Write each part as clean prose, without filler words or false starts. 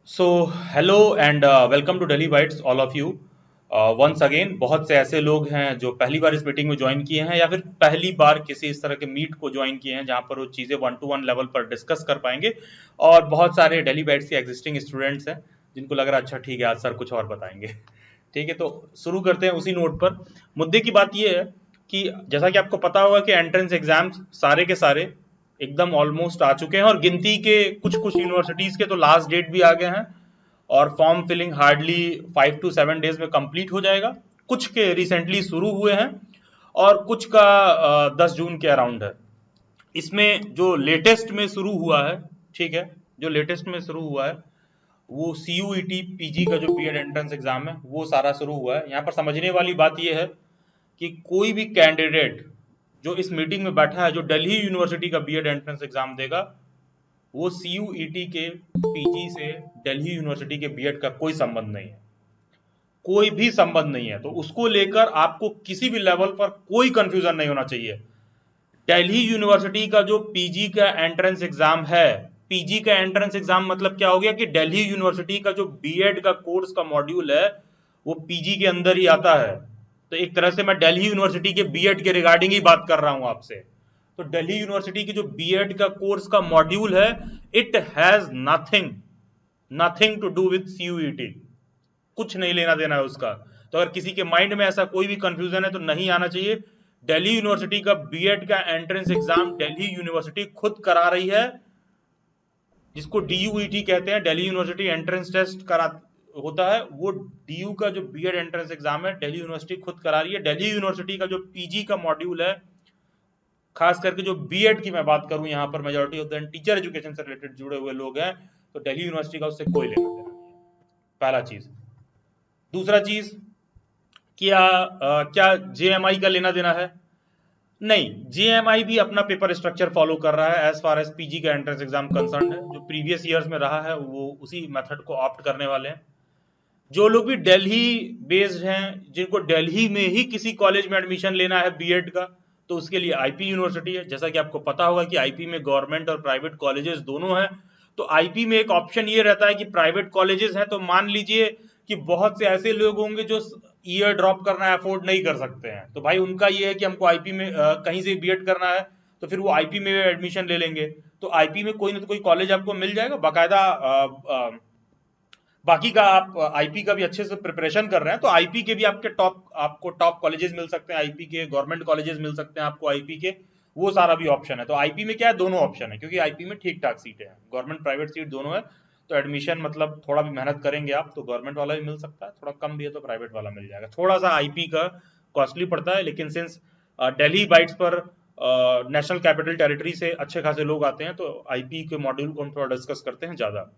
So hello and welcome to Delhi bytes all of you once again. बहुत से ऐसे लोग हैं जो पहली बार इस मीटिंग में ज्वाइन किए हैं या फिर पहली बार किसी इस तरह के मीट को ज्वाइन किए हैं जहां पर वो चीज़ें वन टू वन लेवल पर डिस्कस कर पाएंगे। और बहुत सारे दिल्ली बाइट्स के एग्जिस्टिंग स्टूडेंट्स हैं जिनको लग रहा है अच्छा ठीक है आज सर कुछ और बताएंगे। ठीक है, तो शुरू करते हैं उसी नोट पर। मुद्दे की बात यह है कि जैसा कि आपको पता होगा कि एंट्रेंस एग्जाम्स सारे के सारे एकदम ऑलमोस्ट आ चुके हैं और गिनती के कुछ कुछ यूनिवर्सिटीज के तो लास्ट डेट भी आ गए हैं और form filling hardly 5 to 7 days में कंप्लीट हो जाएगा। कुछ के रिसेंटली शुरू हुए हैं और कुछ का 10 जून के अराउंड है। इसमें जो लेटेस्ट में शुरू हुआ है, ठीक है, जो लेटेस्ट में शुरू हुआ है वो CUET पीजी का जो बीएड एंट्रेंस एग्जाम है वो सारा शुरू हुआ है। यहाँ पर समझने वाली बात यह है कि कोई भी कैंडिडेट जो इस मीटिंग में बैठा है जो दिल्ली यूनिवर्सिटी का बीएड एंट्रेंस एग्जाम देगा वो CUET के पीजी से दिल्ली यूनिवर्सिटी के बीएड का कोई संबंध नहीं है, कोई भी संबंध नहीं है। तो उसको लेकर आपको किसी भी लेवल पर कोई कंफ्यूजन नहीं होना चाहिए। दिल्ली यूनिवर्सिटी का जो पीजी का एंट्रेंस एग्जाम है, पीजी का एंट्रेंस एग्जाम मतलब क्या हो गया कि दिल्ली यूनिवर्सिटी का जो बीएड का कोर्स का मॉड्यूल है वो पीजी के अंदर ही आता है। तो एक तरह से मैं दिल्ली यूनिवर्सिटी के बीएड के रिगार्डिंग ही बात कर रहा हूं आपसे। तो दिल्ली यूनिवर्सिटी की जो बीएड का कोर्स का मॉड्यूल है it has nothing nothing to do with CUET, कुछ नहीं लेना देना है उसका। तो अगर किसी के माइंड में ऐसा कोई भी कंफ्यूजन है तो नहीं आना चाहिए। दिल्ली यूनिवर्सिटी का बीएड का एंट्रेंस एग्जाम दिल्ली यूनिवर्सिटी खुद करा रही है, जिसको DUET कहते हैं, दिल्ली यूनिवर्सिटी एंट्रेंस टेस्ट करा होता है। वो DU का जो बीएड एंट्रेंस एग्जाम है दिल्ली यूनिवर्सिटी खुद करा रही है। दिल्ली यूनिवर्सिटी का जो पीजी का मॉड्यूल है, खास करके जो बीएड की मैं बात करूं, यहाँ पर majority of the teacher education से रिलेटेड जुड़े हुए लोग हैं, तो दिल्ली यूनिवर्सिटी का उससे कोई लेना देना नहीं है। पहला चीज। दूसरा चीज, क्या JMI का लेना देना है? नहीं, JMI भी अपना पेपर स्ट्रक्चर फॉलो कर रहा है एज फार एज पीजी का एंट्रेंस एग्जाम कंसर्न है। जो प्रीवियस ईयर्स में रहा है वो उसी मेथड को ऑप्ट करने वाले हैं। जो लोग भी दिल्ली बेस्ड हैं, जिनको दिल्ली में ही किसी कॉलेज में एडमिशन लेना है बीएड का, तो उसके लिए आईपी यूनिवर्सिटी है। जैसा कि आपको पता होगा कि आईपी में गवर्नमेंट और प्राइवेट कॉलेजेस दोनों हैं। तो आईपी में एक ऑप्शन ये रहता है कि प्राइवेट कॉलेजेस हैं तो मान लीजिए कि बहुत से ऐसे लोग होंगे जो ईयर ड्रॉप करना अफोर्ड नहीं कर सकते हैं, तो भाई उनका ये है कि हमको आईपी में कहीं से बीएड करना है तो फिर वो आईपी में एडमिशन ले लेंगे। तो आईपी में कोई ना कोई कॉलेज आपको मिल जाएगा बाकायदा। बाकी का आप आईपी का भी अच्छे से प्रिपरेशन कर रहे हैं तो आईपी के भी आपको टॉप कॉलेजेस मिल सकते हैं, आईपी के गवर्नमेंट कॉलेजेस मिल सकते हैं आपको आईपी के, वो सारा भी ऑप्शन है। तो आईपी में क्या है, दोनों ऑप्शन है, क्योंकि आईपी में ठीक ठाक सीटें हैं, गवर्नमेंट प्राइवेट सीट दोनों है। तो एडमिशन मतलब थोड़ा भी मेहनत करेंगे आप तो गवर्नमेंट वाला भी मिल सकता है, थोड़ा कम भी है तो प्राइवेट वाला मिल जाएगा। थोड़ा सा आईपी का कॉस्टली पड़ता है, लेकिन सिंस दिल्ली बाइट्स पर नेशनल कैपिटल टेरिटरी से अच्छे खासे लोग आते हैं तो आईपी के मॉड्यूल को हम थोड़ा डिस्कस करते हैं ज्यादा।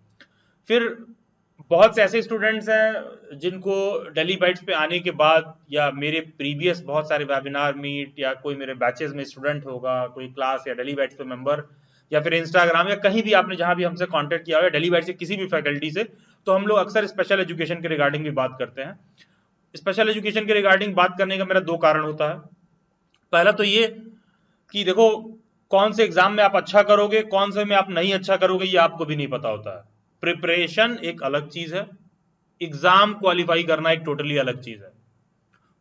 फिर बहुत से ऐसे स्टूडेंट्स हैं जिनको दिल्ली बाइट्स पे आने के बाद या मेरे प्रीवियस बहुत सारे वेबिनार मीट या कोई मेरे बैचेस में स्टूडेंट होगा, कोई क्लास या दिल्ली बाइट्स पे मेंबर या फिर इंस्टाग्राम या कहीं भी आपने जहां भी हमसे कांटेक्ट किया हुआ है दिल्ली बाइट्स से किसी भी फैकल्टी से, तो हम लोग अक्सर स्पेशल एजुकेशन के रिगार्डिंग भी बात करते हैं। स्पेशल एजुकेशन के रिगार्डिंग बात करने का मेरा दो कारण होता है। पहला तो ये कि देखो, कौन से एग्जाम में आप अच्छा करोगे, कौन से में आप नहीं अच्छा करोगे, ये आपको भी नहीं पता होता है। प्रिपरेशन एक अलग चीज है, एग्जाम क्वालिफाई करना एक टोटली अलग चीज है।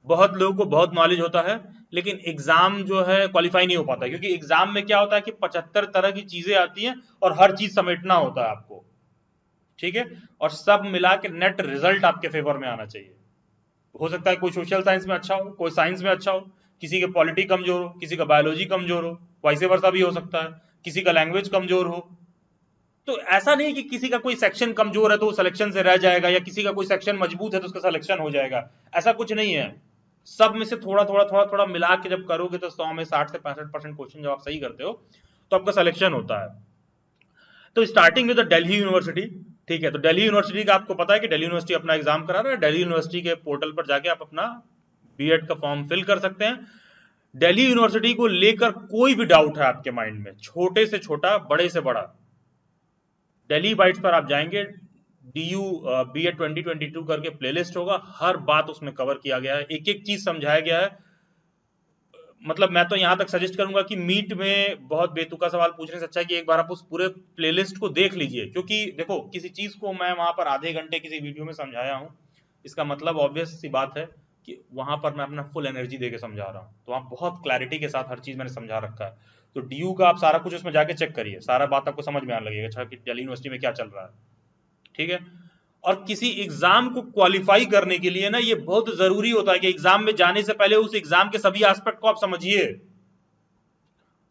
बहुत लोगों को बहुत नॉलेज होता है लेकिन एग्जाम जो है क्वालिफाई नहीं हो पाता, क्योंकि एग्जाम में क्या होता है कि 75 तरह की चीजें आती हैं और हर चीज समेटना होता है आपको, ठीक है, और सब मिला के नेट रिजल्ट आपके फेवर में आना चाहिए। हो सकता है कोई सोशल साइंस में अच्छा हो, कोई साइंस में अच्छा हो, किसी के पॉलिटी कमजोर हो, किसी का बायोलॉजी कमजोर हो, वाइसे वर्सा भी हो सकता है, किसी का लैंग्वेज कमजोर हो। तो ऐसा नहीं कि किसी का कोई सेक्शन कमजोर है तो वो सिलेक्शन से रह जाएगा या किसी का कोई सेक्शन मजबूत है तो उसका सिलेक्शन हो जाएगा, ऐसा कुछ नहीं है। सब में से थोड़ा थोड़ा थोड़ा थोड़ा मिला के जब करोगे तो 100 में 60 से 65% क्वेश्चन जब आप सही करते हो तो आपका सिलेक्शन होता है। तो स्टार्टिंग विद दिल्ली यूनिवर्सिटी, ठीक है, तो दिल्ली यूनिवर्सिटी का आपको पता है कि दिल्ली यूनिवर्सिटी अपना एग्जाम करा रहा है। दिल्ली यूनिवर्सिटी के पोर्टल पर जाके आप अपना बीएड का फॉर्म फिल कर सकते हैं। दिल्ली यूनिवर्सिटी को लेकर कोई भी डाउट है आपके माइंड में, छोटे से छोटा बड़े से बड़ा, दिल्ली बाइट्स पर आप जाएंगे, DU BA 2022 करके प्लेलिस्ट होगा, हर बात उसमें कवर किया गया है, एक एक चीज समझाया गया है। मतलब मैं तो यहाँ तक सजेस्ट करूंगा कि मीट में बहुत बेतुका सवाल पूछने से अच्छा है कि एक बार आप उस पूरे प्लेलिस्ट को देख लीजिए, क्योंकि देखो किसी चीज को मैं वहां पर आधे घंटे किसी वीडियो में समझाया हूँ, इसका मतलब ऑब्वियस सी बात है कि वहां पर मैं अपना फुल एनर्जी देके समझा रहा हूँ, तो वहाँ बहुत क्लैरिटी के साथ हर चीज मैंने समझा रखा है। तो डीयू का आप सारा कुछ उसमें जाके चेक करिए, सारा बात आपको समझ में आने लगेगा, अच्छा कि दिल्ली यूनिवर्सिटी में क्या चल रहा है। ठीक है। और किसी एग्जाम को क्वालिफाई करने के लिए ना ये बहुत जरूरी होता है कि एग्जाम में जाने से पहले उस एग्जाम के सभी एस्पेक्ट को आप समझिए।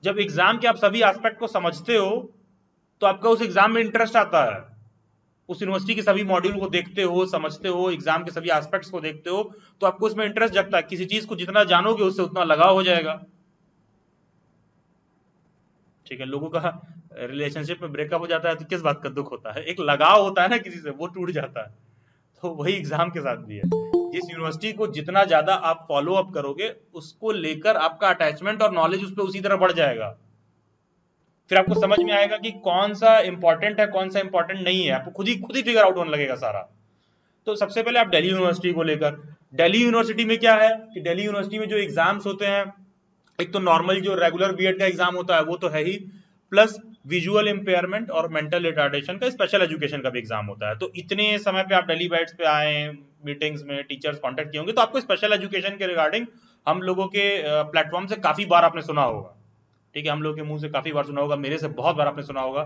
जब एग्जाम के आप सभी एस्पेक्ट को समझते हो तो आपका उस एग्जाम में इंटरेस्ट आता है, उस यूनिवर्सिटी के सभी मॉड्यूल को देखते हो, समझते हो, एग्जाम के सभी एस्पेक्ट्स को देखते हो, तो आपको उसमें इंटरेस्ट जगता है। किसी चीज को जितना जानोगे उससे उतना लगाव हो जाएगा। ठीक है। लोगों का रिलेशनशिप में ब्रेकअप हो जाता है तो किस बात का दुख होता है? एक लगाव होता है ना किसी से, वो टूट जाता है। तो वही एग्जाम के साथ भी है। जिस यूनिवर्सिटी को जितना ज्यादा आप फॉलो अप करोगे उसको लेकर आपका अटैचमेंट और नॉलेज उस पर उसी तरह बढ़ जाएगा। फिर आपको समझ में आएगा कि कौन सा इंपॉर्टेंट है कौन सा इंपॉर्टेंट नहीं है, आपको खुद ही फिगर आउट होने लगेगा सारा। तो सबसे पहले आप दिल्ली यूनिवर्सिटी को लेकर, दिल्ली यूनिवर्सिटी में क्या है कि दिल्ली यूनिवर्सिटी में जो एग्जाम्स होते हैं, एक तो नॉर्मल जो रेगुलर बीएड का एग्जाम होता है वो तो है ही, प्लस विजुअल इंपेयरमेंट और मेंटल रिटार्डेशन का स्पेशल एजुकेशन का भी एग्जाम होता है। तो इतने समय पे आप दिल्ली बैट्स पे आए, मीटिंग्स में टीचर्स कांटेक्ट किए होंगे, तो आपको स्पेशल एजुकेशन के रिगार्डिंग हम लोगों के प्लेटफॉर्म से काफी बार आपने सुना होगा। ठीक है। हम लोग के मुंह से काफी बार सुना होगा, मेरे से बहुत बार आपने सुना होगा।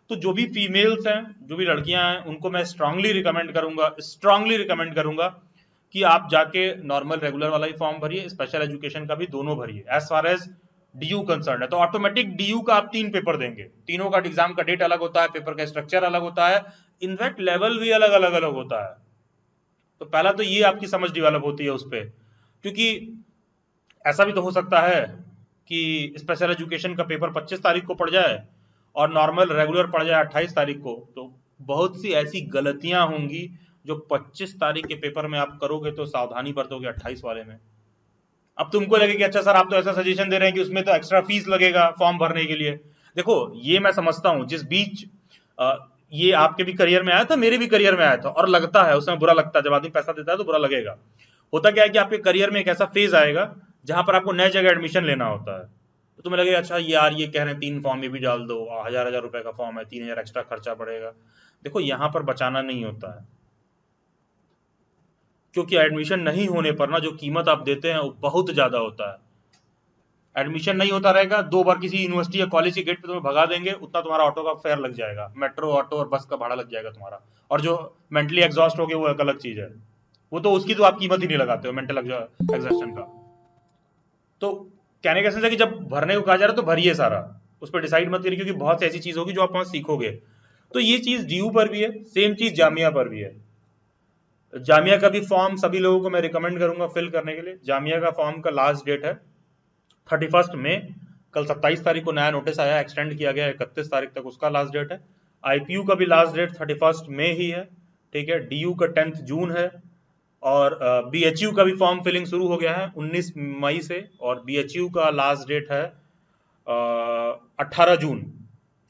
तो जो भी फीमेल्स हैं, जो भी लड़कियां हैं, उनको मैं स्ट्रांगली रिकमेंड करूंगा कि आप जाके नॉर्मल रेगुलर वाला ही फॉर्म भरिए, स्पेशल एजुकेशन का भी दोनों भरिए। As far as DU concern है तो ऑटोमेटिक डीयू का आप 3 पेपर देंगे, तीनों का एग्जाम का डेट अलग होता है, पेपर का स्ट्रक्चर अलग होता है, इनफैक्ट लेवल भी अलग अलग अलग होता है। तो पहला तो ये आपकी समझ डेवलप होती है उस पर, क्योंकि ऐसा भी तो हो सकता है कि स्पेशल एजुकेशन का पेपर 25 तारीख को पड़ जाए और नॉर्मल रेगुलर पड़ जाए 28 तारीख को। तो बहुत सी ऐसी गलतियां होंगी जो 25 तारीख के पेपर में आप करोगे तो सावधानी बरतोगे 28 वाले में। अब तुमको लगे कि अच्छा सर आप तो ऐसा सजेशन दे रहे हैं कि उसमें तो एक्स्ट्रा फीस लगेगा फॉर्म भरने के लिए। देखो ये मैं समझता हूं, जिस बीच ये आपके भी करियर में आया था, मेरे भी करियर में आया था, और लगता है उसमें बुरा लगता है, जब आदमी पैसा देता है तो बुरा लगेगा। होता क्या है कि आपके करियर में एक ऐसा फेज आएगा जहां पर आपको नए जगह एडमिशन लेना होता है, तो तुम्हें लगेगा अच्छा यार ये कह रहे हैं 3 फॉर्म ये भी डाल दो, 1000 1000 रुपए का फॉर्म है, 3000 एक्स्ट्रा खर्चा पड़ेगा। देखो यहाँ पर बचाना नहीं होता है, क्योंकि एडमिशन नहीं होने पर ना जो कीमत आप देते हैं वो बहुत ज्यादा होता है। एडमिशन नहीं होता रहेगा, 2 बार किसी यूनिवर्सिटी या कॉलेज के गेट पे तुम्हें भगा देंगे, उतना तुम्हारा ऑटो का फेयर लग जाएगा, मेट्रो ऑटो और बस का भाड़ा लग जाएगा तुम्हारा। और जो मेंटली एग्जॉस्ट हो गए वो एक अलग चीज है, वो तो उसकी तो आप कीमत ही नहीं लगाते हो मेंटल एग्जॉस्शन का। तो कहने का सेंस है कि जब भरने को कहा जा रहा है तो भरिए सारा, उस पर डिसाइड मत करिए, क्योंकि बहुत सी ऐसी चीज होगी जो आप वहां सीखोगे। तो ये चीज डीयू पर भी है, सेम चीज जामिया पर भी है। जामिया का भी फॉर्म सभी लोगों को मैं रिकमेंड करूंगा फिल करने के लिए। जामिया का फॉर्म का लास्ट डेट है 31 मई। कल 27 तारीख को नया नोटिस आया, एक्सटेंड किया गया 31 तारीख तक उसका लास्ट डेट है। आईपीयू का भी लास्ट डेट 31 मई ही है। ठीक है। डीयू का 10 जून है। और बीएचयू का भी फॉर्म फिलिंग शुरू हो गया है 19 मई से, और बीएचयू का लास्ट डेट है 18 जून।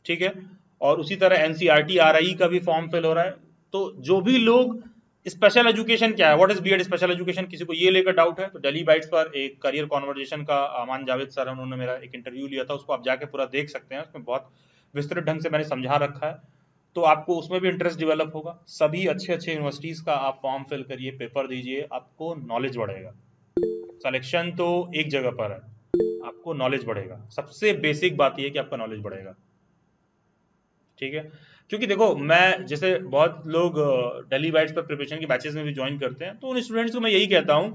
ठीक है। और उसी तरह एनसीईआरटी आरआई का भी फॉर्म फिल हो रहा है। तो जो भी लोग स्पेशल एजुकेशन क्या है, what is BEd special education, किसी को ये लेकर डाउट है तो दिल्ली बाइट्स पर एक करियर कॉन्वर्जेशन का अमान जावेद सर है, उन्होंने मेरा एक इंटरव्यू लिया था, उसको आप जाके पूरा देख सकते हैं, उसमें बहुत विस्तृत ढंग से मैंने समझा रखा है। तो आपको उसमें भी इंटरेस्ट डेवलप होगा। सभी अच्छे अच्छे यूनिवर्सिटीज का आप फॉर्म फिल करिए, पेपर दीजिए, आपको नॉलेज बढ़ेगा। सिलेक्शन तो एक जगह पर है, आपको नॉलेज बढ़ेगा। सबसे बेसिक बात यह है कि आपका नॉलेज बढ़ेगा। ठीक है। क्योंकि देखो मैं जैसे बहुत लोग दिल्ली बाइट्स पर प्रिपरेशन की बैचेस में भी ज्वाइन करते हैं, तो उन स्टूडेंट्स को मैं यही कहता हूं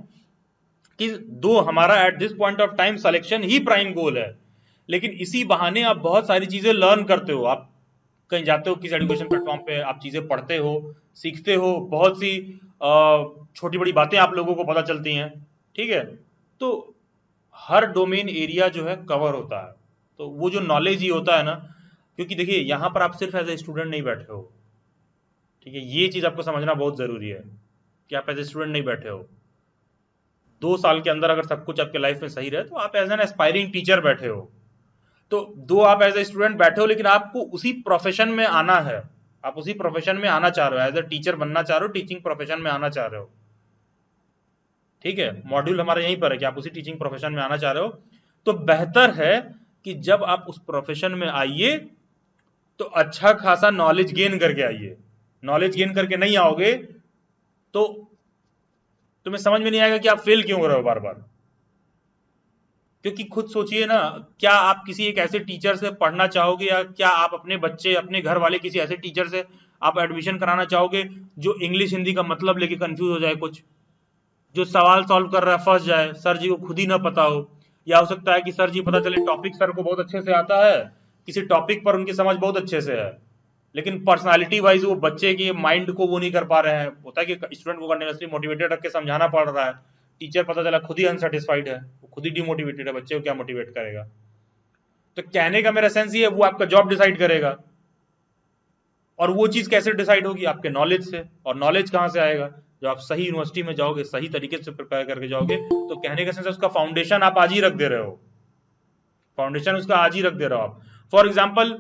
कि दो हमारा at this point of time selection ही प्राइम गोल है, लेकिन इसी बहाने आप बहुत सारी चीजें लर्न करते हो। आप कहीं जाते हो किसी एजुकेशन प्लेटफॉर्म पे, आप चीजें पढ़ते हो, सीखते हो, बहुत सी छोटी बड़ी बातें आप लोगों को पता चलती हैं। ठीक है। तो हर डोमेन एरिया जो है कवर होता है, तो वो जो नॉलेज ही होता है ना, क्योंकि देखिए यहां पर आप सिर्फ एज ए स्टूडेंट नहीं बैठे हो। ठीक है। ये चीज आपको समझना बहुत जरूरी है कि आप एज ए स्टूडेंट नहीं बैठे हो। 2 साल के अंदर अगर सब कुछ आपके लाइफ में सही रहे तो आप एज एन एस्पायरिंग टीचर बैठे हो। तो दो आप एज ए स्टूडेंट बैठे हो, लेकिन आपको उसी प्रोफेशन में आना है, आप उसी प्रोफेशन में आना चाह रहे हो, एज ए टीचर बनना चाह रहे हो, टीचिंग प्रोफेशन में आना चाह रहे हो। ठीक है। मॉड्यूल हमारा यहीं पर है कि आप उसी टीचिंग प्रोफेशन में आना चाह रहे हो। तो बेहतर है कि जब आप उस प्रोफेशन में आइए तो अच्छा खासा नॉलेज गेन करके आइए। नॉलेज गेन करके नहीं आओगे तो तुम्हें समझ में नहीं आएगा कि आप फेल क्यों हो रहे हो बार बार। क्योंकि खुद सोचिए ना, क्या आप किसी एक ऐसे टीचर से पढ़ना चाहोगे, या क्या आप अपने बच्चे, अपने घर वाले किसी ऐसे टीचर से आप एडमिशन कराना चाहोगे जो इंग्लिश हिंदी का मतलब लेके कंफ्यूज हो जाए, कुछ जो सवाल सॉल्व कर रहा है फंस जाए, सर जी को खुद ही ना पता हो, या हो सकता है कि सर जी पता चले टॉपिक सर को बहुत अच्छे से आता है, किसी टॉपिक पर उनकी समझ बहुत अच्छे से है, लेकिन पर्सनालिटी वाइज वो बच्चे के माइंड को वो नहीं कर पा रहे हैं। होता है कि स्टूडेंट को कंटिन्यूसली मोटिवेटेड रख के समझाना पड़ रहा है, टीचर पता चला खुद ही अनसेटिस्फाइड है, वो खुद ही डिमोटिवेटेड है, बच्चे को क्या मोटिवेट करेगा। तो कहने का मेरा सेंस ये है, वो आपका जॉब डिसाइड करेगा, और वो चीज कैसे डिसाइड होगी, आपके नॉलेज से। और नॉलेज कहां से आएगा, जब आप सही यूनिवर्सिटी में जाओगे, सही तरीके से प्रिपेयर करके जाओगे, तो कहने का सेंस है उसका फाउंडेशन आप आज ही रख दे रहे हो, फाउंडेशन उसका आज ही रख दे रहे हो आप। फॉर एग्जाम्पल,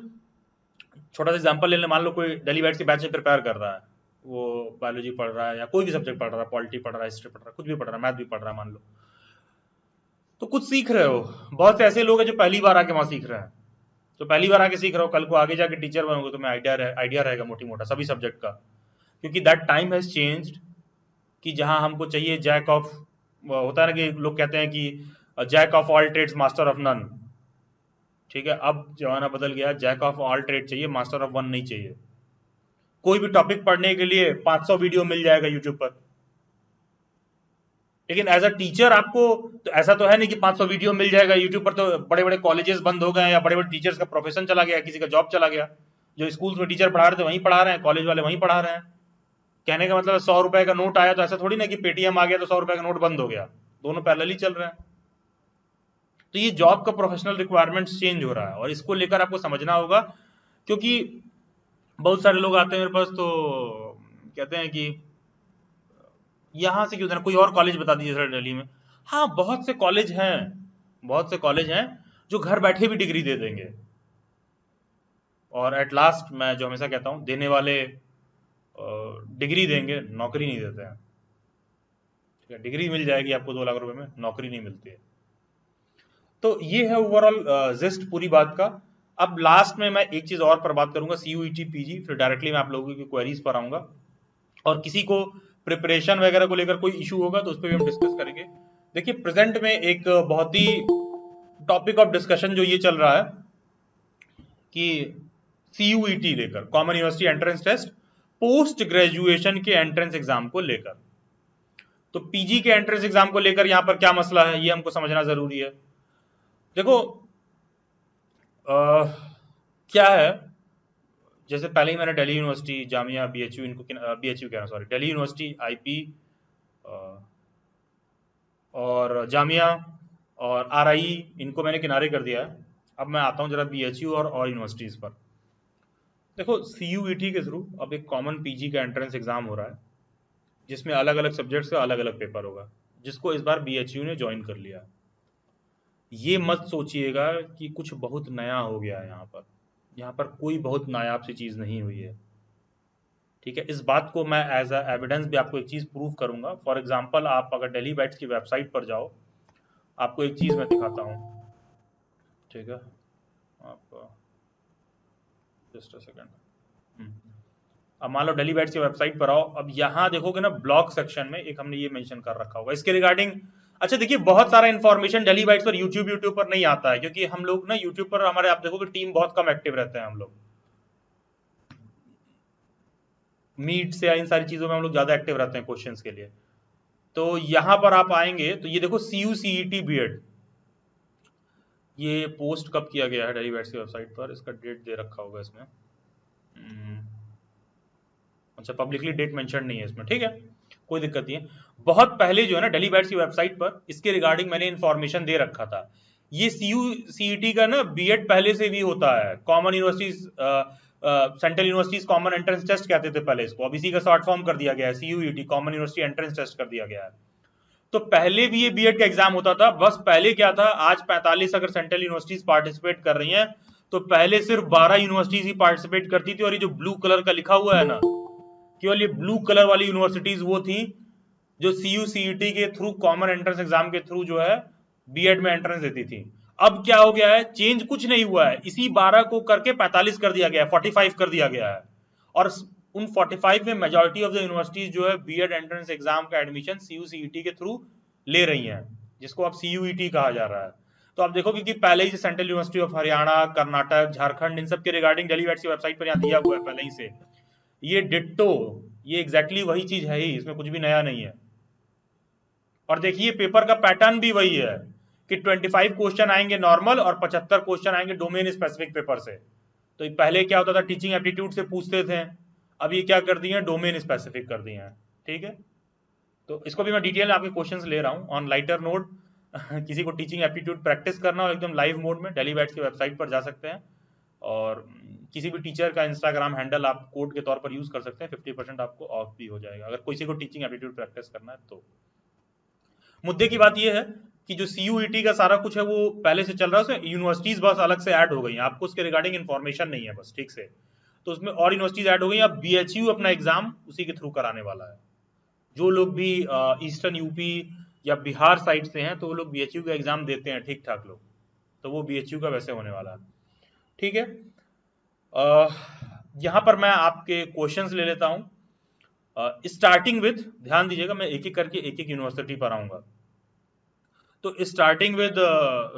छोटा सा एग्जाम्पल ले लें, मान लो कोई दिल्ली बैट्स के बैच में प्रिपेयर कर रहा है, वो बायोलॉजी पढ़ रहा है या कोई भी सब्जेक्ट पढ़ रहा है, पॉलिटी पढ़ रहा है, हिस्ट्री पढ़ रहा है, कुछ भी पढ़ रहा है, मैथ भी पढ़ रहा है मान लो, तो कुछ सीख रहे हो। बहुत से ऐसे लोग हैं जो पहली बार आके वहां सीख रहे हैं, तो पहली बार आके सीख रहे हो, कल को आगे जाके टीचर बनोगे, तुम्हें आइडिया रहेगा मोटी मोटा सभी सब्जेक्ट का, क्योंकि दैट टाइम हैज चेंज्ड, कि जहां हमको चाहिए जैक ऑफ, होता है ना कि लोग कहते हैं कि jack of all trades master of none. ठीक है, अब जमाना बदल गया, जैक ऑफ ऑल ट्रेड चाहिए, मास्टर ऑफ वन नहीं चाहिए। कोई भी टॉपिक पढ़ने के लिए 500 वीडियो मिल जाएगा यूट्यूब पर, लेकिन एज अ टीचर आपको तो ऐसा तो है नहीं कि 500 वीडियो मिल जाएगा यूट्यूब पर। तो बड़े बड़े कॉलेजेस बंद हो गए, या बड़े बड़े टीचर्स का प्रोफेशन चला गया, किसी का जॉब चला गया, जो स्कूल्स में टीचर पढ़ा रहे थे वहीं पढ़ा रहे हैं, कॉलेज वाले वहीं पढ़ा रहे हैं। कहने का मतलब 100 रुपए का नोट आया तो ऐसा थोड़ी ना कि पेटीएम आ गया तो 100 रुपए का नोट बंद हो गया, दोनों पैरेलल ही चल रहे हैं। तो ये जॉब का प्रोफेशनल रिक्वायरमेंट्स चेंज हो रहा है, और इसको लेकर आपको समझना होगा। क्योंकि बहुत सारे लोग आते हैं मेरे पास तो कहते हैं कि यहाँ से क्यों देना, कोई और कॉलेज बता दीजिए सर दिल्ली में। हाँ, बहुत से कॉलेज हैं, बहुत से कॉलेज हैं जो घर बैठे भी डिग्री दे देंगे, और एट लास्ट मैं जो हमेशा कहता हूँ, देने वाले डिग्री देंगे, नौकरी नहीं देते हैं। ठीक है, डिग्री मिल जाएगी आपको 2 लाख रुपए में, नौकरी नहीं मिलती है। तो ये है ओवरऑल जिस्ट पूरी बात का। अब लास्ट में मैं एक चीज और पर बात करूंगा, सीयूईटी पीजी, फिर डायरेक्टली मैं आप लोगों की क्वेरीज पर आऊंगा, और किसी को प्रिपरेशन वगैरह को लेकर कोई इशू होगा तो उस पर भी हम डिस्कस करेंगे। देखिए, प्रेजेंट में एक बहुत ही टॉपिक ऑफ डिस्कशन जो ये चल रहा है कि सीयूईटी लेकर, common university entrance test, post graduation के एंट्रेंस एग्जाम को लेकर। तो पीजी के एंट्रेंस एग्जाम को लेकर यहाँ पर क्या मसला है, ये हमको समझना जरूरी है। देखो क्या है, जैसे पहले ही मैंने दिल्ली यूनिवर्सिटी, जामिया, बीएचयू, इनको बीएचयू कह रहा हूँ, सॉरी, दिल्ली यूनिवर्सिटी, आईपी और जामिया और आरआई, इनको मैंने किनारे कर दिया है। अब मैं आता हूँ जरा बीएचयू और यूनिवर्सिटीज पर। देखो, सीयूईटी के थ्रू अब एक कॉमन पीजी का एंट्रेंस एग्जाम हो रहा है, जिसमें अलग अलग सब्जेक्ट्स का अलग अलग पेपर होगा, जिसको इस बार बीएचयू ने ज्वाइन कर लिया। ये मत सोचिएगा कि कुछ बहुत नया हो गया है यहाँ पर कोई बहुत नायाब सी चीज नहीं हुई है। ठीक है, इस बात को मैं एज अ एविडेंस भी आपको एक चीज प्रूव करूंगा। फॉर एग्जांपल, आप अगर दिल्ली बैट्स की वेबसाइट पर जाओ, आपको एक चीज मैं दिखाता हूँ। ठीक है, आप जस्ट अ सेकंड। अब मान लो दिल्ली बैट्स की वेबसाइट पर आओ, अब यहाँ देखोगे ना, ब्लॉग सेक्शन में एक हमने ये मेंशन कर रखा होगा इसके रिगार्डिंग। अच्छा देखिए, बहुत सारा इन्फॉर्मेशन दिल्ली बाइट्स पर यूट्यूब पर नहीं आता है, क्योंकि हम लोग ना यूट्यूब पर हमारे, आप देखोगे टीम बहुत कम एक्टिव रहते हैं हम लोग, मीट से या इन सारी चीजों में हम लोग ज्यादा एक्टिव रहते हैं क्वेश्चंस के लिए। तो यहां पर आप आएंगे तो ये देखो, CUCET बीएड, ये पोस्ट कब किया गया है दिल्ली बाइट्स की वेबसाइट पर, इसका डेट दे रखा होगा इसमें। अच्छा, पब्लिकली डेट मेंशन नहीं है इसमें, ठीक है, कोई दिक्कत नहीं है। बहुत पहले जो है ना, दिल्ली बैट्स की वेबसाइट पर इसके रिगार्डिंग मैंने इन्फॉर्मेशन दे रखा था। ये CUCET का ना बीएड पहले से भी होता है, common universities, central universities common entrance test कहते थे पहले इसको, अब इसी का शॉर्ट फॉर्म कर दिया गया है, CUET, common university entrance test कर दिया गया है। तो पहले भी ये बीएड का एग्जाम होता था, बस पहले क्या था, आज 45 अगर सेंट्रल यूनिवर्सिटीज पार्टिसिपेट कर रही हैं, तो पहले सिर्फ 12 यूनिवर्सिटीज ही पार्टिसिपेट करती थी। और ये जो ब्लू कलर का लिखा हुआ है ना, केवल ये ब्लू कलर वाली यूनिवर्सिटीज वो थी जो CUCET के थ्रू, कॉमन एंट्रेंस एग्जाम के थ्रू जो है बीएड में एंट्रेंस देती थी। अब क्या हो गया है, चेंज कुछ नहीं हुआ है, इसी 12 को करके 45 कर दिया गया है, 45 कर दिया गया है। और उन 45 में मेजॉरिटी ऑफ द यूनिवर्सिटीज जो है बीएड एंट्रेंस एग्जाम का एडमिशन सीयूसीईटी के थ्रू ले रही हैं, जिसको अब सीयूईटी कहा जा रहा है। तो आप देखोगे कि पहले ही central university of Haryana, Karnataka, Jharkhand, इन सब के रिगार्डिंग दिल्ली वेट्स की वेबसाइट पर यहाँ दिया हुआ है पहले ही से। ये डिट्टो, ये एग्जैक्टली वही चीज है ही, इसमें कुछ भी नया नहीं है। और देखिए पेपर का पैटर्न भी वही है कि 25 क्वेश्चन आएंगे नॉर्मल और 75 क्वेश्चन आएंगे डोमेन स्पेसिफिक पेपर से। तो पहले क्या होता था, टीचिंग एप्टीट्यूड से पूछते थे, अब ये क्या कर दिए हैं, डोमेन स्पेसिफिक कर दिए हैं। ठीक है, तो इसको भी मैं डिटेल में आपके क्वेश्चंस ले रहा हूँ ऑन लाइटर नोट। किसी को टीचिंग एप्टीट्यूड प्रैक्टिस करना हो एकदम लाइव मोड में, डेली बैट्स की वेबसाइट पर जा सकते हैं और किसी भी टीचर का इंस्टाग्राम हैंडल आप कोड के तौर पर यूज कर सकते हैं, 50% आपको ऑफ भी हो जाएगा अगर किसी को टीचिंग एप्टीट्यूड प्रैक्टिस करना है तो। मुद्दे की बात यह है कि जो सीयूईटी का सारा कुछ है वो पहले से चल रहा है, उसमें यूनिवर्सिटीज बस अलग से ऐड हो गई हैं, आपको उसके रिगार्डिंग इन्फॉर्मेशन नहीं है बस, ठीक से। तो उसमें और यूनिवर्सिटीज ऐड हो गई, अब बीएचयू अपना एग्जाम उसी के थ्रू कराने वाला है। जो लोग भी ईस्टर्न यूपी या बिहार साइड से हैं तो वो लोग बीएचयू का एग्जाम देते हैं ठीक ठाक लोग, तो वो बीएचयू का वैसे होने वाला है। ठीक है, यहाँ पर मैं आपके क्वेश्चंस ले लेता हूँ, स्टार्टिंग विद, ध्यान दीजिएगा मैं एक एक करके एक एक यूनिवर्सिटी पर आऊंगा। तो स्टार्टिंग विद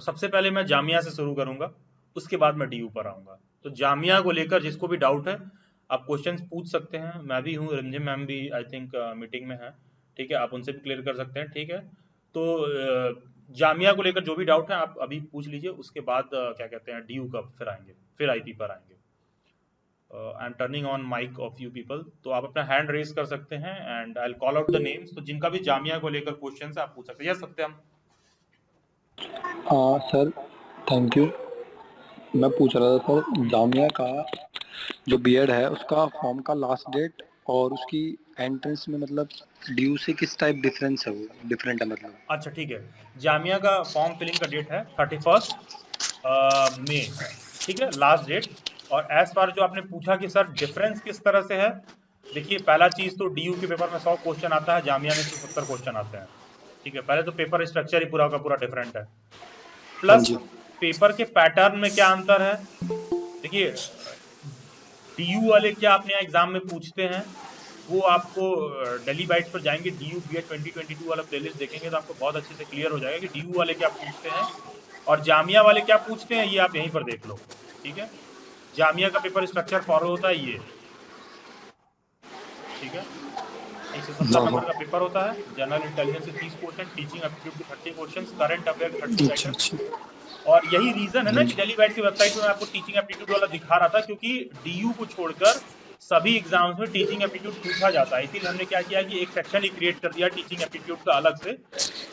सबसे पहले मैं जामिया से शुरू करूंगा, उसके बाद मैं डीयू पर आऊंगा। तो जामिया को लेकर जिसको भी डाउट है आप क्वेश्चंस पूछ सकते हैं, मैं भी हूँ, रिमझिम मैम भी आई थिंक मीटिंग में है, ठीक है, आप उनसे भी क्लियर कर सकते हैं। ठीक है, तो जामिया को लेकर जो भी डाउट है आप अभी पूछ लीजिए, उसके बाद क्या कहते हैं डीयू का फिर आएंगे, फिर आईपी पर आएंगे। I am turning on mic off you people, तो आप अपना हैंड रेज कर सकते हैं and I will call out the names. तो जिनका भी जामिया को लेकर क्वेश्चन है आप पूछ सकते हैं। यस सत्यम। हाँ सर, थैंक यू। मैं पूछ रहा था सर, जामिया का जो बीएड है उसका फॉर्म का लास्ट डेट और उसकी एंट्रेंस में मतलब ड्यू से किस टाइप डिफरेंस है, वो डिफरेंट है मतलब? अच्छा ठीक है, जामिया का फॉर्म फिलिंग का डेट है 31 मई, ठीक है, लास्ट डेट। और एज फार जो आपने पूछा कि सर डिफरेंस किस तरह से है, देखिए पहला चीज तो डीयू के पेपर में 100 क्वेश्चन आता है, जामिया में 70 क्वेश्चन आते हैं। ठीक है, पहले तो पेपर स्ट्रक्चर ही पूरा का पूरा डिफरेंट है, हाँ प्लस जी। पेपर के पैटर्न में क्या अंतर है। देखिए डीयू वाले क्या अपने एग्जाम में पूछते हैं, वो आपको डेली बाइट्स पर जाएंगे, डीयू बीएड 2022 वाला प्लेलिस्ट देखेंगे तो आपको बहुत अच्छे से क्लियर हो जाएगा कि डीयू वाले क्या पूछते हैं और जामिया वाले क्या पूछते हैं, ये आप यहीं पर देख लो। ठीक है, जामिया का पेपर स्ट्रक्चर फॉलो होता है ये, ठीक है, 170 नंबर का पेपर होता है, जनरल इंटेलिजेंस से 30 क्वेश्चन, टीचिंग एप्टीट्यूड के 30 क्वेश्चन, करंट अफेयर 30 अच्छा आइटम। अच्छा। और यही रीजन है ना हाँ कि जी। डेली बाइट की वेबसाइट में मैं आपको टीचिंग एप्टीट्यूड वाला दिखा रहा था, क्योंकि डीयू को छोड़कर सभी एग्जाम्स में टीचिंग एप्टीट्यूड पूछा जाता है, इसीलिए हमने क्या किया कि एक सेक्शन ही क्रिएट कर दिया टीचिंग एप्टीट्यूड का अलग से,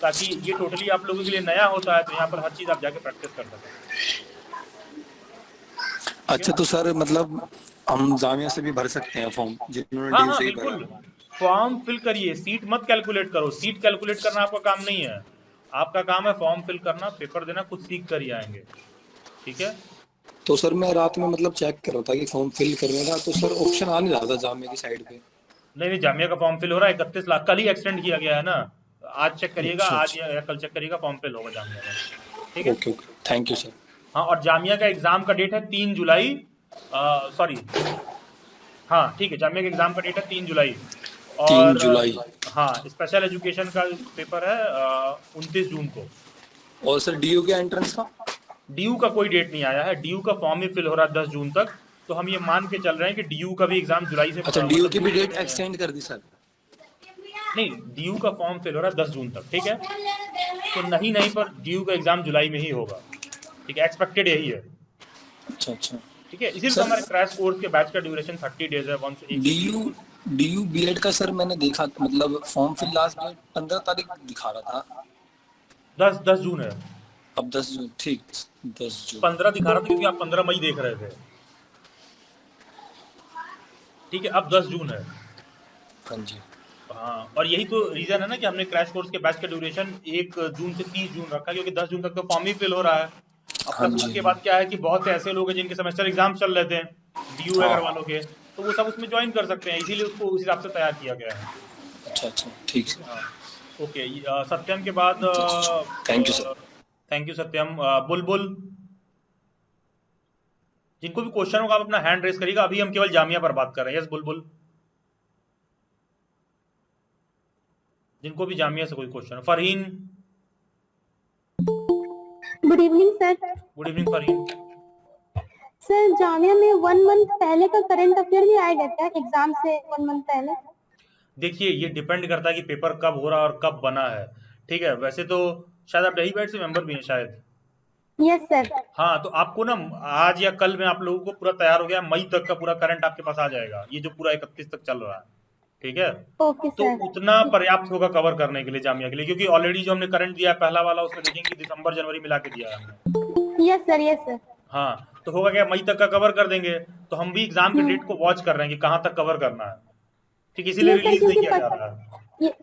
ताकि ये टोटली आप लोगों के लिए नया होता है, तो यहाँ पर हर चीज आप जाके प्रैक्टिस कर सकें। अच्छा तो सर मतलब हम जामिया से भी भर सकते हैं फॉर्म जिन्होंने हाँ ड्यू हाँ से ही भरा बिल्कुल, है? फॉर्म फिल करिए, सीट मत कैलकुलेट करो, सीट कैलकुलेट करना आपका काम नहीं है, आपका काम है फॉर्म फिल करना, पेपर देना, खुद सीख कर ही आएंगे। ठीक है, तो सर मैं रात में मतलब चेक कर रहा था कि फॉर्म फिल करने का, तो सर ऑप्शन आ नहीं रहा था जामिया की साइड पे। नहीं नहीं, जामिया का फॉर्म फिल हो रहा है, 31 लाख, कल ही एक्सटेंड किया गया है ना, आज चेक करिएगा, अच्छा आज अच्छा। या कल चेक करिएगा, फॉर्म फिल होगा जामिया का। ठीक है, okay okay, thank you sir. हाँ, और जामिया का एग्जाम का डेट है 3 जुलाई, सॉरी, हाँ ठीक है, जामिया का एग्जाम का डेट है 3 जुलाई। तीन और जुलाई हाँ, स्पेशल एजुकेशन का पेपर है 29 जून को। और सर डीयू के एंट्रेंस का? डीयू का कोई डेट नहीं आया है, डीयू का फॉर्म ही फिल हो रहा है 10 जून तक, तो हम ये मान के चल रहे हैं कि डीयू का भी एग्जाम जुलाई से अच्छा, डीयू मतलब की भी जून डेट में, एक्सटेंड कर दी सर? नहीं डीयू का फॉर्म फिल हो रहा है 10 जून तक, ठीक है, तो नहीं नहीं पर डीयू का एग्जाम जुलाई में ही होगा। ठीक है, एक्सपेक्टेड यही है। अच्छा अच्छा। ठीक है, इसीलिए तो सर हमारे क्रैश कोर्स के बैच का ड्यूरेशन 30 डेज है, वंस एक डीयू डीयू बीएड का सर मैंने देखा मतलब फॉर्म फिल लास्ट डेट 15 तारीख दिखा रहा था। 10 जून है, अब 10 जून, ठीक, 10 जून। 15 दिखा रहा था क्योंकि आप 15 मई देख रहे थे। ठीक है, अब 10 जून है। हाँ जी। हाँ, और यही तो रीजन है ना कि हमने क्रैश कोर्स के बैच का ड्यूरेशन 1 जून से 30 जून रखा, क्योंकि 10 जून तक तो फॉर्म ही फिल हो रहा है। अब हाँ प्लस जी। उसके बाद क्या है कि बहुत से ऐसे लोग हैं जिनके सेमेस्टर एग्जाम चल रहे थे डीयू वगैरह हाँ। वालों के, तो वो सब उसमें ज्वाइन कर सकते हैं, इसीलिए उसको उस हिसाब से तैयार किया गया है। अच्छा अच्छा, ठीक हाँ, सर। ओके, सत्यम के बाद thank you sir. Thank you Satyam. Bulbul, जिनको भी क्वेश्चन होगा आप अपना हैंड रेस करिएगा, अभी हम केवल जामिया पर बात कर रहे हैं। यस बुलबुल, जिनको भी जामिया से कोई question. Farheen, good evening sir. Good evening Farheen. Sir Jamia में 1 मंथ पहले का करंट अफेयर भी आएगा क्या एग्जाम से 1 मंथ पहले? देखिए ये डिपेंड करता है कि पेपर कब हो रहा है और कब बना है। ठीक है, वैसे तो शायद आप डेली बैट से मेंबर भी हैं शायद। Yes sir. हाँ, तो आपको ना आज या कल में आप लोगों को पूरा तैयार हो गया, मई तक का पूरा करंट आपके पास आ जाएगा, ये जो पूरा 31 तक चल रहा है। ठीक है, ओके तो सर। उतना पर्याप्त होगा कवर करने के लिए जामिया के लिए, क्योंकि ऑलरेडी जो हमने करंट दिया है पहला वाला, उसमें देखेंगे दिसंबर जनवरी मिला के दिया है हमने। Yes sir, yes sir. हाँ, तो होगा क्या, मई तक का कवर कर देंगे। तो हम भी एग्जाम के डेट को वॉच कर रहे हैं कि कहाँ तक कवर करना है। ठीक, इसीलिए ये सर रिलीज नहीं क्योंकि किया जा रहा है। ये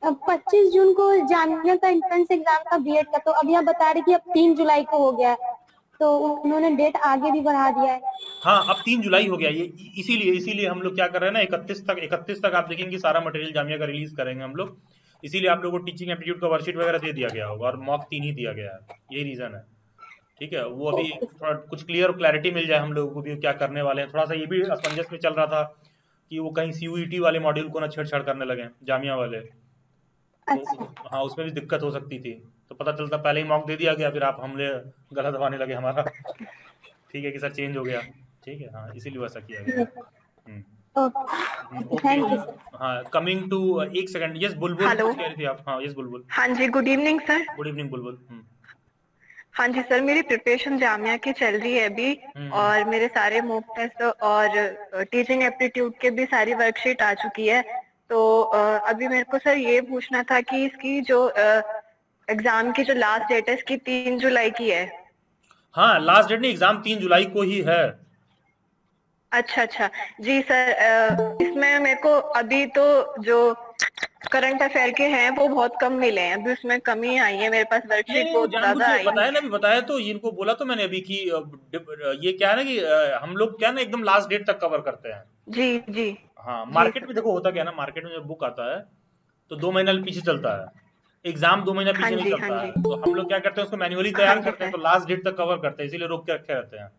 25 जून को जामिया का एंट्रेंस एग्जाम था बीएड का, तो अभी आप बता रहे कि अब 3 जुलाई को हो गया है, तो उन्होंने डेट आगे भी बढ़ा दिया है। हाँ, अब 3 जुलाई हो गया ये, इसीलिए इसीलिए हम लोग क्या कर रहे हैं ना, 31 तक आप देखेंगे सारा मटेरियल जामिया का रिलीज करेंगे हम लोग। इसीलिए आप लोगों को टीचिंग एप्टीट्यूड का वर्कशीट वगैरह दे दिया गया होगा और मॉक 3 ही दिया गया है, यही रीजन है। ठीक है, वो अभी थोड़ा कुछ क्लियर क्लैरिटी मिल जाए हम लोगों को भी क्या करने वाले हैं। थोड़ा सा ये भी असमंजस में चल रहा था कि वो कहीं सीयूईटी वाले मॉड्यूल को ना छेड़छाड़ करने लगे जामिया वाले, अच्छा। तो हाँ उसमें भी दिक्कत हो सकती थी। तो पता चलता पहले ही मॉक दे दिया गया, फिर आप हमले गलत दबाने लगे हमारा। ठीक है कि सर चेंज हो गया। ठीक है, हाँ इसीलिए वैसा किया गया। Hmm, okay, okay. Thank you sir. हाँ, कमिंग टू, एक सेकंड, यस बुलबुल हेलो। कुछ कह रही थी आप? हाँ यस बुलबुल। हाँ जी, good evening sir. Good evening Bulbul. हाँ जी सर, मेरी प्रिपरेशन जामिया की चल रही है अभी, और मेरे सारे मॉक टेस्ट और टीचिंग एप्टीट्यूड के भी सारी वर्कशीट आ चुकी है। तो अभी मेरे को सर ये पूछना था कि इसकी जो एग्जाम की जो लास्ट डेट है इसकी 3 जुलाई की है। हाँ, लास्ट डेट नहीं, एग्जाम 3 जुलाई को ही है। अच्छा अच्छा जी सर। इसमें मेरे को अभी तो जो करंट अफेयर के हैं वो बहुत कम मिले हैं, अभी उसमें कमी आई है, मेरे पास नहीं वर्कशीट नहीं, वो बहुत जानबूझ ज्यादा के आई बताया ना, है। अभी बताया तो इनको बोला तो मैंने अभी कि ये क्या है ना कि हम लोग क्या है ना एकदम लास्ट डेट तक कवर करते हैं। जी जी। हाँ, जी मार्केट सर। में देखो होता क्या है ना, मार्केट में जब बुक आता है तो 2 महीना पीछे चलता है, एग्जाम 2 महीना हाँ पीछे नहीं जी हाँ चलता जी। है। तो हम लोग क्या करते हैं, उसको मैन्युअली हाँ तैयार जी करते हैं, सर। तो लास्ट डेट तक कवर करते हैं, इसीलिए रोक के रखे रहते हैं।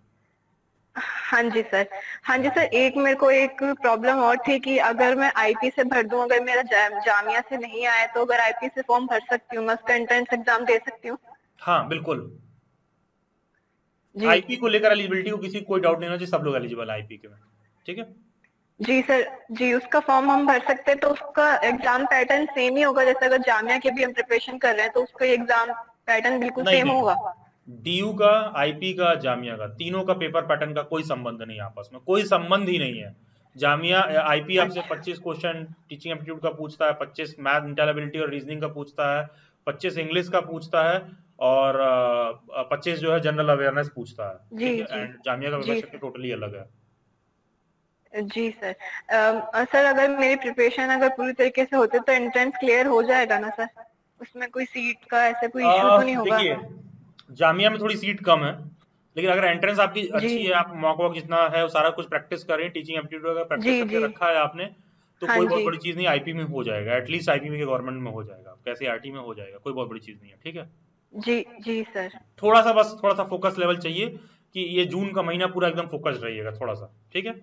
हाँ जी सर। हाँ जी सर, एक मेरे को एक प्रॉब्लम और थी कि अगर मैं आईपी से भर दूं, अगर मेरा जामिया से नहीं आया तो अगर आईपी से फॉर्म भर सकती हूँ, मैं उसका एंट्रेंस एग्जाम दे सकती हूँ? हाँ बिल्कुल, जी आईपी को लेकर एलिजिबिलिटी को किसी को कोई डाउट नहीं होना चाहिए, सब लोग एलिजिबल है आईपी के में। ठीक है, जी सर। जी, उसका फॉर्म हम भर सकते हैं, तो उसका एग्जाम पैटर्न सेम ही होगा जैसे अगर जामिया के भी हम प्रिपरेशन कर रहे हैं तो उसका एग्जाम पैटर्न बिल्कुल नहीं सेम होगा? नहीं, डीयू का, आईपी का, जामिया का, तीनों का पेपर पैटर्न का कोई संबंध नहीं है, आपस में कोई संबंध ही नहीं है। जामिया आईपी आपसे अच्छा 25 क्वेश्चन टीचिंग एप्टीट्यूड का पूछता है, 25 मैथ इंटेलिजिबिलिटी और रीजनिंग का पूछता है, 25 इंग्लिश का पूछता है, और 25 जो है जनरल अवेयरनेस पूछता है। जी ठीक है, जी। एंड जामिया का पेपर जी स्ट्रक्चर टोटली अलग है। जी सर। सर अगर मेरी प्रिपरेशन अगर पूरी तरीके से होती तो एंट्रेंस क्लियर हो जाएगा ना सर? उसमें कोई सीट का ऐसा कोई इशू तो नहीं होगा? देखिए जामिया में थोड़ी सीट कम है, लेकिन अगर एंट्रेंस आपकी जी अच्छी है, आप मॉक वॉक जितना है वो सारा कुछ प्रैक्टिस कर रहे हैं, टीचिंग एप्टीट्यूड अगर प्रैक्टिस जी करके जी। रखा है आपने, तो हाँ कोई बहुत जी। बड़ी चीज नहीं, आईपी में हो जाएगा, एटलीस्ट आईपी में के गवर्नमेंट में हो जाएगा, कैसे आरटी में हो जाएगा, कोई बहुत बड़ी चीज नहीं है। ठीक है, जी जी सर। थोड़ा सा बस थोड़ा सा फोकस लेवल चाहिए कि ये जून का महीना पूरा एकदम फोकस रहिएगा थोड़ा सा। ठीक है,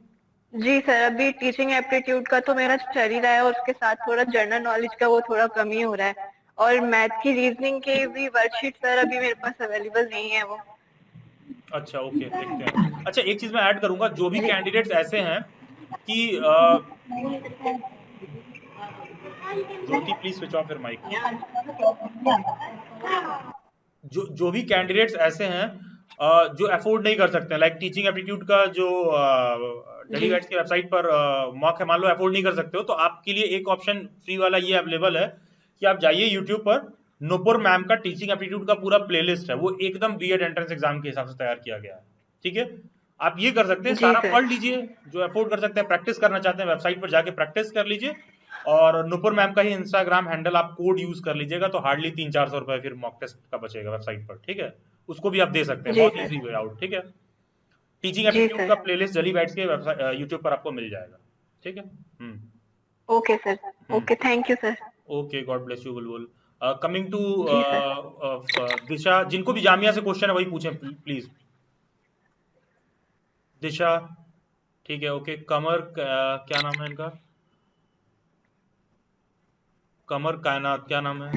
जी सर, अभी टीचिंग एप्टीट्यूड का तो मेरा चल ही रहा है और उसके साथ थोड़ा जनरल नॉलेज का वो थोड़ा कम ही हो रहा है, और मैथ की रीजनिंग की भी वर्कशीट सर अभी मेरे पास अवेलेबल नहीं है वो। अच्छा ओके, देखते हैं। अच्छा एक चीज मैं ऐड करूंगा, जो भी जी कैंडिडेट्स ऐसे हैं कि Jyoti please switch off your mic. जो भी कैंडिडेट्स ऐसे हैं जो अफोर्ड नहीं कर सकते हैं, लाइक टीचिंग एप्टीट्यूड का जो जी डेलीगेट्स की वेबसाइट पर मॉक है, मान लो अफोर्ड नहीं कर सकते हो, तो आपके लिए एक ऑप्शन फ्री वाला ये अवेलेबल है कि आप जाइए यूट्यूब पर, नूपुर मैम का टीचिंग एप्टीट्यूड का पूरा प्लेलिस्ट है, वो एकदम बीएड एंट्रेंस एग्जाम के हिसाब से तैयार किया गया है। ठीक है, आप ये कर सकते हैं, जी सारा सर। पढ़ लीजिए, जो अफोर्ड कर सकते हैं, प्रैक्टिस करना चाहते हैं वेबसाइट पर जाके प्रैक्टिस कर लीजिए, और नुपुर मैम का ही इंस्टाग्राम हैंडल आप कोड यूज कर लीजिएगा, तो हार्डली 300-400 रुपए फिर मॉक टेस्ट का बचेगा वेबसाइट पर। ठीक है, उसको भी आप दे सकते हैं, जी बहुत सर। Easy way out. ठीक है, टीचिंग जी एप्टीट्यूड सर। का प्लेलिस्ट जली बैट्स के वेबसाइट यूट्यूब पर आपको मिल जाएगा। ठीक है, okay sir. Okay, thank you sir. Okay, God bless you Bulbul. Coming to जी सर। दिशा, जिनको भी जामिया से क्वेश्चन है वही पूछें प्लीज। दिशा, ठीक है, ओके। कमर, क्या नाम है इनका? कमर कायनात, क्या नाम है?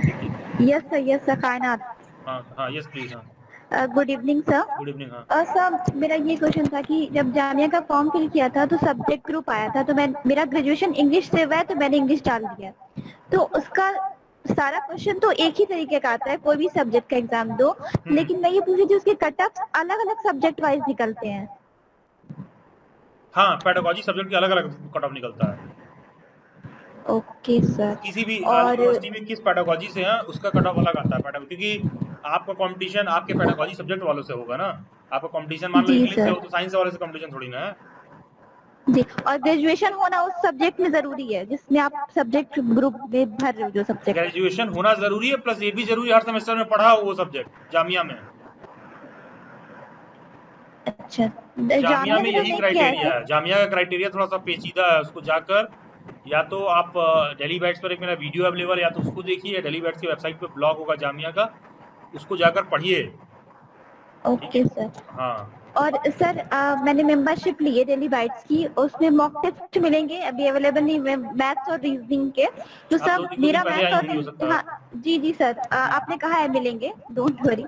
यस सर कायनात। हाँ हाँ, यस प्लीज। हाँ, good evening sir. Good evening. हाँ सर मेरा ये क्वेश्चन था कि जब जामिया का फॉर्म फिल किया था तो सब्जेक्ट ग्रुप आया था, तो मेरा ग्रेजुएशन इंग्लिश से हुआ है तो मैंने इंग्लिश डाल दिया। तो उसका सारा क्वेश्चन तो एक ही तरीके का आता है, कोई भी सब्जेक्ट का एग्जाम दो, लेकिन मैं ये पूछ रही थी उसके कट ऑफ अलग अलग सब्जेक्ट वाइज निकलते हैं। हाँ, पेडागोजी सब्जेक्ट के अलग अलग कट ऑफ निकलता है। Okay sir. किसी भी और यूनिवर्सिटी में किस पेडागोजी से है उसका कट ऑफ अलग आता है। क्योंकि आपका कंपटीशन आपके पेडागोजी सब्जेक्ट वालों से होगा ना। आपका कंपटीशन मान लो जी इंग्लिश से सर। हो तो साइंस वाले से कंपटीशन थोड़ी ना है। जी, और ग्रेजुएशन होना उस सब्जेक्ट में जरूरी है जिसमें आप सब्जेक्ट ग्रुप में भर रहे हो जो सब्जेक्ट। ग्रेजुएशन होना जरूरी है, प्लस ये भी जरूरी है हर सेमेस्टर में पढ़ा हो वो सब्जेक्ट जामिया में। अच्छा, जामिया जामिया में में तो यही नहीं किया है क्राइटेरिया सर। है। जामिया का क्राइटेरिया थोड़ा सा पेचीदा है, उसको जाकर या तो आप डेली बैट्स पर एक मेरा वीडियो अवेलेबल, या तो उसको देखिए, डेली बैट्स की वेबसाइट पे ब्लॉग होगा जामिया का, उसको जाकर पढ़िए। ठीक है। Okay sir. हाँ, और सर मैंने मेंबरशिप ली है डेली बाइट्स की, उसमें मॉक टेस्ट मिलेंगे, अभी अवेलेबल नहीं हुए मैथ्स और रीजनिंग के। तो आप सब दो दिन मेरा पहले आई मैथ्स और होंगी हो सकता है। हाँ जी सर, आपने कहा है मिलेंगे, डोंट वरी।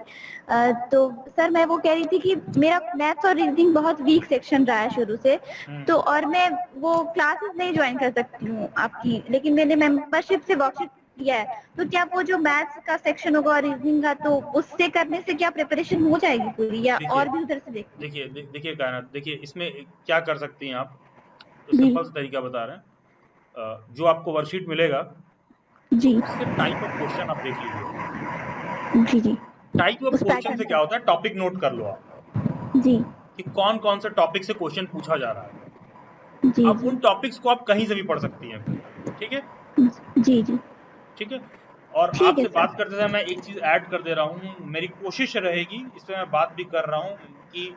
तो सर मैं वो कह रही थी कि मेरा मैथ्स और रीजनिंग बहुत वीक सेक्शन रहा है शुरू से, तो और मैं वो क्लासेस नहीं ज्वाइन कर सकती हूँ आपकी, लेकिन मैंने मेंबरशिप से वर्कशीट किया है, तो क्या वो जो मैथ्स का सेक्शन होगा और रीजनिंग का, तो उससे करने से क्या प्रिपरेशन हो जाएगी पूरी, या देखिए और भी उधर से देखना? देखिए कायनात, देखिए इसमें क्या कर सकती हैं आप। तो जी सिंपल सा तरीका बता रहे हैं। जो आपको वर्कशीट मिलेगा जी उसके टाइप ऑफ क्वेश्चन आप देख लीजिए। जी जी। टाइप ऑफ उस क्वेश्चन पैटर्न से क्या का। होता है, टॉपिक नोट कर लो आप जी कि कौन कौन से टॉपिक से क्वेश्चन पूछा जा रहा है। जी अब जी उन टॉपिक्स को आप कहीं से भी पढ़ सकती हैं फिर। ठीक है। जी जी। ठीक है। और ठीक है आपसे सर। बात करते समय मैं एक चीज ऐड कर दे रहा हूँ, मेरी कोशिश रहेगी, इस पे मैं बात भी कर रहा हूँ कि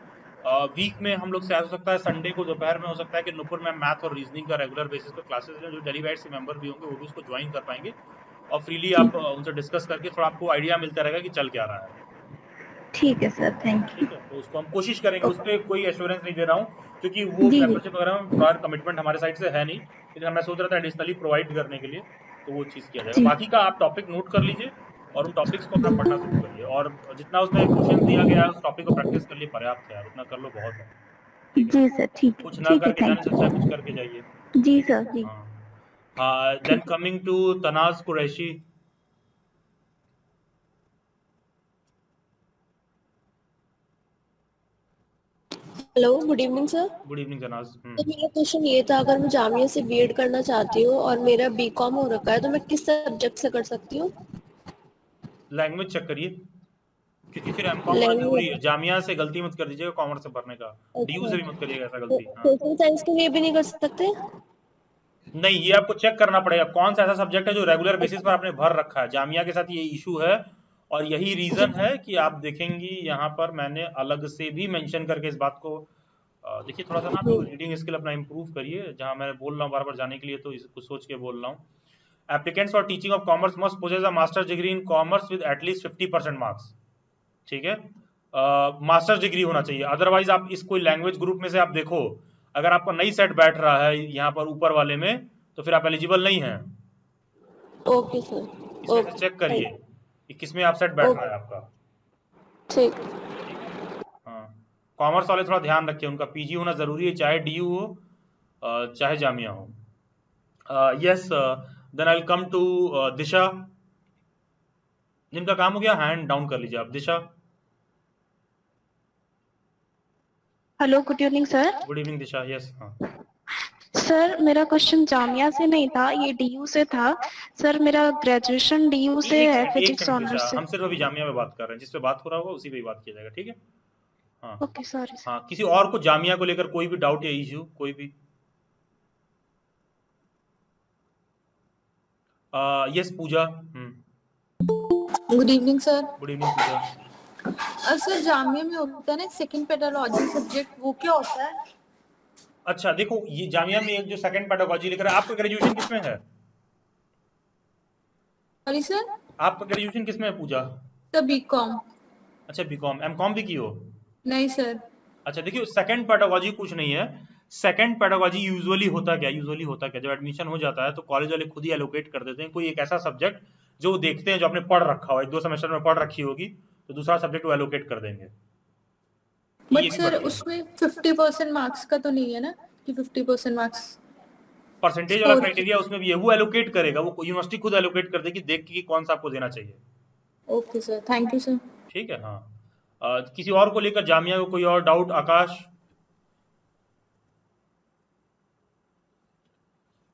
वीक में हम लोग से हो सकता है संडे को दोपहर में हो सकता है कि नुपुर में मैथ और रीजनिंग का रेगुलर बेसिस पे क्लासेस लें। जो डेली बैट्स के मेंबर भी होंगे वो भी उसको ज्वाइन कर पाएंगे, और फ्रीली जी आप उनसे डिस्कस करके थोड़ा आपको आइडिया मिलता रहेगा कि चल क्या रहा है। ठीक है सर, थैंक यू। ठीक है, तो उसको हम कोशिश करेंगे। उस पर कोई एश्योरेंस नहीं दे रहा हूँ क्योंकि वो जी जी मेंबरशिप वगैरह में प्रायर कमिटमेंट हमारे साइड से है नहीं, लेकिन मैं सोच रहा था एडिशनली प्रोवाइड करने के लिए, तो वो चीज़ किया जाएगा। जी बाकी का आप टॉपिक नोट कर लीजिए और उन टॉपिक्स को अपना पढ़ना शुरू करिए, और जितना उसमें क्वेश्चन दिया गया है उस टॉपिक को प्रैक्टिस कर लिए पर्याप्त है यार, उतना कर लो बहुत है। ठीक है। जी सर, कुछ ना ठीक है, करके जाने थैंक से अच्छा है कुछ यू। करके जाइए। जी ठीक है। सर जी। हाँ हाँ, देन ठीक है। Coming to Tanaz Qureshi. Hello, good evening sir. Good evening Tanaz. तो मेरा क्वेश्चन ये था, अगर मैं जामिया से बीएड करना चाहती हूँ और मेरा बीकॉम हो रखा है, तो मैं किस सब्जेक्ट से कर सकती हूँ? लैंग्वेज चेक करिए, क्योंकि फिर एमकॉम होना जरूरी है। लैंग्वेज। जामिया से गलती मत कर दीजिएगा कॉमर्स से भरने का। डीयू अच्छा। से भी मत करिएगा ऐसा तो गलती। हाँ, सोशल साइंस के लिए भी नहीं कर सकते? नहीं, ये आपको चेक करना पड़ेगा कौन सा ऐसा सब्जेक्ट है जो रेगुलर बेसिस पर अच्छा। आपने भर रखा है। जामिया के साथ ये इशू है, और यही जी। रीजन है कि आप देखेंगी यहाँ पर मैंने अलग से भी मेंशन करके इस बात को देखिए, थोड़ा सा ना आप जी। लोग रीडिंग स्किल अपना इंप्रूव करिए। जहां मैं बोल रहा हूँ बार बार जाने के लिए, तो इसको सोच के बोल रहा हूँ। Applicants for teaching of commerce must possess a master's degree in commerce with at least 50% marks. ठीक है। मास्टर्स डिग्री होना चाहिए, अदरवाइज आप इस कोई लैंग्वेज ग्रुप में से आप देखो, अगर आपका नई सेट बैठ रहा है यहाँ पर ऊपर वाले में, तो फिर आप एलिजिबल नहीं हैं। Okay sir. इसमें से चेक ओके। करिए कि किस में आप सेट बैठ रहा है ओके। आपका। ठीक। ठीक है। हाँ, कॉमर्स वाले थोड़ा ध्यान रखिए, उनका पीजी होना जरूरी है, चाहे डीयू हो चाहे जामिया हो। Yes, then I will come to Disha. जिनका काम हो गया हैंड डाउन कर लीजिए आप। Disha, hello, good evening sir. Good evening Disha. Yes, हाँ। सर मेरा क्वेश्चन जामिया से नहीं था, ये डीयू से था। सर मेरा ग्रेजुएशन डीयू से है, एक फिजिक्स सेकंड दिशा, ऑनर्स से। हम सिर्फ अभी जामिया में बात कर रहे हैं, जिस पे बात हो रहा होगा उसी पे ही बात किया जाएगा। ठीक है। हाँ ओके सॉरी सर। हाँ, किसी और को जामिया को लेकर कोई भी डाउट या इश्यू, कोई भी? Yes Pooja. Good evening sir. Good evening Pooja. Sir Jamia में होता है ना सेकंड पेडालॉजी सब्जेक्ट, वो क्या होता है? अच्छा देखो, ये जामिया में एक जो सेकंड पेडागोजी लिख रहा है, आपका ग्रेजुएशन किसमें है? Sorry sir. आप ग्रेजुएशन किस में है पूजा? Sir BCom. अच्छा बीकॉम, एमकॉम भी की हो? नहीं सर। अच्छा देखिए, सेकंड पेडागोजी कुछ नहीं है। सेकंड पेडागोजी यूजुअली होता क्या, जब एडमिशन हो जाता है तो कॉलेज वाले खुद ही एलोकेट कर देते हैं कोई एक ऐसा सब्जेक्ट जो वो देखते हैं, जो आपने पढ़ रखा हो, 1-2 सेमेस्टर में पढ़ रखी होगी, तो दूसरा सब्जेक्ट वो एलोकेट कर देंगे। ये बट भी सर बढ़िया है। उसमें 50% मार्क्स का तो नहीं है ना कि 50% मार्क्स परसेंटेज वाला स्कोर। क्राइटेरिया उसमें भी है, वो एलोकेट करेगा, वो यूनिवर्सिटी खुद एलोकेट कर देगी, देख के कि कौन सा आपको देना चाहिए। Okay sir, thank you sir. ठीक है हाँ। किसी और को लेकर जामिया को कोई और डाउट? आकाश,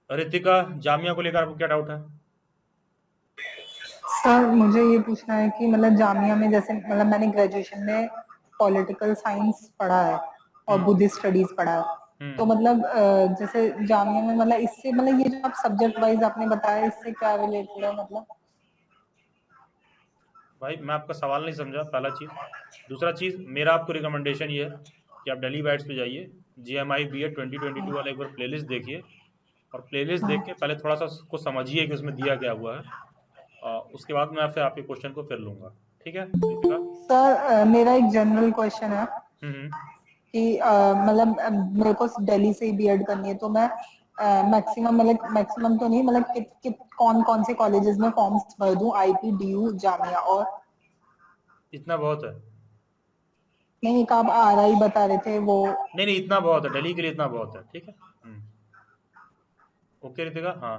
रितिका, जामिया को लेकर आपको क्या डाउट है? सर मुझे ये पूछना है कि मतलब जामिया में जैसे मतलब मैंने ग्रेजुएशन में पॉलिटिकल साइंस पढ़ा है और बुद्धिस्ट स्टडीज पढ़ा है, तो मतलब जैसे जामिया में मतलब इससे मतलब ये जो आप सब्जेक्ट वाइज आपने बताया इससे क्या रिलेटेड है मतलब? भाई मैं आपका सवाल नहीं समझा, पहला चीज। दूसरा चीज, मेरा आपको रिकमेंडेशन ये है कि आप डेली बाइट्स पे जाइए, GMI BA 2022 वाला एक बार प्लेलिस्ट देखिए, और प्लेलिस्ट देख के पहले थोड़ा सा उसको समझिए कि उसमें दिया क्या हुआ है, उसके बाद मैं फिर आपके क्वेश्चन को फिर लूंगा। ठीक है दीपिका? सर मेरा एक जनरल क्वेश्चन है हम्म। कि मतलब मेरे को दिल्ली से ही बीएड करनी है, तो मैं मैक्सिमम तो नहीं मतलब कौन कौन से कॉलेजेस में फॉर्म्स भर दूं, आईपी, डीयू, जामिया और? इतना बहुत है। नहीं, एक आप RI बता रहे थे वो। नहीं इतना बहुत है, दिल्ली के लिए इतना बहुत है। ठीक है। ओके रितिका। हाँ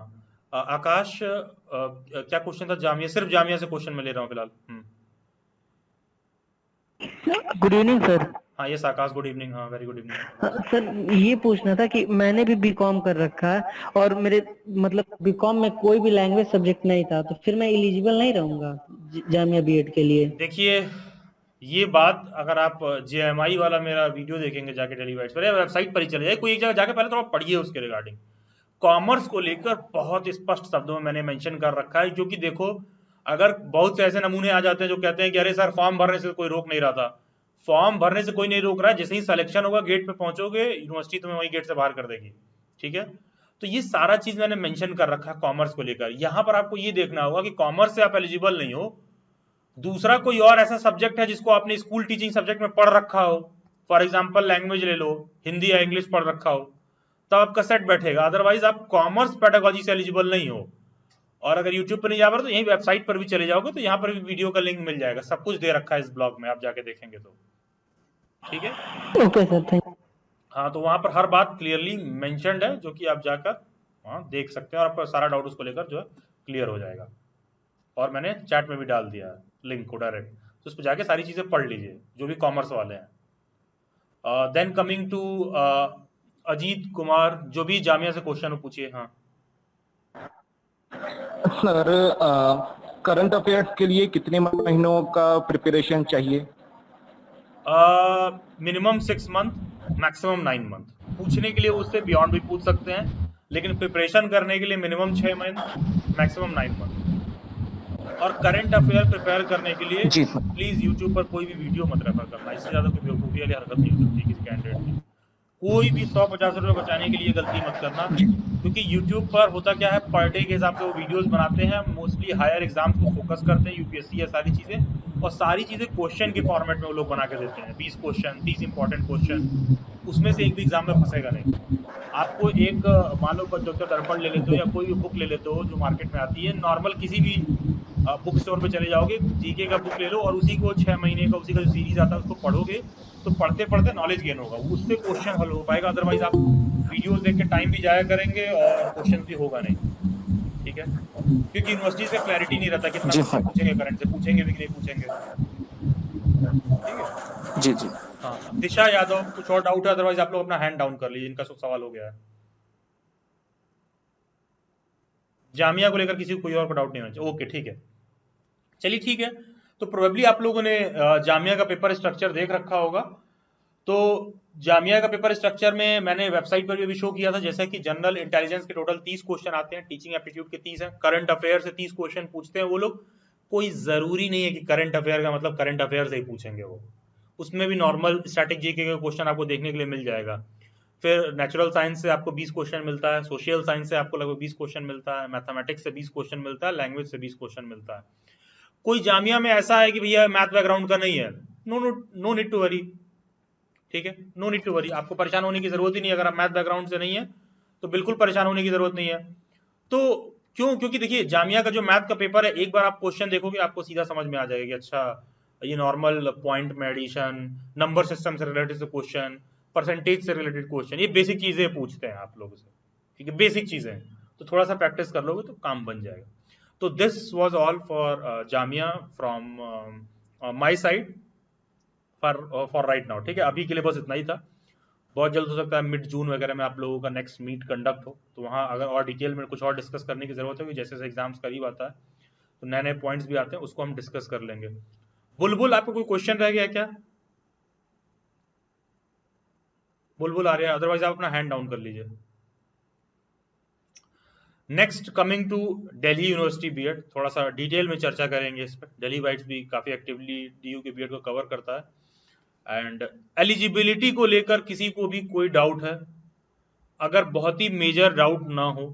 आकाश, क्या क्वेश्चन था? जामिया, सिर्फ जामिया से क्वेश्चन मैं ले रहा हूँ फिलहाल। Good evening sir. हाँ यस आकाश, गुड इवनिंग। हाँ वेरी गुड इवनिंग। सर ये पूछना था कि मैंने भी बीकॉम कर रखा है और मेरे मतलब बीकॉम में कोई भी लैंग्वेज सब्जेक्ट नहीं था, तो फिर मैं एलिजिबल नहीं रहूंगा जामिया बीएड के लिए? देखिए ये बात, अगर आप JMI वाला मेरा वीडियो देखेंगे जाके डेली बाइट्स पर, या वेबसाइट पर ही चले जाए, कोई एक जगह जाके पहले थोड़ा पढ़िए उसके रिगार्डिंग। कॉमर्स को लेकर बहुत स्पष्ट शब्दों में मैंने मेंशन कर रखा है, जो कि देखो, अगर बहुत से ऐसे नमूने आ जाते हैं जो कहते हैं कि अरे सर फॉर्म भरने से कोई रोक नहीं रहा था, फॉर्म भरने से कोई नहीं रोक रहा है, जैसे ही सिलेक्शन होगा गेट पे पहुंचोगे, यूनिवर्सिटी तुम्हें वही गेट से बाहर कर देगी। ठीक है, तो ये सारा चीज मैंने मेंशन कर रखा है कॉमर्स को लेकर। यहां पर आपको ये देखना होगा कि कॉमर्स से आप एलिजिबल नहीं हो, दूसरा कोई और ऐसा सब्जेक्ट है जिसको आपने स्कूल टीचिंग सब्जेक्ट में पढ़ रखा हो, फॉर एग्जाम्पल लैंग्वेज ले लो, हिंदी या इंग्लिश पढ़ रखा हो, तब आपका सेट बैठेगा। अदरवाइज आप कॉमर्स पेडागोजी से एलिजिबल नहीं हो। और अगर यूट्यूब पर नहीं जा पा रहे तो यही वेबसाइट पर भी चले जाओगे तो यहाँ पर भी वीडियो का लिंक मिल जाएगा, सब कुछ दे रखा है इस ब्लॉग में, आप जाके देखेंगे तो। ठीक है ओके सर, थैंक यू। हाँ तो वहां पर हर बात क्लियरली मेंशन्ड है, जो कि आप जाकर वहाँ देख सकते हैं और आपका सारा डाउट उसको लेकर जो है क्लियर हो जाएगा। और मैंने चैट में भी डाल दिया है लिंक को डायरेक्ट, तो उस पर जाके सारी चीजें पढ़ लीजिए जो भी कॉमर्स वाले हैं। Then coming to Ajit Kumar, जो भी जामिया से क्वेश्चन हो पूछिए। हाँ सर, करंट अफेयर्स के लिए कितने महीनों का प्रिपरेशन चाहिए? Minimum 6 month, maximum 9 month. पूछने के लिए उससे बियॉन्ड भी पूछ सकते हैं, लेकिन प्रिपरेशन करने के लिए मिनिमम 6 मंथ, मैक्सिमम 9 मंथ। और करंट अफेयर प्रिपेयर करने के लिए प्लीज यूट्यूब पर कोई भी वीडियो मत रेफर करना, इससे ज्यादा कोई बेवकूफी वाली हरकत नहीं हो सकती किसी कैंडिडेट की। कोई भी 150 रुपए बचाने के लिए गलती मत करना, क्योंकि YouTube पर होता क्या है, पर डे के हिसाब से वो वीडियोस बनाते हैं, मोस्टली हायर एग्जाम्स को फोकस करते हैं, यूपीएससी या सारी चीजें, और सारी चीजें क्वेश्चन के फॉर्मेट में वो लोग बना के देते हैं, 20 क्वेश्चन, 30 इंपॉर्टेंट क्वेश्चन, उसमें से एक भी एग्जाम में फंसेगा नहीं। आपको एक मान लो डॉक्टर दर्पण ले लेते हो या कोई भी बुक ले लेते हो जो मार्केट में आती है, नॉर्मल किसी भी बुक स्टोर पे चले जाओगे, जीके का बुक ले लो और उसी को 6 महीने का उसी का जो सीरीज आता है उसको पढ़ोगे, तो पढ़ते पढ़ते नॉलेज गेन होगा, उससे क्वेश्चन हल हो पाएगा। अदरवाइज आप वीडियोस देख के टाइम भी जाया करेंगे और क्वेश्चन भी होगा नहीं। ठीक है, क्योंकि यूनिवर्सिटी से क्लैरिटी नहीं रहता कितना क्वेश्चन पूछेंगे, करंट से पूछेंगे भी कि नहीं पूछेंगे। ठीक है जी जी। हाँ दिशा यादव, कुछ और डाउट है? अदरवाइज आप लोग अपना हैंड डाउन कर लीजिए, इनका सब सवाल हो गया है। जामिया को लेकर किसी को कोई और को डाउट नहीं होना चाहिए। ओके ठीक है, चलिए ठीक है। तो प्रोबेबली आप लोगों ने जामिया का पेपर स्ट्रक्चर देख रखा होगा। तो जामिया का पेपर स्ट्रक्चर में मैंने वेबसाइट पर भी शो किया था, जैसे कि जनरल इंटेलिजेंस के टोटल 30 क्वेश्चन आते हैं, टीचिंग एप्टीट्यूड के 30 हैं, करंट अफेयर से 30 क्वेश्चन पूछते हैं वो लोग। कोई जरूरी नहीं है कि करंट अफेयर का मतलब करंट अफेयर से ही पूछेंगे वो, उसमें भी नॉर्मल स्टैटिक जीके का क्वेश्चन आपको देखने के लिए मिल जाएगा। फिर नेचुरल साइंस से आपको 20 क्वेश्चन मिलता है, सोशल साइंस से आपको लगभग 20 क्वेश्चन मिलता है, मैथमेटिक्स से 20 क्वेश्चन मिलता है, लैंग्वेज से 20 क्वेश्चन मिलता है। कोई जामिया में ऐसा है कि भैया मैथ बैकग्राउंड का नहीं है, नो नीड टू वरी, ठीक है, नो नीड टू वरी, आपको परेशान होने की जरूरत ही नहीं। अगर आप मैथ बैकग्राउंड से नहीं है तो बिल्कुल परेशान होने की जरूरत नहीं है। तो क्यों? क्योंकि देखिए जामिया का जो मैथ का पेपर है, एक बार आप क्वेश्चन देखोगे आपको सीधा समझ में आ जाएगा कि अच्छा ये नॉर्मल पॉइंट में एडिशन, नंबर सिस्टम से रिलेटेड क्वेश्चन, परसेंटेज से रिलेटेड क्वेश्चन, ये बेसिक चीजें पूछते हैं आप लोगों से, ठीक है, बेसिक चीजें। तो थोड़ा सा प्रैक्टिस कर लोगे तो काम बन जाएगा। तो this was all for Jamia from my side for right now, ठीक है। अभी के लिए बस इतना ही था। बहुत जल्द हो सकता है मिड जून वगैरह में आप लोगों का नेक्स्ट मीट कंडक्ट हो, तो वहाँ अगर और डिटेल में कुछ और डिस्कस करने की जरूरत होगी, जैसे जैसे एग्जाम्स करीब आता है तो नए नए पॉइंट्स भी आते हैं, उसको हम डिस्कस कर लेंगे। बुलबुल, आपको कोई क्वेश्चन रह गया क्या? बुलबुल आ रहा है, अदरवाइज आप अपना हैंड डाउन कर लीजिए। Next coming to Delhi university BEd, थोड़ा सा डिटेल में चर्चा करेंगे इस पर। दिल्ली वाइट्स भी काफी एक्टिवली डीयू के बीएड को कवर करता है। एंड एलिजिबिलिटी को लेकर किसी को भी कोई डाउट है, अगर बहुत ही मेजर डाउट ना हो,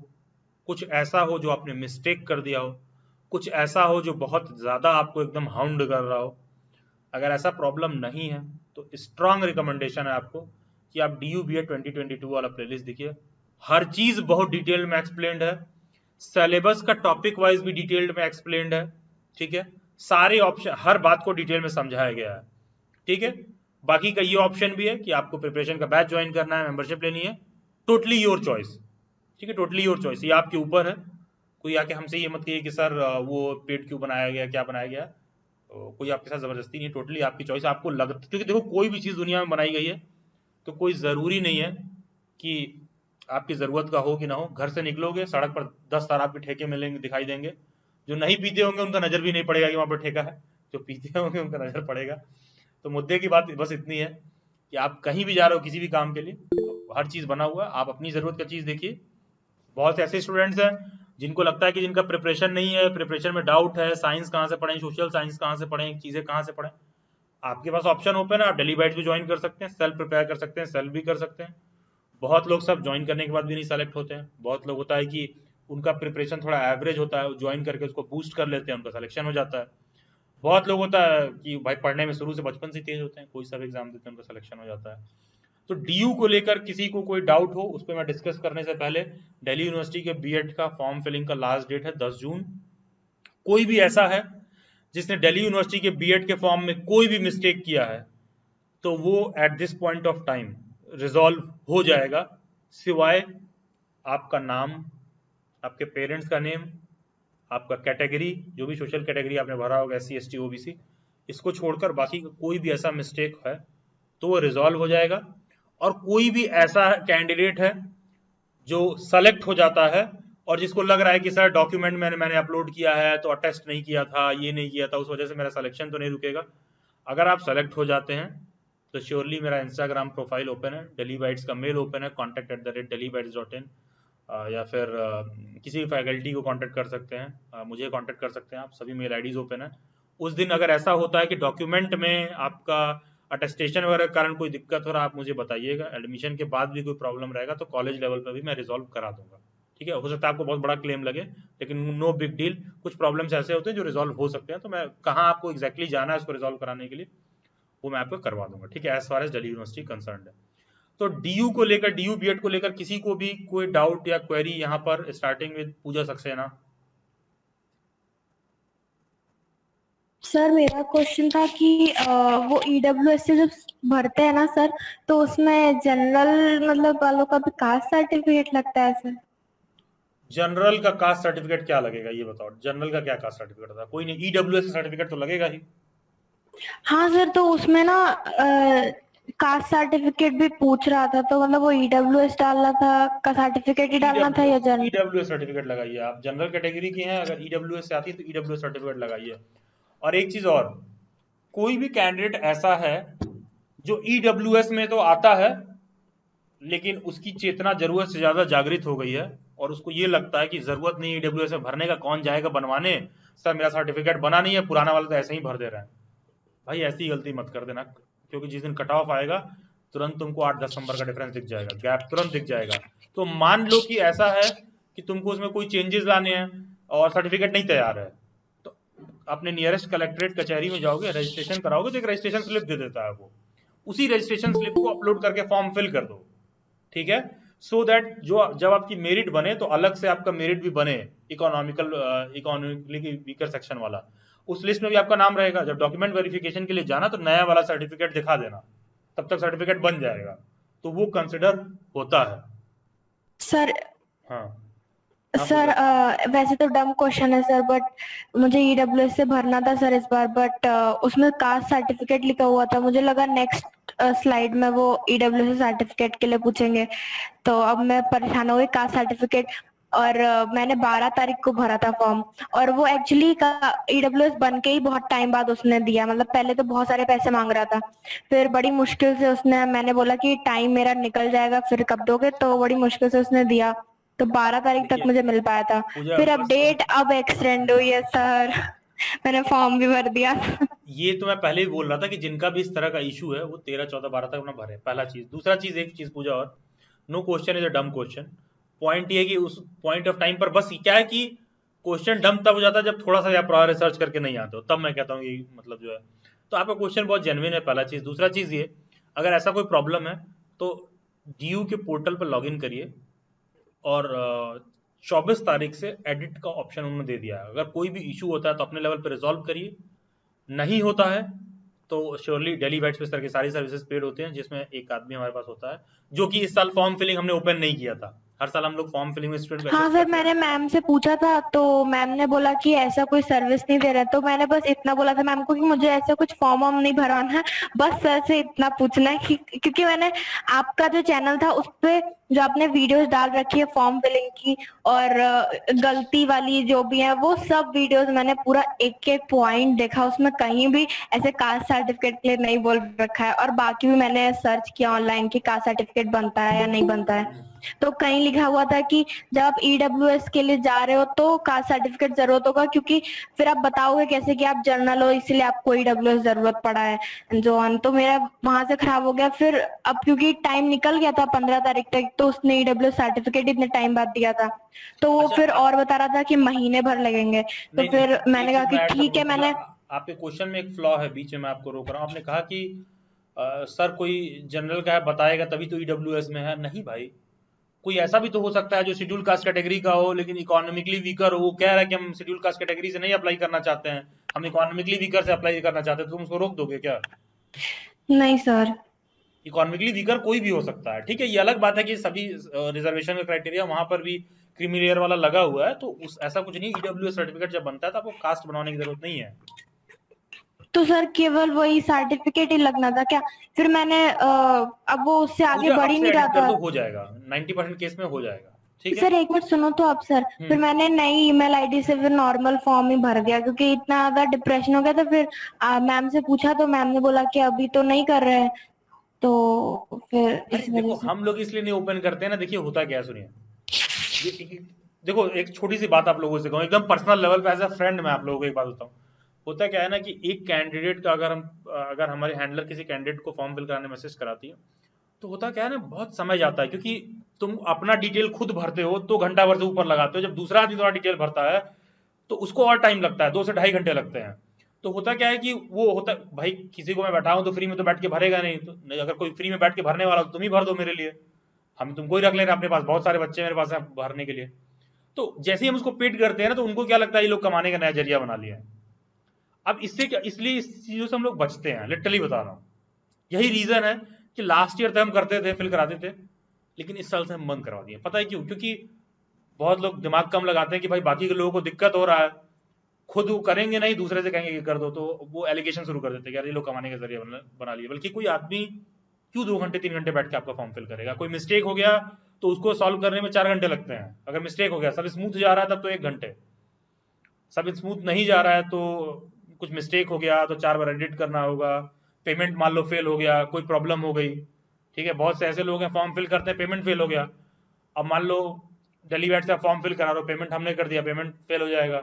कुछ ऐसा हो जो आपने मिस्टेक कर दिया हो, कुछ ऐसा हो जो बहुत ज्यादा आपको एकदम हाउंड कर रहा हो, अगर ऐसा प्रॉब्लम नहीं है तो स्ट्रांग रिकमेंडेशन है आपको कि आप डीयू बीएड 2022 वाला प्लेलिस्ट देखिए। हर चीज बहुत डिटेल्ड में एक्सप्लेन्ड है, सिलेबस का टॉपिक वाइज भी डिटेल्ड में एक्सप्लेन्ड है, ठीक है, सारे ऑप्शन, हर बात को डिटेल में समझाया गया है, ठीक है। बाकी का ये ऑप्शन भी है कि आपको प्रिपरेशन का बैच ज्वाइन करना है, मेंबरशिप लेनी है, टोटली योर चॉइस, ठीक है, टोटली योर चॉइस, ये आपके ऊपर है। कोई आके हमसे ये मत कहिए कि सर वो पेड क्यों बनाया गया, क्या बनाया गया, तो कोई आपके साथ जबरदस्ती नहीं, टोटली आपकी चॉइस। आपको लगता, क्योंकि देखो कोई भी चीज दुनिया में बनाई गई है तो कोई जरूरी नहीं है कि आपकी जरूरत का हो कि ना हो। घर से निकलोगे, सड़क पर 10 शराब के ठेके मिलेंगे, दिखाई देंगे, जो नहीं पीते होंगे उनका नजर भी नहीं पड़ेगा कि वहां पर ठेका है, जो पीते होंगे उनका नजर पड़ेगा। तो मुद्दे की बात बस इतनी है कि आप कहीं भी जा रहे हो किसी भी काम के लिए, तो हर चीज बना हुआ है, आप अपनी जरूरत का चीज देखिए। बहुत से ऐसे स्टूडेंट्स हैं जिनको लगता है कि जिनका प्रिपरेशन नहीं है, प्रिपरेशन में डाउट है, साइंस कहाँ से पढ़ें, सोशल साइंस कहाँ से पढ़ें, चीजें कहाँ से पढ़ें, आपके पास ऑप्शन ओपन है, आप दिल्ली बाइट्स भी ज्वाइन कर सकते हैं, सेल्फ प्रिपेयर कर सकते हैं, सेल्फ भी कर सकते हैं। बहुत लोग सब ज्वाइन करने के बाद भी नहीं सेलेक्ट होते हैं। बहुत लोग होता है कि उनका प्रिपरेशन थोड़ा एवरेज होता है, ज्वाइन करके उसको बूस्ट कर लेते हैं, उनका सिलेक्शन हो जाता है। बहुत लोग होता है कि भाई पढ़ने में शुरू से बचपन से तेज होते हैं, कोई सब एग्जाम देते हैं, उनका सिलेक्शन हो जाता है। तो डीयू को लेकर किसी को कोई डाउट हो, उस पर मैं डिस्कस करने से पहले, दिल्ली यूनिवर्सिटी के बीएड का फॉर्म फिलिंग का लास्ट डेट है 10 जून। कोई भी ऐसा है जिसने दिल्ली यूनिवर्सिटी के बीएड के फॉर्म में कोई भी मिस्टेक किया है तो वो eight this point of time resolve हो जाएगा, सिवाय आपका नाम, आपके पेरेंट्स का नेम, आपका कैटेगरी, जो भी सोशल कैटेगरी आपने भरा होगा, SC ST OBC, इसको छोड़कर बाकी कोई भी ऐसा मिस्टेक है तो वो रिजॉल्व हो जाएगा। और कोई भी ऐसा कैंडिडेट है जो सेलेक्ट हो जाता है और जिसको लग रहा है कि सर डॉक्यूमेंट मैंने अपलोड किया है तो अटेस्ट नहीं किया था, ये नहीं किया था, उस वजह से मेरा सिलेक्शन तो नहीं रुकेगा। अगर आप सेलेक्ट हो जाते हैं तो श्योरली मेरा इंस्टाग्राम प्रोफाइल ओपन है, दिल्ली बाइट्स का मेल ओपन है, contact@delhibytes.in, या फिर किसी भी फैकल्टी को कांटेक्ट कर सकते हैं, मुझे कांटेक्ट कर सकते हैं आप, सभी मेल आईडीज ओपन है। उस दिन अगर ऐसा होता है कि डॉक्यूमेंट में आपका अटेस्टेशन वगैरह के कारण कोई दिक्कत हो रहा है, आप मुझे बताइएगा। एडमिशन के बाद भी कोई प्रॉब्लम रहेगा तो कॉलेज लेवल पर भी मैं रिजॉल्व करा दूंगा, ठीक है। हो सकता है आपको बहुत बड़ा क्लेम लगे, लेकिन नो बिग डील, कुछ प्रॉब्लम्स ऐसे होते हैं जो रिजॉल्व हो सकते हैं, तो मैं कहाँ आपको एग्जैक्टली जाना है उसको रिजॉल्व कराने के लिए, वो मैं आपको करवा दूंगा, ठीक है, as far as Delhi university concerned है। तो डीयू को लेकर, डीयू बीएड को लेकर किसी को भी कोई डाउट या क्वेरी यहाँ पर, starting with Pooja Saxena. Sir मेरा क्वेश्चन था कि वो EWS से जब भरते हैं ना सर, तो उसमें जनरल मतलब वालों का भी कास्ट सर्टिफिकेट लगता है सर? जनरल का कास्ट सर्टिफिकेट क्या लगेगा ये बताओ, जनरल का क्या कास्ट सर्टिफिकेट था? कोई नहीं, EWS सर्टिफिकेट तो लगेगा ही। हाँ सर, तो उसमें ना कास्ट सर्टिफिकेट भी पूछ रहा था, तो मतलब वो EWS डालना था का सर्टिफिकेट ही डालना था या जनरल? EWS सर्टिफिकेट लगाइए आप, जनरल कैटेगरी की हैं, अगर EWS से आती है तो EWS सर्टिफिकेट लगाइए। और एक चीज और, कोई भी कैंडिडेट ऐसा है जो EWS में तो आता है लेकिन उसकी चेतना जरूरत से ज्यादा जागृत हो गई है और उसको ये लगता है कि जरूरत नहीं EWS में भरने का, कौन जाएगा बनवाने, सर मेरा सर्टिफिकेट बना नहीं है, पुराना वाला तो ऐसे ही भर दे रहा है। भाई ऐसी गलती मत कर देना, क्योंकि जिस दिन कट ऑफ आएगा तुरंत तुमको 8-10 नंबर का डिफरेंस दिख जाएगा, गैप तुरंत दिख जाएगा। तो मान लो कि ऐसा है कि तुमको उसमें कोई चेंजेस लाने हैं और सर्टिफिकेट नहीं तैयार है, तो अपने नियरेस्ट कलेक्ट्रेट कचहरी में जाओगे, रजिस्ट्रेशन कराओगे, तो एक रजिस्ट्रेशन स्लिप दे देता है वो, उसी रजिस्ट्रेशन स्लिप को अपलोड करके फॉर्म फिल कर दो, ठीक है, सो दैट जो जब आपकी मेरिट बने तो अलग से आपका मेरिट भी बने इकोनॉमिकली वीकर सेक्शन वाला, उस लिस्ट में भी आपका नाम रहेगा। जब डॉक्यूमेंट वेरिफिकेशन के लिए जाना तो नया वाला सर्टिफिकेट दिखा देना, तब तक सर्टिफिकेट बन जाएगा, तो वो कंसिडर होता है। सर हाँ सर वैसे तो डम क्वेश्चन है सर, बट मुझे ईडब्ल्यूएस से भरना था सर इस बार, बट उसमें कास्ट सर्टिफिकेट लिखा हुआ था, मुझे लगा नेक्स्ट स्लाइड में वो ईडब्ल्यूएस सर्टिफिकेट के लिए पूछेंगे, तो अब मैं परेशान हो गई कास्ट सर्टिफिकेट। और मैंने 12 तारीख को भरा था फॉर्म, और वो एक्चुअली ईडब्ल्यूएस बन के ही बहुत टाइम बाद उसने दिया, मतलब पहले तो बहुत सारे पैसे मांग रहा था, फिर बड़ी मुश्किल से उसने, मैंने बोला कि टाइम मेरा निकल जाएगा फिर कब दोगे, तो बड़ी मुश्किल से उसने दिया, तो 12 तारीख तक मुझे मिल पाया था। फिर अब डेट अब एक्सटेंड हुई है सर, मैंने फॉर्म भी भर दिया। ये तो मैं पहले ही बोल रहा था कि जिनका भी इस तरह का इशू है वो 13, 14, 12 तक अपना भरे, पहला चीज। दूसरा चीज, एक चीज पूछा और, नो क्वेश्चन इज अ डम क्वेश्चन। पॉइंट ये है कि उस पॉइंट ऑफ टाइम पर बस क्या है कि क्वेश्चन डम तब हो जाता है जब थोड़ा सा आप रिसर्च करके नहीं आते हो, तब मैं कहता हूँ ये मतलब जो है, तो आपका क्वेश्चन बहुत जेन्युइन है, पहला चीज। दूसरा चीज ये, अगर ऐसा कोई प्रॉब्लम है तो DU के पोर्टल पर लॉग इन करिए, और 24 तारीख से एडिट का ऑप्शन उन्होंने दे दिया है। अगर कोई भी इशू होता है तो अपने लेवल पे रिजॉल्व करिए, नहीं होता है तो श्योरली डेली बैट्स पे इस तरह की सारी सर्विसेज पेड होते हैं, जिसमें एक आदमी हमारे पास होता है, जो कि इस साल फॉर्म फिलिंग हमने ओपन नहीं किया था। हर साल हम लोग फॉर्म फिलिंग में स्टूडेंट। हाँ सर, मैंने मैम से पूछा था तो मैम ने बोला कि ऐसा कोई सर्विस नहीं दे रहा, तो मैंने बस इतना बोला था मैम को कि मुझे ऐसा कुछ फॉर्म वॉर्म नहीं भरवाना है, बस सर से इतना पूछना है कि क्योंकि मैंने आपका जो चैनल था उस पे जो आपने वीडियोस डाल रखी है फॉर्म फिलिंग की और गलती वाली जो भी है, वो सब वीडियोस मैंने पूरा एक एक पॉइंट देखा, उसमें कहीं भी ऐसे कास्ट सर्टिफिकेट के लिए नहीं बोल रखा है, और बाकी भी मैंने सर्च किया ऑनलाइन कि कास्ट सर्टिफिकेट बनता है या नहीं बनता है, तो कहीं लिखा हुआ था कि जब आप ईडब्ल्यूएस के लिए जा रहे हो तो कास्ट सर्टिफिकेट जरूरत होगा, क्योंकि फिर आप बताओगे कैसे कि आप जर्नल हो इसलिए आपको ईडब्ल्यूएस जरूरत पड़ा है जो ऑन, तो मेरा वहां से खराब हो गया। फिर अब क्योंकि टाइम निकल गया था 15 तारीख तक, तो उसने ईडब्ल्यूएस सर्टिफिकेट इतने टाइम बाद दिया था, तो वो फिर और बता रहा था कि महीने भर लगेंगे, तो फिर मैंने कहा कि ठीक है। मैंने आपके क्वेश्चन में एक फ्लॉ है, बीच में मैं आपको रोक रहा हूँ। आपने कहा कि सर कोई जनरल का है बताएगा तभी तो ईडब्ल्यूएस में है। नहीं भाई, कोई ऐसा भी तो हो सकता है जो शेड्यूल कास्ट कैटेगरी का हो लेकिन इकोनॉमिकली वीकर हो, वो कह रहा है कि हम शेड्यूल कास्ट कैटेगरी से नहीं अप्लाई करना चाहते हैं, हम इकोनॉमिकली वीकर से अप्लाई करना चाहते हैं, तो तुम उसको रोक दोगे क्या? नहीं सर, इकोनॉमिकली वीकर कोई भी हो सकता है, ठीक है। ये अलग बात है कि सभी रिजर्वेशन का क्राइटेरिया वहां पर भी क्रीमी लेयर वाला लगा हुआ है, तो उस ऐसा कुछ नहीं। ईडब्ल्यूएस सर्टिफिकेट जब बनता है तो आपको कास्ट बनाने की जरूरत नहीं है। तो सर केवल वही सर्टिफिकेट ही लगना था क्या? फिर मैंने अब वो उससे आगे बढ़ ही नहीं रहा था। हो जाएगा 90% केस में हो जाएगा, ठीक है। सर एक मिनट सुनो तो आप सर, फिर मैंने नई ईमेल आईडी से फिर नॉर्मल फॉर्म ही भर दिया, क्योंकि इतना ज्यादा डिप्रेशन हो गया था। फिर मैम से पूछा तो मैम ने बोला कि अभी तो नहीं कर रहे हैं, तो फिर इस वजह से हम लोग इसलिए नहीं ओपन करते हैं ना। देखिए होता क्या है, सुनिए, देखो एक छोटी सी बात आप लोगों से कहूँ, एकदम पर्सनल लेवल पे एज अ फ्रेंड मैं आप लोगों को एक बात बताऊँ। होता क्या है ना कि एक कैंडिडेट का अगर हमारे हैंडलर किसी कैंडिडेट को फॉर्म फिल कराने मैसेज कराती है, तो होता क्या है ना, बहुत समय जाता है, क्योंकि तुम अपना डिटेल खुद भरते हो तो घंटा भर से ऊपर लगाते हो, जब दूसरा आदमी तुम्हारा डिटेल भरता है तो उसको और टाइम लगता है, 2 से 2.5 घंटे लगते हैं। तो होता क्या है कि वो होता, भाई किसी को मैं बैठा हूं तो फ्री में तो बैठ के भरेगा नहीं, तो नहीं, अगर कोई फ्री में बैठ के भरने वाला तो तुम ही भर दो मेरे लिए, हम तुमको ही रख ले रहे हैं अपने पास, बहुत सारे बच्चे मेरे पास हैं भरने के लिए। तो जैसे ही हम उसको पेड करते हैं ना, तो उनको क्या लगता है ये लोग कमाने का नया जरिया बना लिया है। अब इससे क्या, इसलिए इस चीजों से हम लोग बचते हैं, लिटरली बता रहा हूँ। यही रीजन है कि लास्ट ईयर तक हम करते थे, फिल कराते थे, लेकिन इस साल से हम बंद करवा दिए। पता है क्यों? क्योंकि बहुत लोग दिमाग कम लगाते हैं कि भाई बाकी के लोगों को दिक्कत हो रहा है, खुद वो करेंगे नहीं, दूसरे से कहेंगे कि कर दो, तो वो एलिगेशन शुरू कर देते हैं कि यार ये लोग कमाने का जरिया बना लिए। बल्कि कोई आदमी क्यों 2 घंटे 3 घंटे बैठ के आपका फॉर्म फिल करेगा? कोई मिस्टेक हो गया तो उसको सॉल्व करने में 4 घंटे लगते हैं। अगर मिस्टेक हो गया, सब स्मूथ जा रहा है तब तो 1 घंटे, सब स्मूथ नहीं जा रहा है तो कुछ मिस्टेक हो गया तो 4 बार एडिट करना होगा, पेमेंट मान लो फेल हो गया, कोई प्रॉब्लम हो गई, ठीक है। बहुत से ऐसे लोग हैं फॉर्म फिल करते हैं, पेमेंट फेल हो गया। अब मान लो डेली बैट से आप फॉर्म फिल करा रहे हो, पेमेंट हमने कर दिया, पेमेंट फेल हो जाएगा,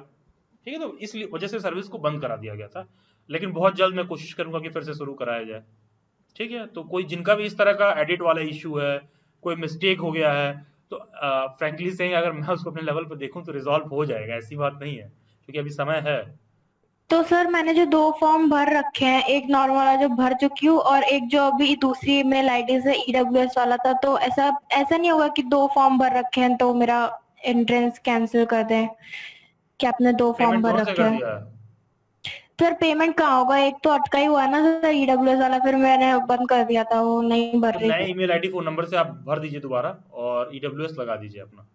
ठीक है। तो इस वजह से सर्विस को बंद करा दिया गया था, लेकिन बहुत जल्द मैं कोशिश करूंगा कि फिर से शुरू कराया जाए। ठीक है, तो कोई जिनका भी इस तरह का एडिट वाला इशू है, कोई मिस्टेक हो गया है, तो फ्रैंकली से अगर मैं उसको अपने लेवल पर देखूं तो रिजॉल्व हो जाएगा, ऐसी बात नहीं है, क्योंकि अभी समय है। तो सर मैंने जो 2 फॉर्म भर रखे हैं, एक नॉर्मल वाला जो भर चुकी हूँ और एक जो अभी दूसरी मेल आईडी से ईडब्ल्यूएस वाला था, तो ऐसा नहीं होगा कि 2 फॉर्म भर रखे हैं तो मेरा एंट्रेंस कैंसिल कर दें? कि आपने 2 फॉर्म पेमेंट भर दोनों से रखे कर हैं। दिया है? सर पेमेंट कहाँ होगा? एक तो अटका ही हुआ है ना सर ईडब्ल्यूएस वाला, फिर मैंने बंद कर दिया था, वो नहीं भर तो रही नए थी। ईमेल आईडी फोन नंबर से आप भर दीजिए दोबारा और ईडब्ल्यूएस लगा दीजिए अपना।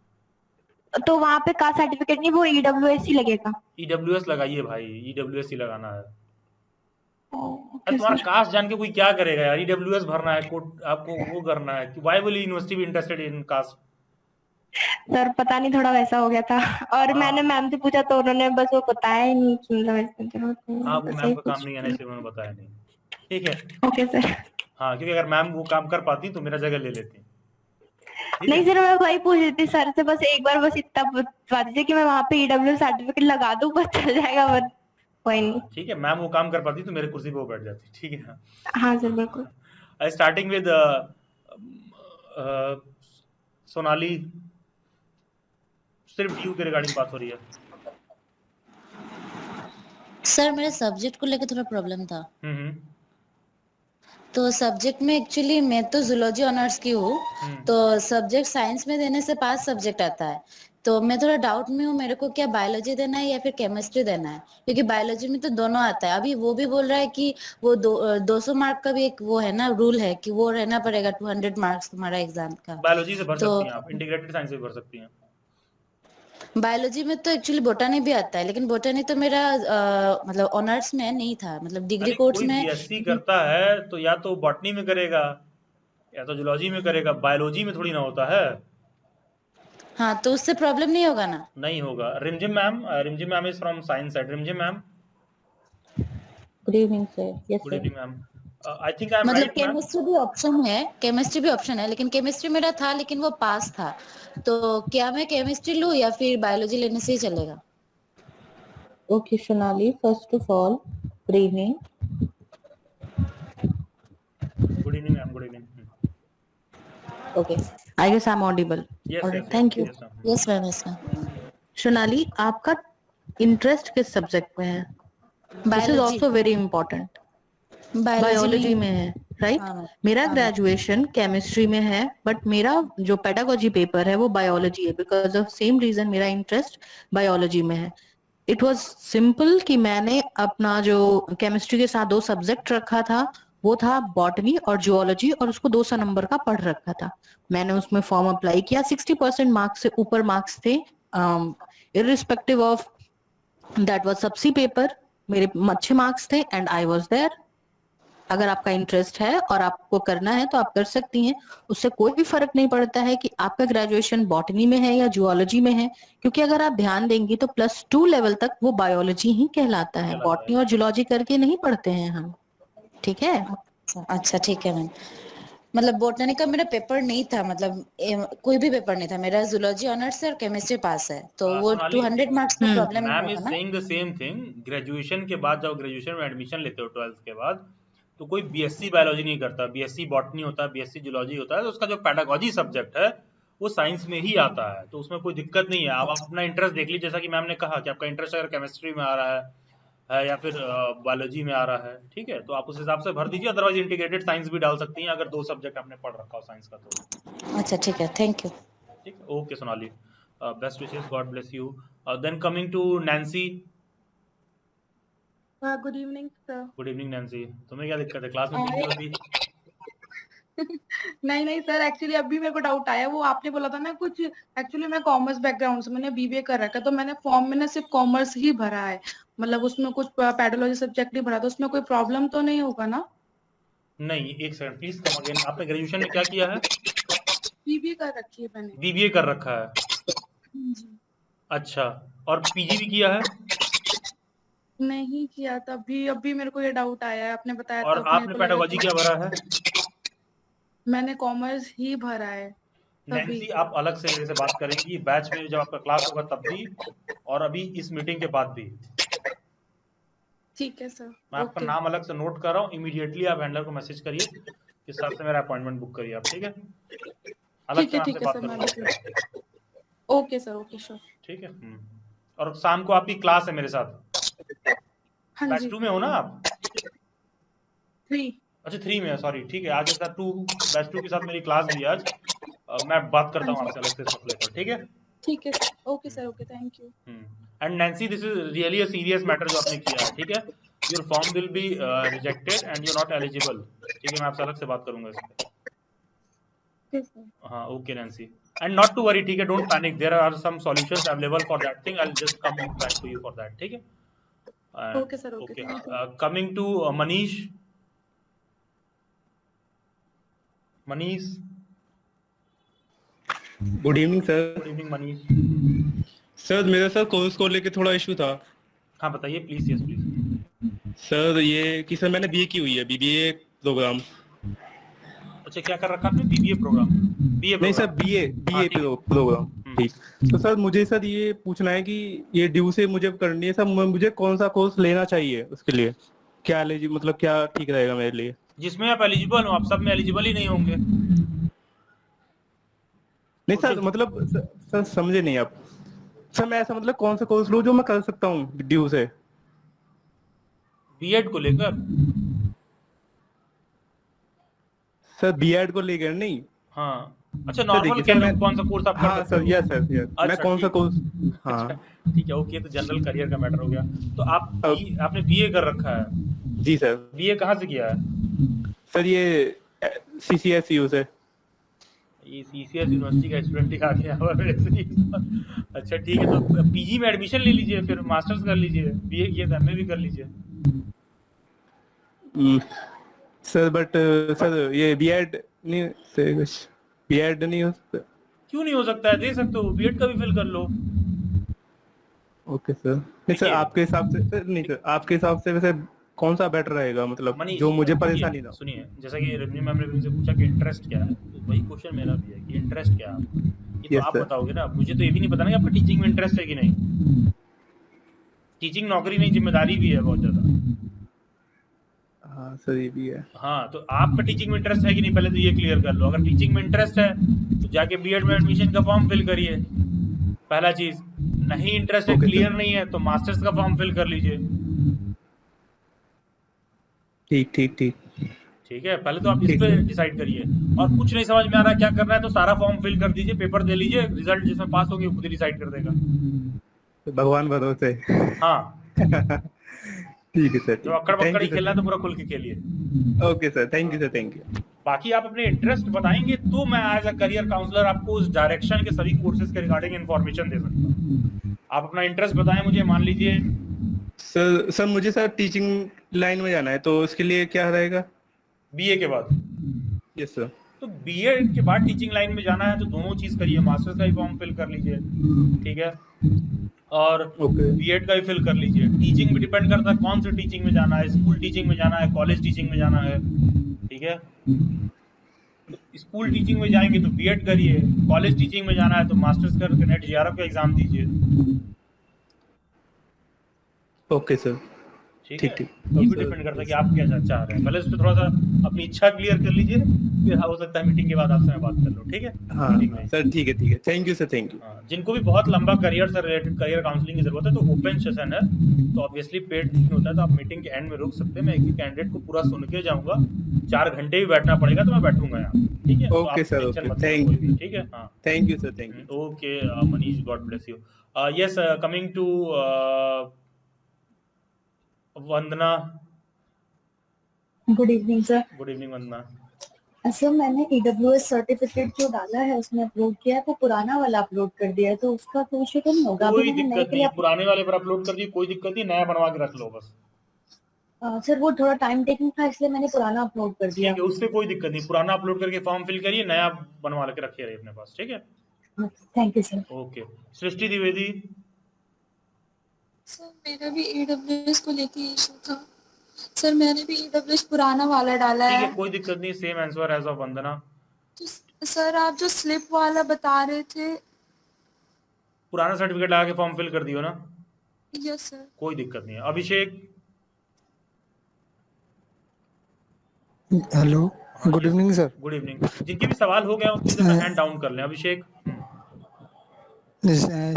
तो वहां पे कास्ट सर्टिफिकेट नहीं, वो ईडब्ल्यूएस ही लगेगा? ईडब्ल्यूएस लगाइए भाई, ईडब्ल्यूएस ही लगाना है। ओके तुम्हारा सर। कास्ट जान के कोई क्या करेगा यार, ईडब्ल्यूएस भरना है, कोड आपको वो करना है कि why will university be interested in caste? Sir पता नहीं, थोड़ा वैसा हो गया था और मैंने मैम से पूछा तो उन्होंने बस वो बताया ही नहीं कि मतलब हाँ, वो ऐसा मैम ही का काम कुछ। नहीं है ना, इसलिए उन्होंने बताया नहीं। ठीक है, ओके सर। हाँ, क्योंकि अगर मैम वो काम कर पाती तो मेरा जगह ले लेती। ठीक नहीं है, सर, मैं वही पूछ रही थी सर से, बस एक बार बस इतना बता दीजिए कि मैं वहाँ पे ईडब्ल्यू सर्टिफिकेट लगा दूं, बस चल जाएगा, बस कोई नहीं। ठीक है, मैम वो काम कर पाती तो मेरे कुर्सी पे वो बैठ जाती। ठीक है, हाँ सर बिल्कुल। स्टार्टिंग विद सोनाली, सिर्फ ड्यू के रिगार्डिंग बात हो रही है। सर मेरे सब्जेक्ट को लेकर थोड़ा प्रॉब्लम था। हम्म, तो सब्जेक्ट में एक्चुअली मैं तो जूलॉजी ऑनर्स की हूँ, तो सब्जेक्ट साइंस में देने से 5 सब्जेक्ट आता है। तो मैं थोड़ा डाउट में हूँ, मेरे को क्या बायोलॉजी देना है या फिर केमिस्ट्री देना है, क्योंकि बायोलॉजी में तो दोनों आता है। अभी वो भी बोल रहा है कि वो 200 मार्क का भी एक वो है ना, रूल है कि वो रहना पड़ेगा 200 मार्क्स तुम्हारा एग्जाम का। बायोलॉजी से भर तो सकती हैं आप, इंटीग्रेटेड साइंस से भी भर सकती हैं। बायोलॉजी में तो एक्चुअली बोटानी भी आता है, लेकिन बोटानी तो मेरा मतलब ऑनर्स में नहीं था, मतलब डिग्री अरे कोर्स कोई में। बीएससी करता है तो या तो बॉटनी में करेगा या तो जूलॉजी में करेगा, बायोलॉजी में थोड़ी ना होता है। हाँ, तो उससे प्रॉब्लम नहीं होगा ना? नहीं होगा। Rimjhim ma'am is from science side. Rimjhim ma'am, good evening sir. Yes good sir. Evening ma'am. I think I am मतलब राइट मैम। केमिस्ट्री भी ऑप्शन है, लेकिन केमिस्ट्री मेरा था लेकिन वो पास था। तो क्या मैं केमिस्ट्री लूँ या फिर बायोलॉजी लेने से ही चलेगा? Okay Sonali, first of all good evening. Good evening ma'am, good evening. Okay, I guess I am audible. Yes alright, yes thank you. Yes ma'am. Yes ma'am, yes ma'am. Sonali, आपका इंटरेस्ट किस subject में है? This is also very important. Biology में है, right? हाँ, मेरा हाँ। Graduation chemistry में है, बट मेरा जो पेडागोजी पेपर है वो बायोलॉजी है, बिकॉज ऑफ सेम रीजन मेरा इंटरेस्ट बायोलॉजी में है। इट वाज सिंपल कि मैंने अपना जो केमिस्ट्री के साथ 2 सब्जेक्ट रखा था वो था बॉटनी और जूलॉजी, और उसको 200 नंबर का पढ़ रखा था। मैंने उसमें फॉर्म अप्लाई किया, 60% मार्क्स से ऊपर मार्क्स थे, irrespective of that was subsea paper. मेरे अच्छे मार्क्स थे एंड आई वाज देयर। अगर आपका इंटरेस्ट है और आपको करना है तो आप कर सकती हैं, उससे कोई भी फर्क नहीं पड़ता है कि आपका ग्रेजुएशन बॉटनी में है या जूलॉजी में है, क्योंकि अगर आप ध्यान देंगी तो +2 लेवल तक वो बायोलॉजी ही कहलाता है, बॉटनी और जूलॉजी करके नहीं पढ़ते हैं हम। ठीक है? अच्छा ठीक है मैम। मतलब बोटनी का मेरा पेपर नहीं था, मतलब कोई भी पेपर नहीं था मेरा। जूलॉजी ऑनर्स है और केमिस्ट्री पास है, तो वो सोनाली, 200 मार्क्स का प्रॉब्लम नहीं मैम इज होगा ना? Saying the same thing. Graduation के बाद जब ग्रेजुएशन में एडमिशन लेते हो 12th के बाद, तो कोई बीएससी बायोलॉजी नहीं करता, बीएससी बॉटनी होता है, बीएससी जूलॉजी होता है, तो उसका जो पेडागोजी सब्जेक्ट है वो साइंस में ही आता है, तो उसमें कोई दिक्कत नहीं है। आप अपना इंटरेस्ट देख लीजिए, जैसा कि मैम ने कहा कि आपका इंटरेस्ट अगर केमिस्ट्री में आ रहा है या फिर बायोलॉजी में आ रहा है, ठीक है, तो आप उस हिसाब से भर दीजिए। अदरवाइज इंटीग्रेटेड साइंस भी डाल सकती हैं अगर 2 सब्जेक्ट आपने पढ़ रखा हो साइंस का तो। अच्छा ठीक है, थैंक यू। ठीक, okay Sonali, best wishes, God bless you. Then coming to Nancy. Good evening sir. Good evening Nancy, तुम्हें क्या दिक्कत है, क्लास में नहीं होती? नहीं सर, एक्चुअली अभी मेरे को डाउट आया, वो आपने बोला था ना कुछ। एक्चुअली मैं कॉमर्स बैकग्राउंड से, मैंने बीबीए कर रखा है, तो मैंने फॉर्म में सिर्फ कॉमर्स ही भरा है, मतलब उसमें कुछ पेडोलॉजी सब्जेक्ट नहीं भरा, तो उसमें कोई प्रॉब्लम तो नहीं होगा ना? नहीं, एक सेकंड प्लीज कम अगेन। आपने ग्रेजुएशन में क्या किया है? बीबीए कर रखी है मैंने। बीबीए कर रखा है, जी। अच्छा, और पीजी भी किया है? नहीं किया था, अभी मेरे को ये डाउट आया है, आपने बताया और तो अपने आपने को लगा पेडागोजी क्या भरा है? मैंने कॉमर्स ही भरा है नैंसी, तभी। आप अलग से मेरे से बात करेंगी बैच में जब आपका क्लास होगा तब भी, और अभी इस मीटिंग के बाद भी। ठीक है सर। मैं आपका नाम अलग से नोट कर रहा हूँ, इमीडिएटली आप हैंडलर को मैसेज करिए कि सर से मेरा अपॉइंटमेंट बुक करिए आप, ठीक है? अलग से मैं आपसे बात करूँगा। Okay sir, okay sure. ठीक है। और शाम को आपकी क्लास है मेरे साथ। हाँ बैच जी। 2 में हो ना आप? 3। अच्छा 3 में है, सॉरी। ठीक है, आज बैच 2 के साथ मेरी क्लास भी है आज। मैं बात करता हूँ आपसे अलग से इसको लेकर, ठीक है? ठीक है okay sir, okay, thank you. And Nancy, this is really a serious matter जो आपने किया है, ठीक है? Your form will be rejected and you not eligible, ठीक है? मैं आपसे अलग से बात करूंगा इस पे। हाँ, okay Nancy, and not to worry, ठीक है? Don't panic, there are some solutions available for that thing, I will just come back to you for that, ठीक है? Okay sir, okay, thank you. Coming to Manish. Good evening sir. Good evening Manish. Sir मेरे साथ course को लेके थोड़ा issue था। हाँ बताइए प्लीज। Yes please. सर ये कि सर मैंने बीए की हुई है, बीबीए प्रोग्राम। अच्छा, क्या कर रखा आपने? BBA program? नहीं सर, बीए प्रोग्राम। ठीक। तो सर मुझे सर ये पूछना है कि ये ड्यू से मुझे करनी है सर, मुझे कौन सा कोर्स लेना चाहिए उसके लिए? क्या मतलब क्या ठीक रहेगा मेरे लिए? जिसमें आप एलिजिबल हो। आप सब में एलिजिबल ही नहीं होंगे। नहीं सर, मतलब सर समझे नहीं आप। सर मैं ऐसा मतलब कौन सा कोर्स लूं जो मैं कर सकता हूँ ड्यू से? बीएड को लेकर? सर बीएड को लेकर नहीं। हाँ अच्छा, नॉर्मल कौन सा कोर्स आप कर सकते हो? हाँ सर, यस सर, यस। मैं कौन सा कोर्स? हाँ ठीक है, ओके, तो जनरल करियर का मैटर हो गया। तो आपने बीए कर रखा है? जी सर। बीए कहाँ से किया है? सर ये CCSU से। ये CCS यूनिवर्सिटी का स्टूडेंट ही आ गया हुआ मेरे से। अच्छा ठीक है, तो पीजी में एडमिशन ले लीजिए, फिर मास्टर्स कर लीजिए। बीए किया तो एमए भी कर लीजिए। सर बट सर ये बीएड नहीं से कुछ बीएड नहीं हो सकता? क्यों नहीं हो सकता है? दे सकते हो, बीएड का भी फिल कर लो। Okay sir. नहीं सर, आपके हिसाब से नहीं सर, आपके हिसाब से वैसे कौन सा बेटर रहेगा, मतलब जो मुझे परेशानी ना? सुनिए, जैसा कि रजनी मैम ने मुझसे पूछा कि इंटरेस्ट क्या है, तो वही क्वेश्चन मेरा भी है कि इंटरेस्ट क्या है आपका? ये तो आप बताओगे ना। मुझे तो ये भी नहीं पता ना कि आपका टीचिंग में इंटरेस्ट है कि नहीं। टीचिंग नौकरी नहीं, जिम्मेदारी भी है बहुत ज्यादा। हाँ सर, ये भी है। हाँ, तो आपका टीचिंग में इंटरेस्ट है कि नहीं, पहले तो ये क्लियर कर लो। अगर टीचिंग में इंटरेस्ट है तो जाके बीएड में एडमिशन का फॉर्म फिल करिए, पहला चीज। नहीं इंटरेस्ट है, क्लियर नहीं है, तो मास्टर्स का फॉर्म फिल कर लीजिए। ठीक ठीक ठीक ठीक है, पहले तो आप इस पे डिसाइड करिए। और कुछ नहीं समझ में आ रहा है क्या करना है, तो सारा फॉर्म फिल कर दीजिए, पेपर दे लीजिए, रिजल्ट जिसमें पास होंगे खुद ही डिसाइड कर देगा। भगवान भरोसे। हाँ ठीक है सर। जो अक्कड़ बक्कड़ ही खेलना है तो पूरा खुल के खेलिए। Okay sir, thank you sir, thank you. बाकी आप अपने इंटरेस्ट बताएंगे तो मैं एज अ करियर काउंसलर आपको उस डायरेक्शन के सभी कोर्सेज के रिगार्डिंग इन्फॉर्मेशन दे सकता हूँ। आप अपना इंटरेस्ट बताएं मुझे। मान लीजिए सर मुझे सर टीचिंग लाइन में जाना है, तो उसके लिए क्या रहेगा? बीए के बाद? Yes sir. तो बीए के बाद टीचिंग लाइन में जाना है तो दोनों चीज करिए, मास्टर्स का भी फॉर्म फिल कर लीजिए, ठीक है, और बीएड का भी फिल कर लीजिए। टीचिंग भी डिपेंड करता है कौन सी टीचिंग में जाना है, स्कूल टीचिंग में जाना है, कॉलेज टीचिंग में जाना है, ठीक है। तो स्कूल टीचिंग में जाएंगे तो बीएड करिए, कॉलेज टीचिंग में जाना है तो मास्टर्स करके नेट जेआरएफ का एग्जाम दीजिए। ओके सर, ठीक है। ये भी डिपेंड करता है कि आप क्या चाह रहे हैं। पहले इस पे थोड़ा सा अपनी इच्छा क्लियर कर लीजिए, फिर हो सकता है मीटिंग के बाद आपसे मैं बात कर लूं, ठीक है? हाँ सर, ठीक है ठीक है, thank you sir, thank you. जिनको भी बहुत लंबा करियर से रिलेटेड करियर काउंसलिंग की जरूरत है तो ओपन सेशन है, तो ऑब्वियसली पेड नहीं होता है, तो आप मीटिंग के एंड में रुक सकते हैं। मैं एक ही कैंडिडेट को पूरा सुन के जाऊंगा, 4 घंटे भी बैठना पड़ेगा तो मैं बैठूंगा यहाँ, ठीक है? Okay sir, okay, thank you, ठीक है। हाँ thank you sir, thank you. Okay Manish, God bless you. Yes, coming to Vandana. Good evening sir. Good evening Vandana. Sir मैंने EWS सर्टिफिकेट जो डाला है उसमें अपलोड किया है, वो पुराना वाला अपलोड कर दिया है, तो उसका कोई इशू तो नहीं होगा? कोई दिक्कत नहीं, पुराने वाले पर अपलोड कर दिए, कोई दिक्कत नहीं, नया बनवा के रख लो बस। सर वो थोड़ा टाइम टेकिंग था इसलिए मैंने पुराना अपलोड कर दिया। ठीक है, उससे कोई दिक्कत नहीं, पुराना अपलोड करके फॉर्म फिल करिए, नया बनवा के रखिए रहिए अपने पास, ठीक है? Thank you sir. Okay. Srishti Dwivedi. Sir मेरा भी EWS को लेके इशू था सर, मैंने भी EWS पुराना वाला डाला है। ठीक है, कोई दिक्कत नहीं, सेम आंसर एज ऑफ वंदना। तो सर आप जो स्लिप वाला बता रहे थे, पुराना सर्टिफिकेट लगा के फॉर्म फिल कर दियो ना? Yes sir. कोई दिक्कत नहीं है। Abhishek. Hello, good evening sir. Good evening. जिनके भी सवाल हो गए प्लीज अपना हैंड डाउन कर लें। अभिषेक।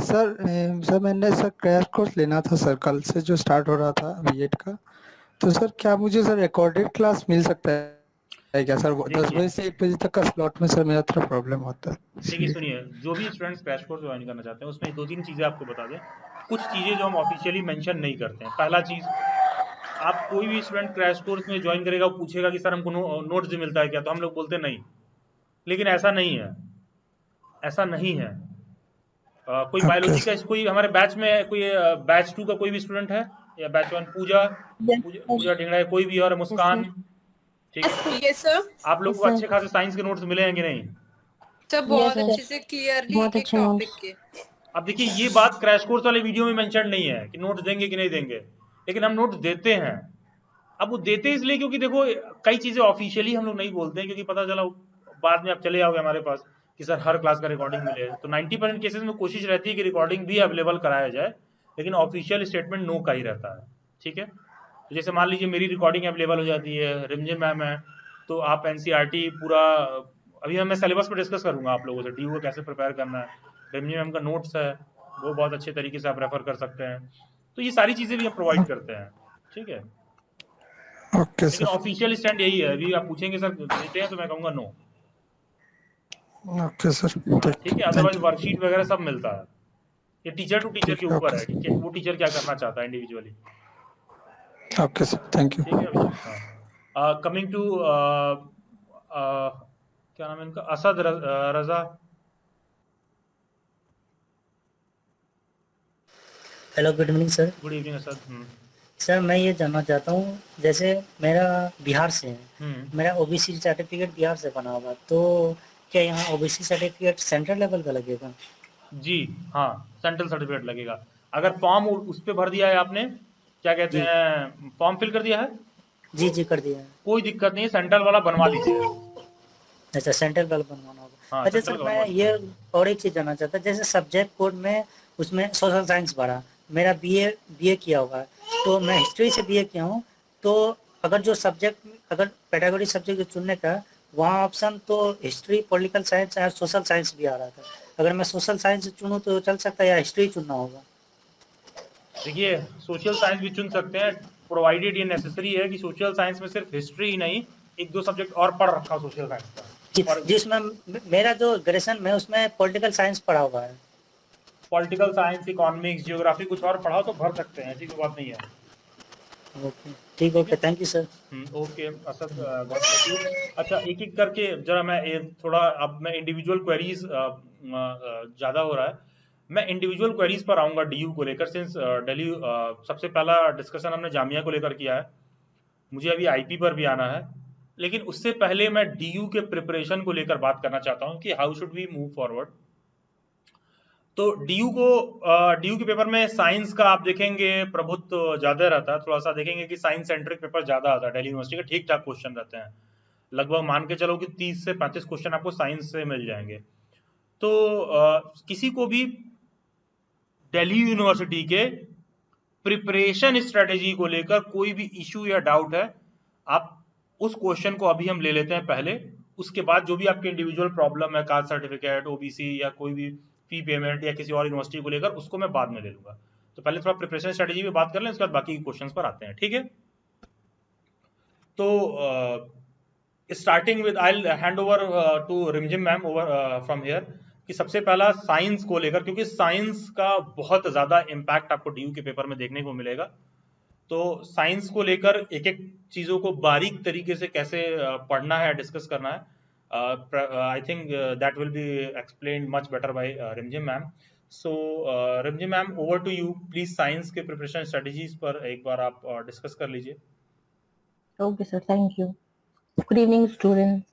सर मैंने सर क्रैश कोर्स लेना था सर, कल से जो स्टार्ट हो रहा था बीएड का। तो सर क्या मुझे सर रिकॉर्डेड क्लास मिल सकता है क्या सर? 10 बजे से 1 बजे तक का स्लॉट में सर मेरा थोड़ा प्रॉब्लम होता है देखिए इसलिए। सुनिए, जो भी स्टूडेंट्स क्रैश कोर्स ज्वाइन करना चाहते हैं उसमें 2-3 चीजें आपको बता दें। कुछ चीजें जो हम ऑफिशियली मेंशन नहीं करते हैं। पहला चीज, आप कोई भी स्टूडेंट क्रैश कोर्स में ज्वाइन करेगा, वो पूछेगा कि सर हमको नोट्स भी मिलता है क्या, तो हम लोग बोलते नहीं। लेकिन ऐसा नहीं है, ऐसा नहीं है। कोई बायोलॉजी का कोई हमारे बैच में कोई बैच 2 का कोई भी स्टूडेंट है या बैच 1? पूजा ढिंगड़ा, कोई भी, और मुस्कान, ठीक है? Yes sir. आप लोग को अच्छे खासे साइंस के नोट्स मिले हैं कि नहीं? सर बहुत अच्छे से क्लियरली एक टॉपिक के। अब देखिए, ये बात क्रैश कोर्स वाले वीडियो में मेंशन नहीं है कि नोट्स देंगे कि नहीं देंगे, लेकिन हम नोट्स देते हैं। अब वो देते इसलिए क्योंकि देखो, कई चीजें ऑफिशियली हम लोग नहीं बोलते हैं, क्योंकि पता चला बाद में आप चले आओगे हमारे पास कि सर हर क्लास का रिकॉर्डिंग मिले। तो 90% केसेस में कोशिश रहती है कि रिकॉर्डिंग भी अवेलेबल कराया जाए, लेकिन ऑफिशियल स्टेटमेंट नो का ही रहता है, ठीक है? तो जैसे मान लीजिए मेरी रिकॉर्डिंग अवेलेबल हो जाती है, रिमझिम मैम है, तो आप एनसीईआरटी पूरा, अभी मैं सिलेबस पर डिस्कस करूंगा आप लोगों से, डीयू को कैसे प्रिपेयर करना है, रिमझिम मैम का नोट्स है, वो बहुत अच्छे तरीके से आप रेफर कर सकते हैं। तो ये सारी चीजें भी हम प्रोवाइड करते हैं, ठीक है? ओके लेकिन सर। ऑफिशियल स्टैंड यही है। अभी आप पूछेंगे सर देते हैं, तो मैं कहूँगा नो। ओके सर, ठीक है? अदरवाइज वर्कशीट वगैरह सब मिलता है। ये टीचर टू टीचर के ऊपर है कि वो टीचर क्या करना चाहता है individually. Okay sir, thank you. ठीक है अभिषेक। हाँ, कमिंग टू क्या नाम है इनका, Asad Raza. Hello, good evening sir. Good evening Asad. Sir मैं ये जानना चाहता हूँ, जैसे मेरा बिहार से है, मेरा ओबीसी सर्टिफिकेट बिहार से बना हुआ, तो क्या यहाँ ओबीसी सर्टिफिकेट सेंट्रल लेवल का लगेगा? जी हाँ, सेंट्रल सर्टिफिकेट लगेगा। अगर फॉर्म उस पर भर दिया है आपने, क्या कहते हैं, फॉर्म फिल कर दिया है? जी जी कर दिया है। कोई दिक्कत नहीं है, सेंट्रल वाला बनवा लीजिए। अच्छा, सेंट्रल वाला बनवाना होगा। हाँ, अच्छा सर, मैं ये और एक चीज जानना चाहता, जैसे सब्जेक्ट कोड में उसमें सोशल साइंस पढ़ा, मेरा बीए किया हुआ है, तो मैं हिस्ट्री से बीए किया हूँ, तो अगर जो सब्जेक्ट, अगर पेडागोजी सब्जेक्ट चुनने का, वहाँ ऑप्शन तो हिस्ट्री, पॉलिटिकल साइंस और सोशल साइंस भी आ रहा था। अगर मैं सोशल साइंस चुनूँ तो चल सकता है या हिस्ट्री चुनना होगा? देखिए, सोशल साइंस भी चुन सकते हैं, प्रोवाइडेड ये नेसेसरी है कि सोशल साइंस में सिर्फ हिस्ट्री ही नहीं, 1-2 सब्जेक्ट और पढ़ रखा सोशल साइंस का। जिसमें मेरा जो ग्रेजुएशन में उसमें पॉलिटिकल साइंस पढ़ा हुआ है। पॉलिटिकल साइंस, इकोनॉमिक्स, जियोग्राफी कुछ और पढ़ाओ तो भर सकते हैं, ऐसी कोई बात नहीं है। ओके, ठीक, okay, thank you sir. Okay Asad, God bless you. अच्छा, एक एक करके जरा मैं थोड़ा, अब मैं इंडिविजुअल क्वेरीज ज़्यादा हो रहा है, मैं इंडिविजुअल क्वेरीज पर आऊँगा डीयू को लेकर। सिंस दिल्ली सबसे पहला डिस्कशन हमने जामिया को लेकर किया है, मुझे अभी आईपी पर भी आना है, लेकिन उससे पहले मैं डीयू के प्रिपरेशन को लेकर बात करना चाहता हूँ कि how should we move forward. तो डीयू के पेपर में साइंस का आप देखेंगे प्रभुत्व ज्यादा रहता है, थोड़ा सा देखेंगे कि साइंस सेंट्रिक पेपर ज्यादा आता है दिल्ली यूनिवर्सिटी के। ठीक ठाक क्वेश्चन रहते हैं, लगभग मान के चलो कि 30 से 35 क्वेश्चन आपको साइंस से मिल जाएंगे। तो किसी को भी दिल्ली यूनिवर्सिटी के प्रिपरेशन स्ट्रेटेजी को लेकर कोई भी इशू या डाउट है, आप उस क्वेश्चन को अभी हम ले लेते हैं पहले, उसके बाद जो भी आपके इंडिविजुअल प्रॉब्लम है, कास्ट सर्टिफिकेट, ओबीसी या कोई भी फी पेमेंट या किसी और यूनिवर्सिटी को लेकर, उसको मैं बाद में ले लूंगा। तो पहले थोड़ा प्रिपरेशन स्ट्रेटेजी पे बात कर लें, उसके बाद बाकी क्वेश्चंस पर आते हैं, ठीक है? तो starting with, I will hand over to Rimjhim ma'am over from here, कि सबसे पहला साइंस को लेकर, क्योंकि साइंस का बहुत ज्यादा इम्पैक्ट आपको डीयू के पेपर में देखने को मिलेगा। तो साइंस को लेकर एक एक चीजों को बारीक तरीके से कैसे पढ़ना है, डिस्कस करना है, I think that will be explained much better by Rimjim ma'am. So Rimjim ma'am, over to you. Please science के प्रिपरेशन स्ट्रेटजीज पर एक बार आप डिस्कस कर लीजिए। Okay sir, thank you. Good evening students.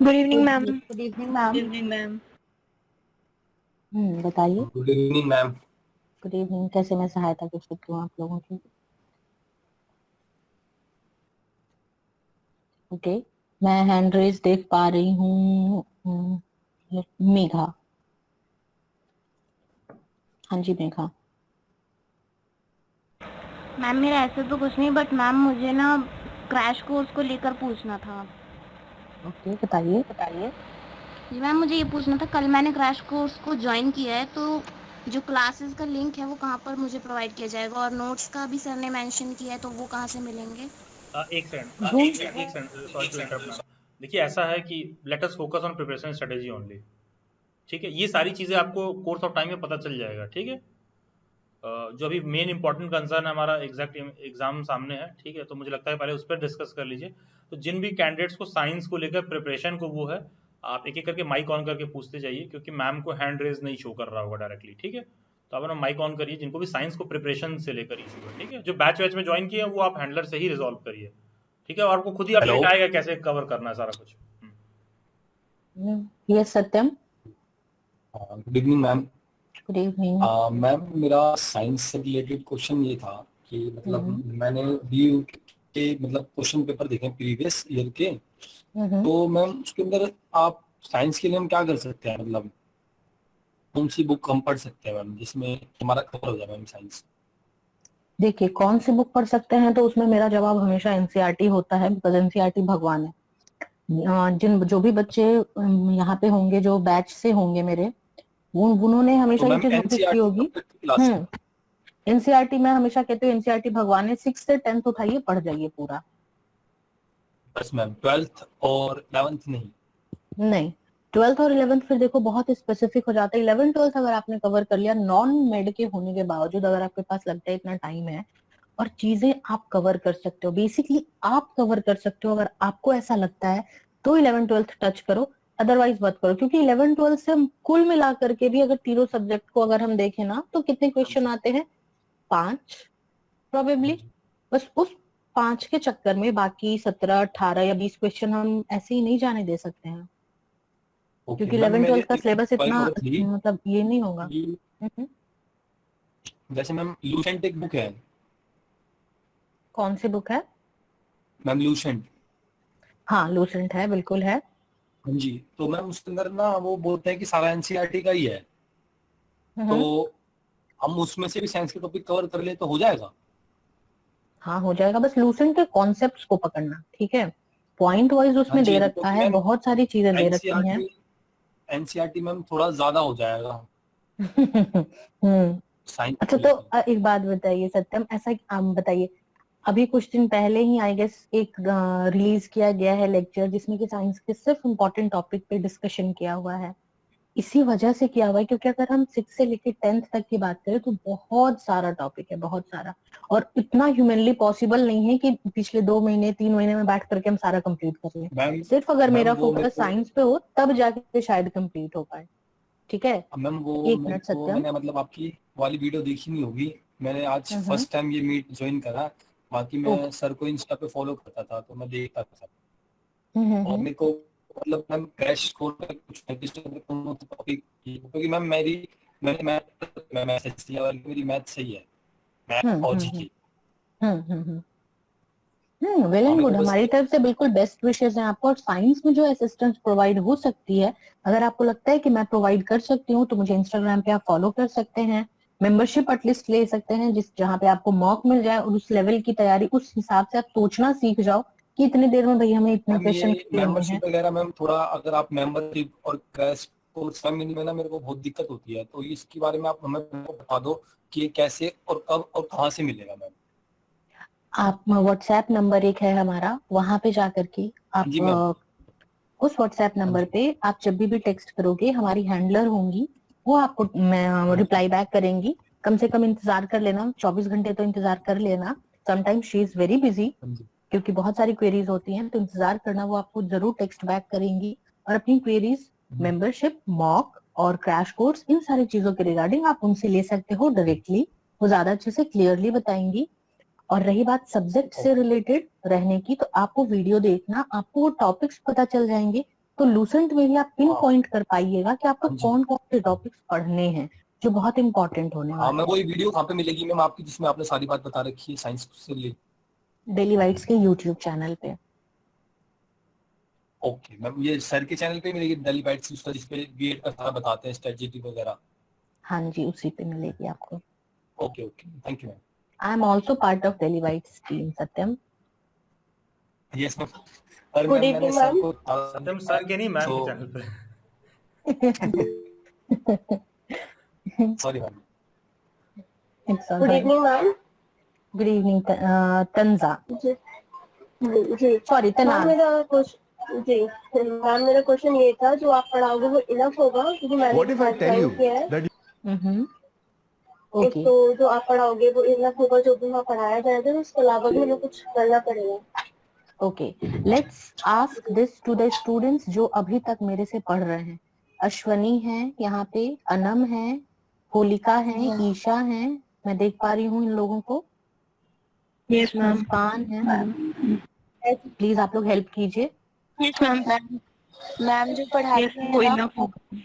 Good evening ma'am. Good evening ma'am. Good evening ma'am. बताइए। Good evening ma'am. Good evening, कैसे मैं सहायता कर सकती हूँ आप लोगों की? ओके, मैं हैंड रेज देख पा रही हूँ। मेघा, हाँ जी मेघा। मैम मेरा ऐसा तो कुछ नहीं, बट मैम मुझे ना क्रैश कोर्स को लेकर पूछना था। ओके, बताइए। जी मैम, मुझे ये पूछना था, कल मैंने क्रैश कोर्स को ज्वाइन किया है, तो जो क्लासेस का लिंक है वो कहाँ पर मुझे प्रोवाइड किया जाएगा, और नोट्स का भी सर ने मेंशन किया है, तो वो कहाँ से मिलेंगे? एक सेकंड, Zoom एक second, sorry to interrupt ma'am. देखिए ऐसा है कि let us focus on preparation strategy only, ठीक है। ये सारी चीज़ें आपको कोर्स ऑफ टाइम में पता चल जाएगा, ठीक है। जो अभी मेन इंपॉर्टेंट कंसर्न है हमारा एग्जैक्ट एग्जाम सामने है, ठीक है, तो मुझे लगता है पहले उस पर डिस्कस कर लीजिए। तो जिन भी कैंडिडेट्स को साइंस को लेकर प्रिपरेशन को वो है, आप एक एक करके माइक ऑन करके पूछते जाइए, क्योंकि मैम को हैंड रेज नहीं शो कर रहा होगा डायरेक्टली, ठीक है। तो आप अपना माइक ऑन करिए जिनको भी साइंस को प्रिपरेशन से लेकर इशू है, ठीक है। जो बैच वैच में ज्वाइन किया है वो आप हैंडलर से ही रिजॉल्व करिए, ठीक है, और आपको खुद ही अपडेट आएगा कैसे कवर करना है सारा कुछ। Yes Satyam, good evening ma'am. Good evening. Ma'am मेरा साइंस से रिलेटेड क्वेश्चन ये था कि मतलब मैंने बीयू के मतलब क्वेश्चन पेपर देखे प्रीवियस ईयर के, तो मैम उसके अंदर आप साइंस के लिए हम क्या कर सकते हैं, मतलब कौन सी बुक हम पढ़ सकते हैं मैम जिसमें हमारा कवर हो जाए मैम साइंस? देखिए, कौन सी बुक पढ़ सकते हैं, तो उसमें मेरा जवाब हमेशा एनसीईआरटी होता है, बिकॉज एनसीईआरटी भगवान है। जो भी बच्चे यहाँ पे होंगे, जो बैच से होंगे मेरे, उन्होंने हमेशा ये चीज नोटिस की होगी। एनसीईआरटी, मैं हमेशा कहती हूँ एनसीईआरटी भगवान है। 6 से 10th उठाइए, पढ़ जाइए पूरा। बस मैम 12th और 11th नहीं, 12th और 11th फिर देखो बहुत स्पेसिफिक हो जाता है। 11th 12th अगर आपने कवर कर लिया, नॉन मेड के होने के बावजूद, अगर आपके पास लगता है इतना टाइम है और चीजें आप कवर कर सकते हो, बेसिकली आप कवर कर सकते हो, अगर आपको ऐसा लगता है तो 11th 12th टच करो, अदरवाइज मत करो। क्योंकि 11th 12th से हम कुल मिला करके भी अगर तीनों सब्जेक्ट को अगर हम देखें ना, तो कितने क्वेश्चन आते हैं? 5 प्रोबेबली। बस उस 5 के चक्कर में बाकी 17 18 या 20 क्वेश्चन हम ऐसे ही नहीं जाने दे सकते हैं, क्योंकि 11th 12th का सिलेबस इतना मतलब ये नहीं होगा। जैसे मैम लूसेंट एक बुक है। कौन सी बुक है मैम? लूसेंट। हाँ, लूसेंट है, बिल्कुल है। हाँ जी, तो मैम उसके अंदर ना वो बोलते हैं कि सारा एनसीईआरटी का ही है, तो हम उसमें से भी साइंस के टॉपिक कवर कर ले तो हो जाएगा? हाँ, हो जाएगा। बस लूसेंट के कॉन्सेप्ट्स को पकड़ना, ठीक है। पॉइंट वाइज उसमें दे रखा है, बहुत सारी चीजें दे रखी हैं। एनसीईआरटी मैम थोड़ा ज्यादा हो जाएगा। अच्छा, तो एक बात बताइए सत्यम, ऐसा आप बताइए, अभी कुछ दिन पहले ही आई गेस एक रिलीज किया गया है लेक्चर, जिसमें कि साइंस के सिर्फ इम्पोर्टेंट टॉपिक पे डिस्कशन किया हुआ है। इसी वजह से किया हुआ है क्योंकि अगर हम 6 से लेकर 10th तक की बात करें तो बहुत सारा टॉपिक है, बहुत सारा, और इतना ह्यूमनली पॉसिबल नहीं है कि पिछले 2 महीने 3 महीने में बैठ करके हम सारा कंप्लीट कर लें। सिर्फ अगर मेरा फोकस साइंस पे हो तब जाके शायद कंप्लीट हो पाए, ठीक है। मैम वो एक मिनट सत्यम, मैंने मतलब आपकी वाली वीडियो देखी नहीं होगी, मैंने आज फर्स्ट टाइम ये मीट ज्वाइन करा, बाकी मैं सर को इंस्टा पे फॉलो करता था तो मैं देखता था, और मेरे को मतलब मैम क्रैश कोर्स में कुछ टॉपिक, क्योंकि मैम मेरी मैथ सही है, मैथ और जीके। वेल एंड गुड, हमारी तरफ से बिल्कुल बेस्ट विशेस हैं आपको। और साइंस में जो असिस्टेंस प्रोवाइड हो सकती है, अगर आपको लगता है कि मैं प्रोवाइड कर सकती हूँ, तो मुझे इंस्टाग्राम पे आप फॉलो कर सकते हैं, मेंबरशिप एटलीस्ट ले सकते हैं, जहाँ पे आपको मॉक मिल जाए, और उस लेवल की तैयारी उस हिसाब से आप सोचना सीख जाओ कि इतनी देर में भैया हमें इतने क्वेश्चन मेंबरशिप वगैरह मैम थोड़ा अगर आप मेंबरशिप और क्रैश कोर्स में ना मेरे को बहुत दिक्कत होती है, तो इसके बारे में आप हमें बता दो कि कैसे और कब और कहाँ से मिलेगा मैम? आप व्हाट्सएप नंबर एक है हमारा, वहां पे जाकर के आप उस व्हाट्सएप नंबर पे आप जब भी टेक्स्ट करोगे, हमारी हैंडलर होंगी, वो आपको रिप्लाई बैक करेंगी। कम से कम इंतजार कर लेना, 24 घंटे तो इंतजार कर लेना। Sometimes she is very busy, क्योंकि बहुत सारी क्वेरीज होती हैं, तो इंतजार करना, वो आपको जरूर टेक्स्ट बैक करेंगी। और अपनी क्वेरीज मेंबरशिप, मॉक और क्रैश कोर्स, इन सारी चीजों के रिगार्डिंग आप उनसे ले सकते हो डायरेक्टली, वो ज्यादा अच्छे से क्लियरली बताएंगी। और रही बात सब्जेक्ट से रिलेटेड रहने की, तो आपको वीडियो देखना, आपको वो टॉपिक्स पता चल जाएंगे, तो लूसेंट में भी आप पिन पॉइंट कर पाइएगा कि आपको कौन कौन से टॉपिक्स पढ़ने हैं जो बहुत इंपॉर्टेंट होने वाले हैं। मैं वही वीडियो कहाँ पे मिलेगी मैम आपकी, जिसमें आपने सारी बात बता रखी है साइंस से रिलेटेड? डेली वाइट्स के यूट्यूब चैनल पे। ओके मैम, ये सर के चैनल पे मिलेगी डेली बाइट्स, उसका जिसपे बीएड का सारा बताते हैं, स्ट्रेटजी वगैरह? हाँ जी, उसी पे मिलेगी आपको। Okay okay, thank you ma'am. I am also part of Daily Wits team Satyam. Yes ma'am. और गुड मैम मैंने इवनिंग सर मैम। को सत्यम सर के नहीं, मैम के चैनल पे। Sorry ma'am. Good evening ma'am. Good evening Tanja. जी सॉरी मैम तनाज। मेरा question जी मैम मेरा क्वेश्चन ये था, जो आप पढ़ाओगे वो इनफ होगा, क्योंकि मैंने ज्वाइन किया है। एक ओके तो जो आप पढ़ाओगे वो इनफ होगा, जो भी वहाँ पढ़ाया जाएगा, उसके अलावा भी हमें कुछ करना पड़ेगा। Okay, let's ask this to the students जो अभी तक मेरे से पढ़ रहे हैं। अश्वनी है यहाँ पे, अनम है, होलिका है, ईशा है, मैं देख पा रही हूँ इन लोगों को। Yes ma'am. मुस्कान है, प्लीज आप लोग हेल्प कीजिए। Yes ma'am. मैम जो पढ़ाते हैं वो ना, इनफ होगा।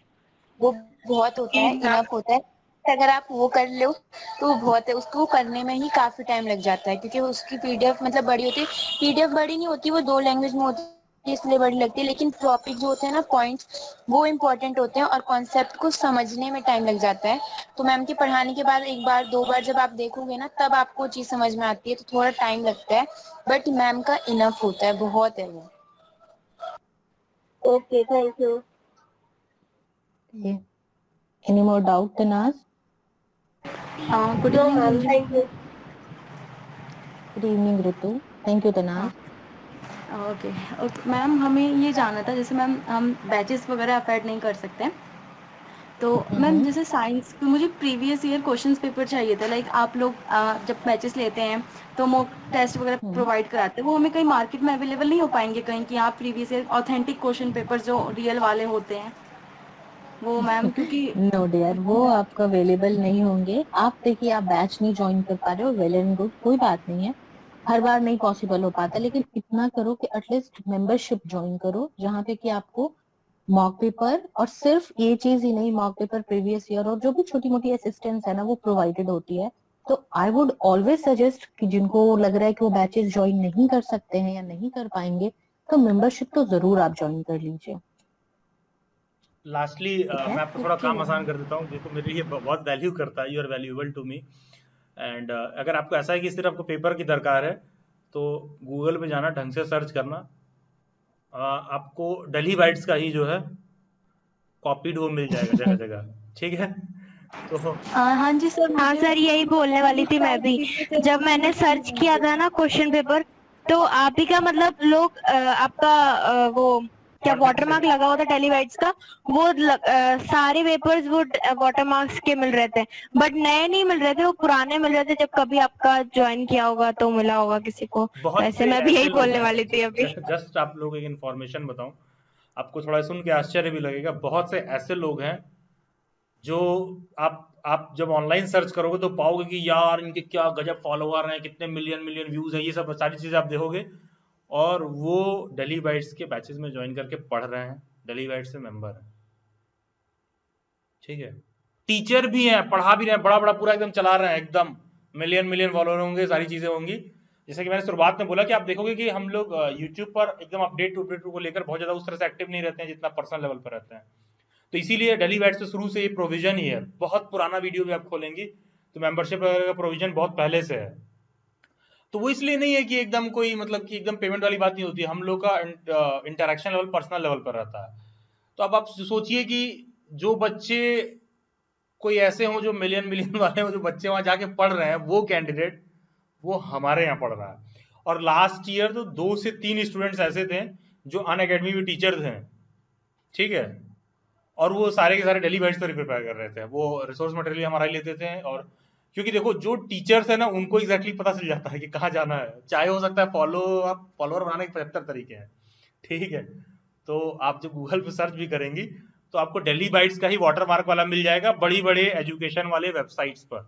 वो बहुत होता है, इनफ होता है। अगर आप वो कर लो तो वो बहुत है, उसको करने में ही काफी टाइम लग जाता है, क्योंकि उसकी पीडीएफ मतलब बड़ी होती है। पीडीएफ बड़ी नहीं होती, वो 2 लैंग्वेज में होती है, इसलिए बड़ी लगती है। लेकिन टॉपिक जो होते हैं ना, पॉइंट्स, वो इम्पोर्टेंट होते हैं और कॉन्सेप्ट को समझने में टाइम लग जाता है। तो मैम के पढ़ाने के बाद 1 बार 2 बार जब आप देखोगे ना, तब आपको चीज समझ में आती है, तो थोड़ा टाइम लगता है। बट मैम का इनफ होता है, बहुत है वो। Okay, thank you. Any more doubt Tanaz? Good evening. Thank you. Good evening Ritu. Thank you Tanaz. Okay okay ma'am, हमें ये जानना था, जैसे मैम हम बैचेस वगैरह अफोर्ड नहीं कर सकते, तो मैम जैसे साइंस में मुझे प्रीवियस ईयर क्वेश्चंस पेपर चाहिए था। लाइक आप लोग जब बैचेस लेते हैं तो मॉक टेस्ट वगैरह प्रोवाइड कराते हैं, वो हमें कहीं मार्केट में अवेलेबल नहीं हो पाएंगे कहीं कि आप previous year authentic question paper जो रियल वाले होते हैं वो मैम, क्योंकि नो डियर, वो आपको अवेलेबल नहीं होंगे। आप देखिए, आप बैच नहीं ज्वाइन कर पा रहे हो, वेल एंड गुड, कोई बात नहीं है, हर बार नहीं पॉसिबल हो पाता, लेकिन इतना करो कि एटलीस्ट मेंबरशिप ज्वाइन करो, जहाँ पे कि आपको मॉक पेपर, और सिर्फ ये चीज ही नहीं, मॉक पेपर प्रीवियस ईयर और जो भी छोटी मोटी असिस्टेंस है ना, वो प्रोवाइडेड होती है। तो आई वुड ऑलवेज सजेस्ट कि जिनको लग रहा है कि वो बैचेस ज्वाइन नहीं कर सकते हैं या नहीं कर पाएंगे, तो मेंबरशिप तो जरूर आप ज्वाइन कर लीजिए। लास्टली मैं आपको थोड़ा काम आसान कर देता हूँ, देखो मेरे लिए बहुत वैल्यू करता है, you are valuable to me. And अगर आपको ऐसा है कि सिर्फ आपको पेपर की दरकार है, तो गूगल पे जाना, ढंग से सर्च करना, आपको डेली बाइट्स का ही जो है कॉपीड वो मिल जाएगा जगह जगह, ठीक है? तो हाँ जी सर, हाँ सर, यही बोलने वाली थी मैं भी। जब मैंने सर्च किया था ना क्वेश्चन पेपर, तो आप ही का मतलब लोग आपका वो क्या वाटरमार्क लगा हुआ था टेलीवाइट्स का, वो सारे पेपर्स वो वाटरमार्क्स के मिल रहे थे, बट नए नहीं मिल रहे थे, वो पुराने मिल रहे थे, जब कभी आपका ज्वाइन किया होगा तो मिला होगा किसी को। वैसे मैं भी यही बोलने वाली थी अभी। जस्ट आप लोगों को एक इन्फॉर्मेशन बताऊं, आपको थोड़ा सुन के आश्चर्य भी लगेगा, बहुत से ऐसे लोग हैं जो आप जब ऑनलाइन सर्च करोगे तो पाओगे कि यार इनके क्या गजब फॉलोअर हैं, कितने मिलियन मिलियन व्यूज हैं, ये सब सारी चीजें आप देखोगे, और वो डेली बाइट्स के बैचेस में ज्वाइन करके पढ़ रहे हैं, डेली बाइट्स से मेंबर हैं, ठीक है? टीचर भी हैं, पढ़ा भी रहे हैं, बड़ा बड़ा पूरा एकदम चला रहे हैं, एकदम मिलियन मिलियन फॉलोअर होंगे, सारी चीजें होंगी। जैसे कि मैंने शुरुआत में बोला कि आप देखोगे कि हम लोग यूट्यूब पर एकदम अपडेट को लेकर बहुत ज्यादा उस तरह से एक्टिव नहीं रहते हैं जितना पर्सनल लेवल पर रहते हैं। तो इसीलिए डेली बाइट्स से शुरू से ये प्रोविजन ही है, बहुत पुराना वीडियो भी आप खोलेंगी तो मेंबरशिप का प्रोविजन बहुत पहले से है। तो वो इसलिए नहीं है कि एकदम कोई मतलब कि एकदम पेमेंट वाली बात नहीं होती है, हम लोग का इंटरेक्शन लेवल पर्सनल लेवल पर रहता है। तो अब आप सोचिए कि जो बच्चे कोई ऐसे हो जो मिलियन मिलियन वाले हो, जो बच्चे वहां जाके पढ़ रहे हैं, वो कैंडिडेट वो हमारे यहाँ पढ़ रहा है। और लास्ट ईयर तो 2 से 3 स्टूडेंट्स ऐसे थे जो अनअकैडमी में टीचर थे, ठीक है, और वो सारे के सारे डेली बाइट्स पर प्रिपेयर कर रहे थे, वो रिसोर्स मटेरियल हमारा ही लेते थे। और क्योंकि देखो जो टीचर्स है ना, उनको एग्जैक्टली पता चल जाता है कि कहाँ जाना है, चाहे हो सकता है फॉलोअर बनाने के 75 तरीके हैं, ठीक है? तो आप जब गूगल पे सर्च भी करेंगी तो आपको डेली बाइट्स का ही वाटरमार्क वाला मिल जाएगा बड़ी बड़े एजुकेशन वाले वेबसाइट्स पर,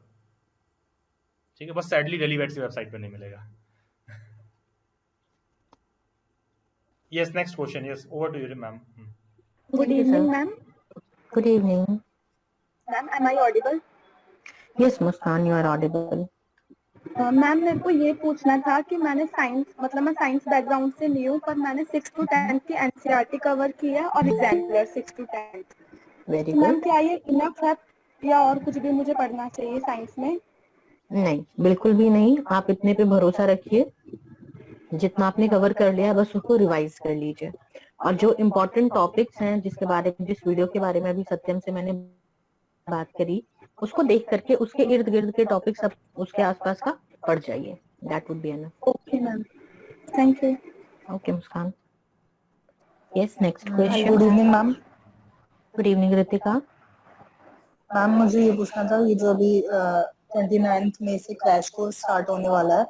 ठीक है? बस सैडली डेली बाइट्स की वेबसाइट पर नहीं मिलेगा। Yes, next question. Yes, over to you ma'am. Good evening ma'am. Good evening ma'am, am I audible? Yes Muskan, you are audible. Ma'am मेरे को ये पूछना था कि मैंने साइंस मतलब मैं साइंस बैकग्राउंड से नहीं हूँ, पर मैंने 6 to 10 की एनसीईआरटी कवर की है और exemplar 6 to 10। Very ma'am good. क्या ये इनफ है या और कुछ भी मुझे पढ़ना चाहिए साइंस में? नहीं, बिल्कुल भी नहीं, आप इतने पे भरोसा रखिए। जितना आपने कवर कर लिया बस उसको रिवाइज कर लीजिए, और जो इम्पोर्टेंट टॉपिक्स हैं जिसके बारे में, जिस वीडियो के बारे में अभी सत्यम से मैंने बात करी, उसको देख करके उसके इर्द गिर्द के टॉपिक सब उसके आसपास का पढ़ जाइए। That would be enough. Okay ma'am, thank you. Okay Muskan. Yes, next good question. Evening ma'am. Good evening Ritika. Ma'am मुझे ये पूछना था, ये जो अभी 29 मई से क्रैश कोर्स स्टार्ट होने वाला है,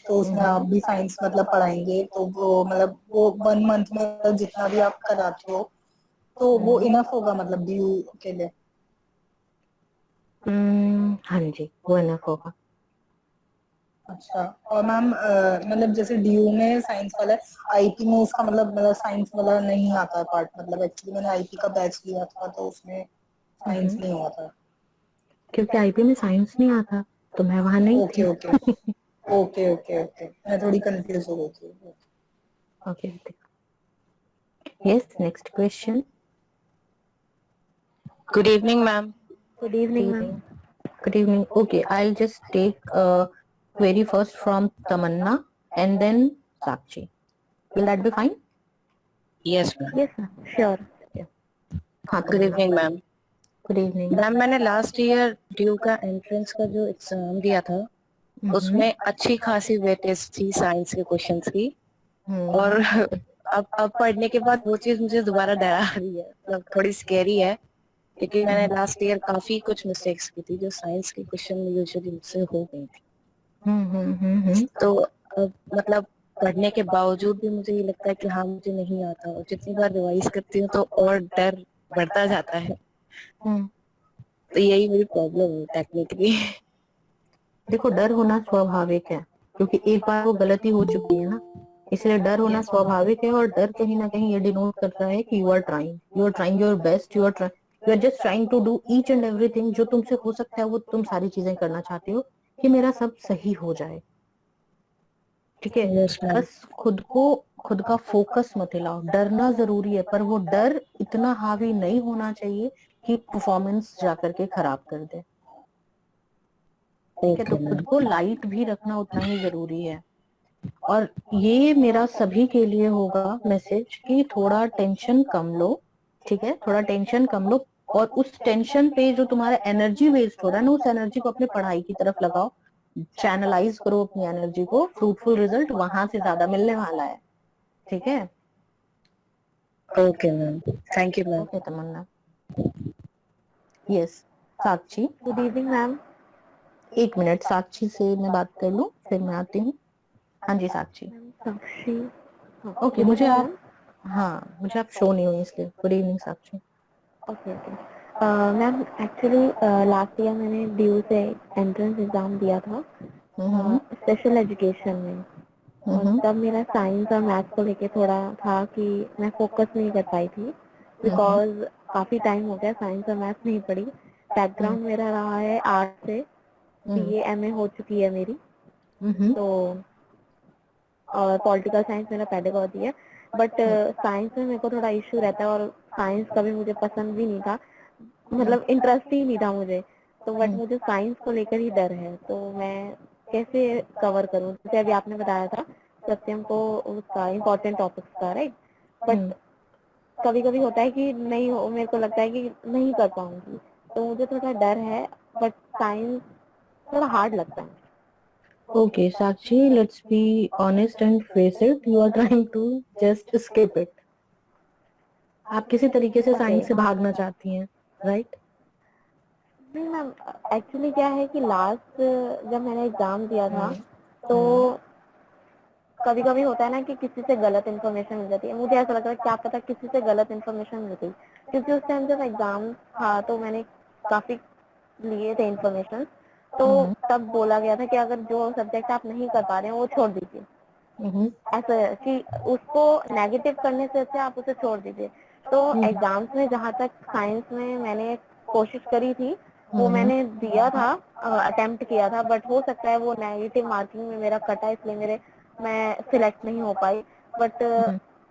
तो उसमें आप भी साइंस मतलब पढ़ाएंगे, तो वो मतलब वो 1 मंथ में जितना भी आप कराते हो तो वो इनफ होगा मतलब ड्यू के लिए? हाँ जी, वो इनफ होगा। अच्छा, और मैम मतलब जैसे ड्यू में साइंस वाला है, आईपी में उसका मतलब साइंस वाला नहीं आता है पार्ट, मतलब एक्चुअली मैंने आईपी का बैच लिया था तो उसमें साइंस नहीं हुआ था। क्योंकि आईपी में साइंस नहीं आता तो मैं वहां नहीं ओके थी। ओके ओके ओके ओके, मैं थोड़ी कंफ्यूज हो गई थी। Okay, yes, next question. Good evening ma'am. Good evening, ma'am. Good evening. Okay, I'll just take a query first from Tamanna and then Sakshi. Will that be fine? Yes ma'am. Yes, ma'am. Sure. हाँ, good evening ma'am. Good evening. Ma'am मैंने last year due का entrance का जो exam दिया था उसमें अच्छी खासी वेटेज थी साइंस के क्वेश्चंस की, और अब पढ़ने के बाद वो चीज मुझे दोबारा डरा रही है, मतलब थोड़ी स्केरी है, क्योंकि मैंने लास्ट ईयर काफी कुछ मिस्टेक्स की थी जो साइंस के क्वेश्चन में यूजुअली मुझसे हो गई थी। तो अब मतलब पढ़ने के बावजूद भी मुझे ये लगता है कि हाँ मुझे नहीं आता, और जितनी बार रिवाइज करती हूँ तो और डर बढ़ता जाता है। तो यही मेरी प्रॉब्लम है टेक्निकली। देखो, डर होना स्वाभाविक है क्योंकि एक बार वो गलती हो चुकी है ना, इसलिए डर होना स्वाभाविक है। और डर कहीं ना कहीं ये डिनोट करता है कि you are trying your best, you are just trying to do each and everything जो तुमसे हो सकता है, वो तुम सारी चीजें करना चाहते हो कि मेरा सब सही हो जाए। ठीक है, बस खुद का फोकस मत हिलाओ। डरना जरूरी है पर वो डर इतना हावी नहीं होना चाहिए कि परफॉर्मेंस जाकर के खराब कर दे। ठीक है, तो खुद को लाइट भी रखना उतना ही जरूरी है। और ये मेरा सभी के लिए होगा मैसेज कि थोड़ा टेंशन कम लो। ठीक है, थोड़ा टेंशन कम लो, और उस टेंशन पे जो तुम्हारा एनर्जी वेस्ट हो रहा है ना, उस एनर्जी को अपने पढ़ाई की तरफ लगाओ। चैनलाइज करो अपनी एनर्जी को, फ्रूटफुल रिजल्ट वहां से ज्यादा मिलने वाला है। ठीक है, okay ma'am, thank you ma'am. Okay Tamanna. Yes, Sakshi. Good evening ma'am. 1 minute, Sakshi से मैं बात कर लूं फिर मैं आती हूँ। हाँ जी साक्षी। साक्षी, ओके, मुझे आप शो नहीं हुई इसलिए। Good evening Sakshi. Okay okay ma'am, actually last year मैंने ड्यू से एंट्रेंस एग्जाम दिया था स्पेशल एजुकेशन में, और तब मेरा साइंस और मैथ्स को लेके थोड़ा था कि मैं फोकस नहीं कर पाई थी, बिकॉज काफी टाइम हो गया साइंस और मैथ्स नहीं पढ़ी। बैकग्राउंड मेरा रहा है आर्ट से, बीए एमए हो चुकी है मेरी, तो और पॉलिटिकल साइंस मेरा पेडागोजी है। बट साइंस में मेरे को थोड़ा इश्यू रहता है, और साइंस कभी मुझे पसंद भी नहीं था, मतलब इंटरेस्ट ही नहीं था मुझे। तो बट मुझे साइंस को लेकर ही डर है, तो मैं कैसे कवर करूं? जैसे अभी आपने बताया था सत्यम को उसका इम्पोर्टेंट टॉपिक्स का, राइट, बट कभी कभी होता है कि नहीं हो, मेरे को लगता है कि नहीं कर पाऊंगी, तो मुझे थोड़ा डर है। बट साइंस थोड़ा हार्ड लगता है। Okay, Sakshi, let's be honest and face it. You are trying to just skip it. आप किसी तरीके से साइंस से भागना चाहती हैं, राइट? नहीं मैम, एक्चुअली क्या है कि लास्ट जब मैंने एग्जाम दिया था तो कभी कभी होता है ना कि किसी से गलत इन्फॉर्मेशन मिल जाती है। मुझे ऐसा लगता है क्या पता किसी से गलत इन्फॉर्मेशन मिल गई, क्योंकि उस टाइम जब एग्जाम था तो मैंने काफी लिए थे इन्फॉर्मेशन, तो तब बोला गया था कि अगर जो सब्जेक्ट आप नहीं कर पा रहे हैं वो छोड़ दीजिए। ऐसा कि उसको नेगेटिव करने से अच्छा आप उसे छोड़ दीजिए। तो एग्जाम्स में जहाँ तक साइंस में मैंने कोशिश करी थी वो मैंने दिया था, अटेम्प्ट किया था, बट हो सकता है वो नेगेटिव मार्किंग में मेरा कटा, इसलिए मैं सिलेक्ट नहीं हो पाई। बट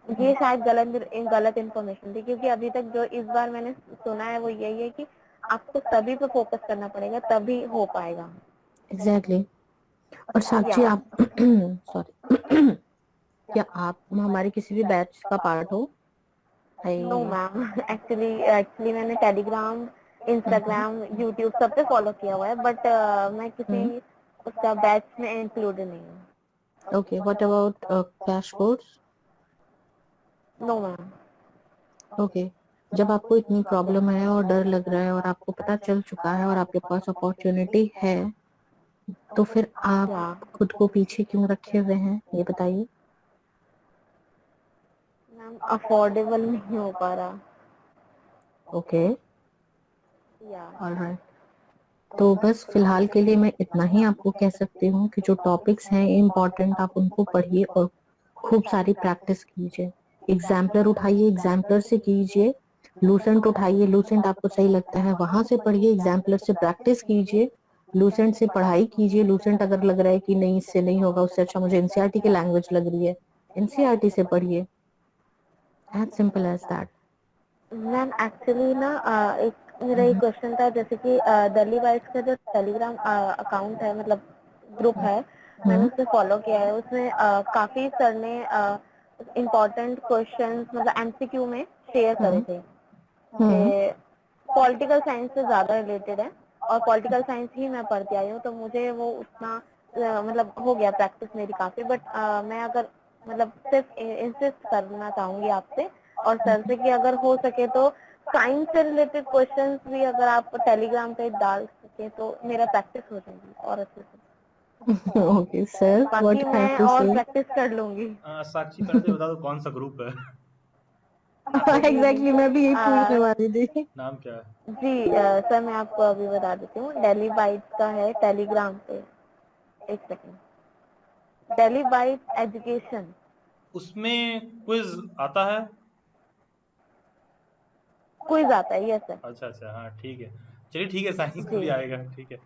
ये शायद गलत इन्फॉर्मेशन थी, क्योंकि अभी तक जो इस बार मैंने सुना है वो यही है कि आपको सभी पे फोकस करना पड़ेगा तभी हो पाएगा। Exactly. और साक्षी आप सॉरी क्या आप हमारे किसी भी बैच का पार्ट हो? नो मैम, एक्चुअली मैंने टेलीग्राम, इंस्टाग्राम, यूट्यूब सब पे फॉलो किया हुआ है, बट मैं किसी उसका बैच में इंक्लूडेड नहीं हूँ। Okay, what about crash course? No ma'am. Okay, जब आपको इतनी प्रॉब्लम है और डर लग रहा है और आपको पता चल चुका है और आपके पास अपॉर्चुनिटी है, तो फिर आप खुद को पीछे क्यों रखे हुए हैं, ये बताइए। मैम अफोर्डेबल नहीं हो पा रहा। ओके, या ऑलराइट। तो बस फिलहाल के लिए मैं इतना ही आपको कह सकती हूँ कि जो टॉपिक्स हैं इम्पोर्टेंट, आप उनको पढ़िए और खूब सारी प्रैक्टिस कीजिए। एग्जाम्पलर उठाइए, एग्जाम्पलर से कीजिए। लूसेंट उठाइए, लूसेंट आपको सही लगता है वहां से पढ़िए, एग्जाम्पलर से प्रैक्टिस कीजिए, लूसेंट से पढ़ाई कीजिए। लूसेंट अगर लग रहा है कि नहीं इससे नहीं होगा, उससे अच्छा मुझे एनसीईआरटी की लैंग्वेज लग रही है, एनसीईआरटी से पढ़िए। As simple as that. Ma'am actually ना एक मेरा एक क्वेश्चन था, जैसे कि दिल्ली वाइट्स का जो टेलीग्राम अकाउंट है, मतलब ग्रुप है, मैंने उसे फॉलो किया है। उसमें काफी सर ने इम्पोर्टेंट क्वेश्चंस मतलब एमसीक्यू में शेयर करे थे। पॉलिटिकल साइंस से ज्यादा रिलेटेड है और पॉलिटिकल साइंस ही मैं पढ़ती आई हूँ, तो मुझे वो उतना मतलब हो गया प्रैक्टिस मेरी काफी। बट मैं अगर मतलब सिर्फ इंसिस्ट करना चाहूंगी आपसे और सर से कि अगर हो सके तो साइंस से रिलेटेड क्वेश्चंस भी अगर आप टेलीग्राम पे डाल सके तो मेरा प्रैक्टिस हो जाएगी और अच्छे से। ओके सर, बाकी मैं और प्रैक्टिस कर लूंगी। साक्षी पहले बता दो कौन सा ग्रुप है? एग्जैक्टली मैं भी यही पूछने वाली थी। नाम क्या है? जी सर मैं आपको अभी बता देती हूँ। दिल्ली बाइट्स का है टेलीग्राम पे। एक सेकंड। Delhi bytes education. उसमें क्विज आता है? क्विज आता है, यस सर। अच्छा अच्छा, हाँ ठीक है, चलिए ठीक है, साइंस को भी आएगा, ठीक है।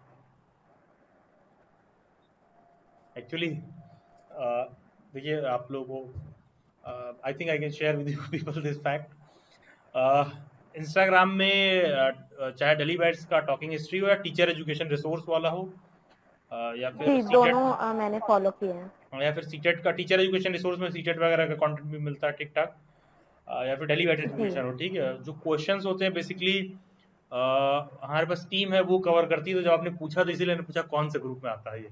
एक्चुअली देखिए आप लोगों को आई think I can share with you people this fact. Instagram में चाहे दिल्ली बाइट्स का टॉकिंग हिस्ट्री हो या टीचर एजुकेशन रिसोर्स वाला हो या फिर दोनों मैंने फॉलो किए हैं, या फिर सीटेट का टीचर एजुकेशन रिसोर्स में सीटेट वगैरह का कंटेंट भी मिलता है ठीक ठाक, या फिर दिल्ली बाइट्स एजुकेशन हो, ठीक है। जो क्वेश्चंस होते हैं बेसिकली हमारे पास टीम है वो कवर करती है। तो जब आपने पूछा तो इसीलिए मैंने पूछा कौन से ग्रुप में आता है ये,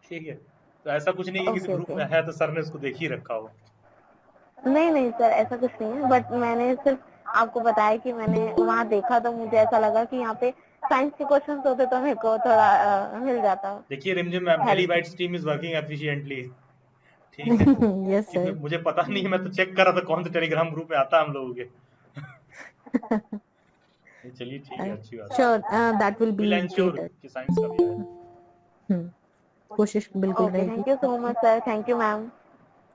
ठीक है। तो ऐसा कुछ नहीं है किसी ग्रुप में है तो सर ने उसको देख ही रखा हो। नहीं सर ऐसा कुछ नहीं है, बट मैंने सिर्फ आपको बताया कि मैंने वहाँ देखा तो मुझे ऐसा लगा कि यहाँ पे साइंस के क्वेश्चंस होते तो मेरे को थोड़ा मिल जाता। देखिए रिमझिम ma'am, Delhi bytes team is working efficiently, ठीक है। यस सर, मुझे पता नहीं है, मैं तो चेक कर रहा था कौन से टेलीग्राम ग्रुप में आता है हम लोगों के। चलिए ठीक है, अच्छी बात है। Sure, that will be great कि साइंस का भी है। कोशिश बिल्कुल रहेगी। Thank you so much sir. Thank you ma'am.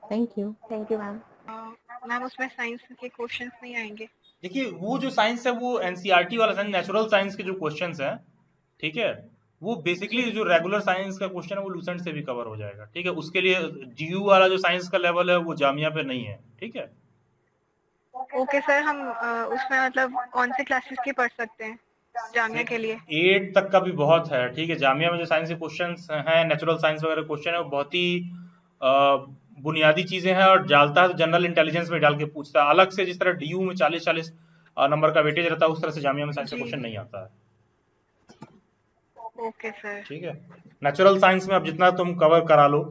Thank you ma'am. Ma'am उसमें साइंस के क्वेश्चंस नहीं आएंगे? देखिए वो जो साइंस है वो एनसीईआरटी वाला साइंस, नेचुरल साइंस के जो क्वेश्चंस हैं, ठीक है, वो बेसिकली जो रेगुलर साइंस का क्वेश्चन है वो लूसेंट से भी कवर हो जाएगा, ठीक है। उसके लिए डीयू वाला जो साइंस का लेवल है वो जामिया पे नहीं है, ठीक है। ओके सर, हम उसमें मतलब कौन से क्लासेस की पढ़ सकते हैं जामिया के लिए? 8 तक का भी बहुत है, ठीक है। जामिया में जो साइंस के क्वेश्चंस हैं, नेचुरल साइंस वगैरह क्वेश्चन है, वो बहुत ही बुनियादी चीजें हैं और डालता है तो जनरल इंटेलिजेंस में डाल के पूछता है। अलग से जिस तरह डीयू में 40-40 नंबर का वेटेज रहता है, उस तरह से जामिया में साइंस का क्वेश्चन नहीं आता है। ओके सर, ठीक है। नेचुरल साइंस में अब जितना तुम कवर करा लो,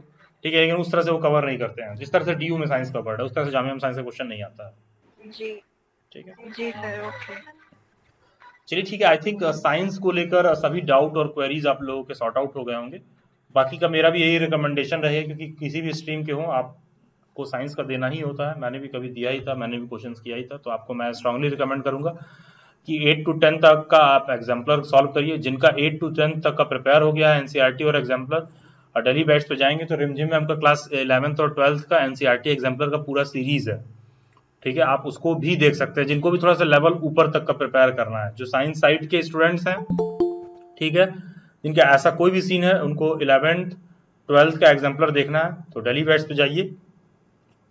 ठीक है, लेकिन उस तरह से वो कवर नहीं करते हैं जिस तरह से डीयू में साइंस कवर्ड है, उस तरह से जामिया में साइंस का क्वेश्चन नहीं आता है। जी ठीक है जी सर, ओके। चलिए ठीक है। आई थिंक साइंस को लेकर सभी डाउट और क्वेरीज आप लोगों के सॉर्ट आउट हो गए होंगे। बाकी का मेरा भी यही रिकमेंडेशन रहे, क्योंकि किसी भी स्ट्रीम के हो आपको साइंस का देना ही होता है। मैंने भी कभी दिया ही था, मैंने भी क्वेश्चंस किया ही था, तो आपको मैं स्ट्रांगली रिकमेंड करूंगा कि 8 to 10 तक का आप एग्जाम्पलर सॉल्व करिए। जिनका 8 to 10 तक का प्रिपेयर हो गया है एनसीईआरटी और एग्जाम्पलर, और दिल्ली बैट्स पे जाएंगे तो रिमझिम में हमका क्लास 11th और 12th का एनसीईआरटी एग्जाम्पलर का पूरा सीरीज है, ठीक है। आप उसको भी देख सकते हैं जिनको भी थोड़ा सा लेवल ऊपर तक का प्रिपेयर करना है। जो साइंस साइड के स्टूडेंट्स हैं, ठीक है, जिनका ऐसा कोई भी सीन है, उनको 11th 12th का एग्जाम्पलर देखना है तो दिल्ली बैट्स पे जाइए।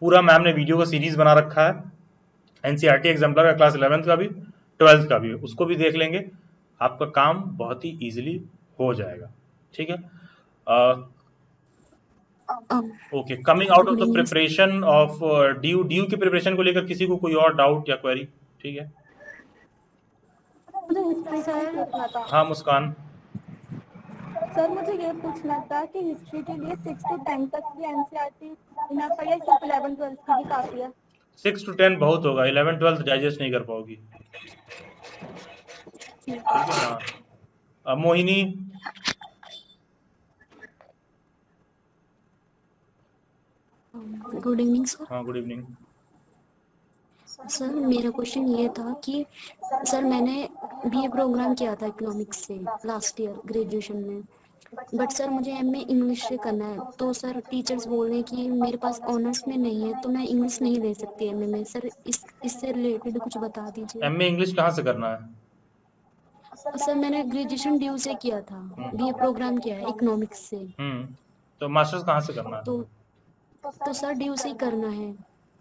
पूरा मैम ने वीडियो का सीरीज बना रखा है एनसीईआरटी एग्जाम्पलर का, क्लास 11th का भी 12th का भी, उसको भी देख लेंगे, आपका काम बहुत ही ईजिली हो जाएगा, ठीक है। Okay, coming out of the preparation of due की प्रिपरेशन को लेकर किसी को कोई और डाउट या क्वेरी? ठीक है, हाँ मुस्कान। सर मुझे ये पूछना था कि हिस्ट्री के लिए 6 to 10 तक की एनसीईआरटी इनफ है या सिर्फ 11-12 की भी काफी है? 6 to 10 बहुत होगा, 11-12 डाइजेस्ट नहीं कर पाओगी। ठीक है ना। अब मोहिनी। Good evening sir. हाँ गुड इवनिंग। सर मेरा क्वेश्चन ये था कि सर मैंने बीए प्रोग्राम किया था इकोनॉमिक्स से लास्ट ईयर ग्रेजुएशन में, बट सर मुझे एमए इंग्लिश से करना है, तो सर टीचर्स बोल रहे हैं कि मेरे पास ऑनर्स में नहीं है तो मैं इंग्लिश नहीं ले सकती एमए में। सर इससे रिलेटेड कुछ बता दीजिए। एमए इंग्लिश कहाँ से करना है? सर मैंने ग्रेजुएशन ड्यू से किया था, बीए प्रोग्राम किया है इकोनॉमिक्स से। तो मास्टर्स कहाँ से करना है? तो सर ड्यू से ही करना है।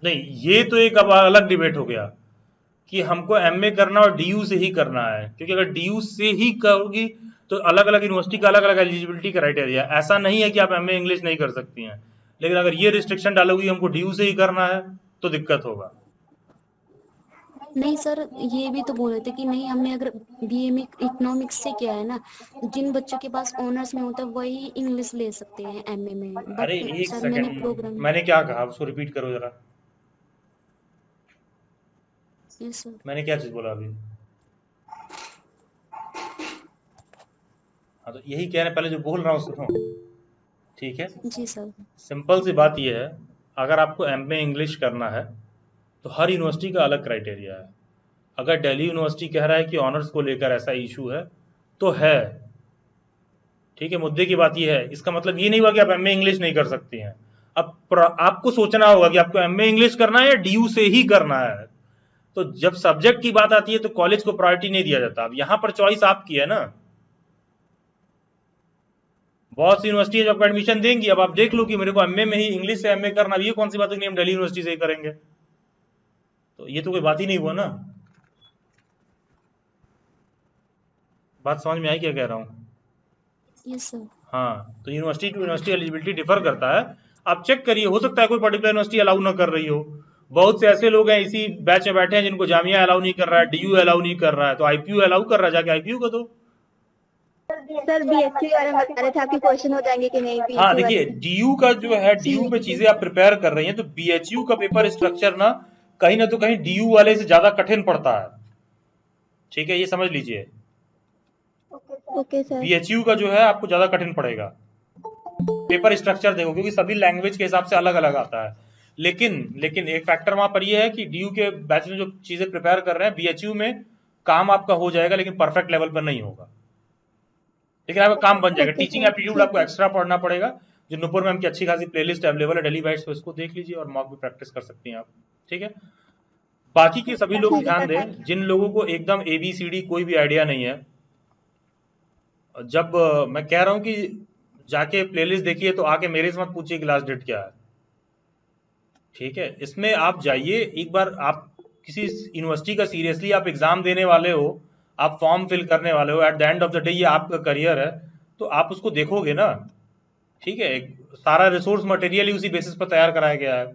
नहीं, ये तो एक अब अलग डिबेट हो गया कि हमको एमए करना और डीयू से ही करना है, क्योंकि अगर डीयू से ही करोगी तो अलग अलग यूनिवर्सिटी का अलग अलग एलिजिबिलिटी क्राइटेरिया। ऐसा नहीं है कि आप एमए इंग्लिश नहीं कर सकती हैं, लेकिन अगर ये रिस्ट्रिक्शन डालोगी हमको डीयू से ही करना है तो दिक्कत होगा। नहीं सर, ये भी तो बोल रहे थे कि नहीं हमने अगर बीए में इकोनॉमिक्स से किया है ना, जिन बच्चों के पास ऑनर्स में होता है वही इंग्लिश ले सकते हैं एमए में। अरे एक सेकंड, मैंने क्या कहा उसको रिपीट करो जरा। Yes sir. मैंने क्या चीज बोला अभी? हाँ तो यही कह रहे पहले जो बोल रहा हूँ सुनो, ठीक है? जी सर। सिंपल सी बात ये है, अगर आपको एमए इंग्लिश करना है तो हर यूनिवर्सिटी का अलग क्राइटेरिया है। अगर दिल्ली यूनिवर्सिटी कह रहा है कि ऑनर्स को लेकर ऐसा इशू है तो है, ठीक है, मुद्दे की बात ये है। इसका मतलब ये नहीं हुआ कि आप एमए इंग्लिश नहीं कर सकती हैं। अब आपको सोचना होगा कि आपको एमए इंग्लिश करना है या डीयू से ही करना है। तो जब सब्जेक्ट की बात आती है तो कॉलेज को प्रायोरिटी नहीं दिया जाता। अब यहाँ पर चॉइस आपकी है ना, बहुत सी यूनिवर्सिटी जब एडमिशन देंगी, अब आप देख लो कि मेरे को एमए में ही इंग्लिश से एमए करना, ये कौन सी बात है कि हम दिल्ली यूनिवर्सिटी से ही करेंगे? तो ये तो कोई बात ही नहीं हुआ ना। बात समझ में आई क्या कह रहा हूँ? Yes sir. हाँ, तो university to university eligibility differ करता है। आप चेक करिए, हो सकता है कोई पर्टिकुलर यूनिवर्सिटी अलाउ ना कर रही हो। बहुत से ऐसे लोग हैं इसी बैच में बैठे हैं जिनको जामिया अलाउ नहीं कर रहा है, डीयू अलाउ नहीं कर रहा है, तो आईपीयू अलाउ कर रहा है, जाके आईपीयू को दो। सर बीएचयू के बारे में बता रहे थे, आपके क्वेश्चन हो जाएंगे कि नहीं? हाँ देखिए, डीयू का जो है, डीयू पे चीजें आप प्रिपेयर कर रही हैं तो बीएचयू का पेपर स्ट्रक्चर ना तो कहीं डीयू वाले से ज्यादा कठिन पड़ता है, ठीक है, ये समझ लीजिए। Okay sir. बीएचयू का जो है आपको ज्यादा कठिन पड़ेगा पेपर स्ट्रक्चर देखो, क्योंकि सभी लैंग्वेज के हिसाब से अलग अलग आता है। लेकिन एक फैक्टर वहां पर ये है कि डीयू के बैच में जो चीजें प्रिपेयर कर रहे हैं, बीएचयू में काम आपका हो जाएगा लेकिन परफेक्ट लेवल पर नहीं होगा, लेकिन आपका काम बन जाएगा। टीचिंग एप्टीट्यूड आपको एक्स्ट्रा पढ़ना पड़ेगा, जो नुपुर मैम की अच्छी खासी प्लेलिस्ट अवेलेबल है डेली बाइट्स पे, उसको देख लीजिए और मॉक भी प्रैक्टिस कर सकती हैं आप, ठीक है? बाकी के सभी लोग ध्यान दें, जिन लोगों को एकदम ABCD कोई भी आइडिया नहीं है, जब मैं कह रहा हूं कि जाके प्लेलिस्ट देखिए तो आके मेरे से मत पूछिए कि लास्ट डेट क्या है, ठीक है? इसमें आप जाइए एक बार, आप किसी यूनिवर्सिटी का सीरियसली आप एग्जाम देने वाले हो, आप फॉर्म फिल करने वाले हो, at the end of the day ये आपका करियर है, तो आप उसको देखोगे ना, ठीक है? सारा रिसोर्स मटेरियल ही उसी बेसिस पर तैयार कराया गया है।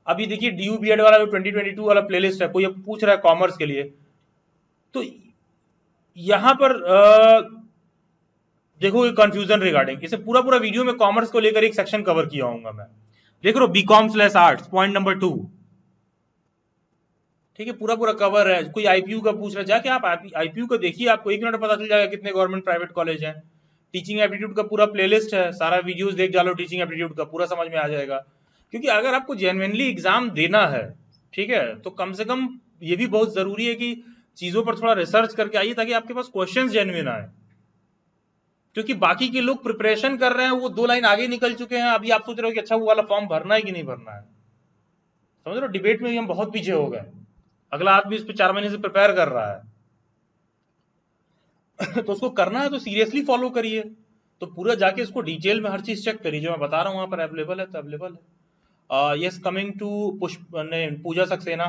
अभी देखिए डीयू बीएड वाला जो 2022 वाला प्लेलिस्ट है, कोई अब पूछ रहा है कॉमर्स के लिए, तो यहाँ पर देखो ये कंफ्यूजन रिगार्डिंग, इसे पूरा वीडियो में कॉमर्स को लेकर एक सेक्शन कवर किया हूँ मैं। देख लो BCom/आर्ट्स पॉइंट नंबर 2, ठीक है, पूरा कवर है। कोई आईपीयू का पूछ रहा है, जाके आप आईपीयू का देखिए, आपको 1 मिनट में पता चल जाएगा कितने गवर्नमेंट प्राइवेट कॉलेज हैं। टीचिंग एप्टीट्यूड का पूरा प्लेलिस्ट है, सारा वीडियोस देख डालो टीचिंग एप्टीट्यूड का, पूरा समझ में आ जाएगा। क्योंकि अगर आपको जेन्युइनली एग्जाम देना है, ठीक है, तो कम से कम ये भी बहुत जरूरी है कि चीजों पर थोड़ा रिसर्च करके आइए, ताकि आपके पास क्वेश्चन जेन्युइन आए। क्योंकि बाकी के लोग प्रिपरेशन कर रहे हैं, वो 2 लाइन आगे निकल चुके हैं, अभी आप सोच रहे हो कि अच्छा वो वाला फॉर्म भरना है कि नहीं भरना है। समझ रहे हो, डिबेट में भी हम बहुत पीछे हो गए। अगला आदमी इस पे 4 महीने से प्रिपेयर कर रहा है तो उसको करना है तो सीरियसली फॉलो करिए, तो पूरा जाके इसको डिटेल में हर चीज चेक करिए, जो मैं बता रहा हूँ वहां पर अवेलेबल है तो अवेलेबल है। Yes, coming to Pooja Saxena.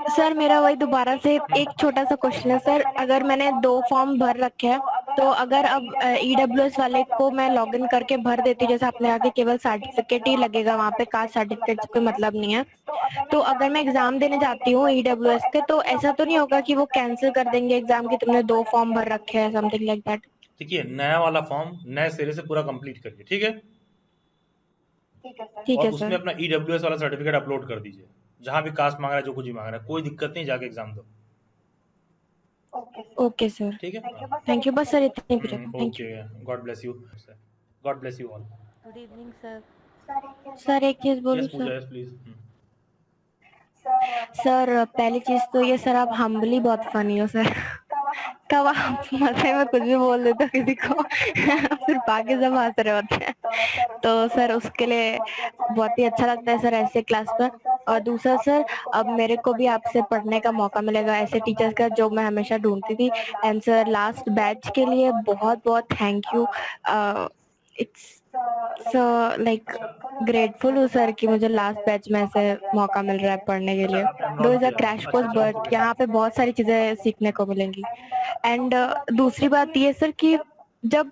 Sir मेरा वही दोबारा से एक छोटा सा क्वेश्चन है सर, अगर मैंने 2 फॉर्म भर रखे हैं तो अगर अब EWS वाले को मैं लॉगिन करके भर देती, जैसे आपने कहा कि केवल सर्टिफिकेट ही लगेगा वहाँ पे, कास्ट सर्टिफिकेट से कोई मतलब नहीं है, तो अगर मैं एग्जाम देने जाती हूँ EWS के, तो ऐसा तो नहीं होगा कि वो कैंसिल कर देंगे एग्जाम की तुमने 2 फॉर्म भर रखे हैं, समथिंग लाइक दैट? देखिए, नया वाला फॉर्म नए सिरे से पूरा कंप्लीट करिए, ठीक है? ठीक और है उसमें सर। अपना EWS वाला सर्टिफिकेट अपलोड कर दीजिए, जहां भी कास्ट मांग रहा है, जो कुछ भी मांग रहा है, कोई दिक्कत नहीं, जाके एग्जाम दो। ओके सर, ठीक है, थैंक यू, बस सर इतनी पूछा था, thank you. Okay, God bless you, God bless you all. Good evening sir. Sir एक चीज बोलूं yes Pooja, sir? Yes please. Sir पहली चीज तो ये सर, आप हम्बली बहुत फनी हो सर। कब आप मजे में कुछ भी बोल देते हो किसी को फिर बाकी सब हंस रहे होते हैं, तो सर उसके लिए बहुत ही अच्छा लगता है सर ऐसे क्लास पर। और दूसरा सर, अब मेरे को भी आपसे पढ़ने का मौका मिलेगा ऐसे टीचर्स का जो मैं हमेशा ढूंढती थी। एंड सर लास्ट बैच के लिए बहुत बहुत thank you. It's so like grateful हूँ सर कि मुझे लास्ट बैच में ऐसे मौका मिल रहा है पढ़ने के लिए। दो is a crash course, but यहाँ पे बहुत सारी चीजें सीखने को मिलेंगी। एंड दूसरी बात ये सर कि जब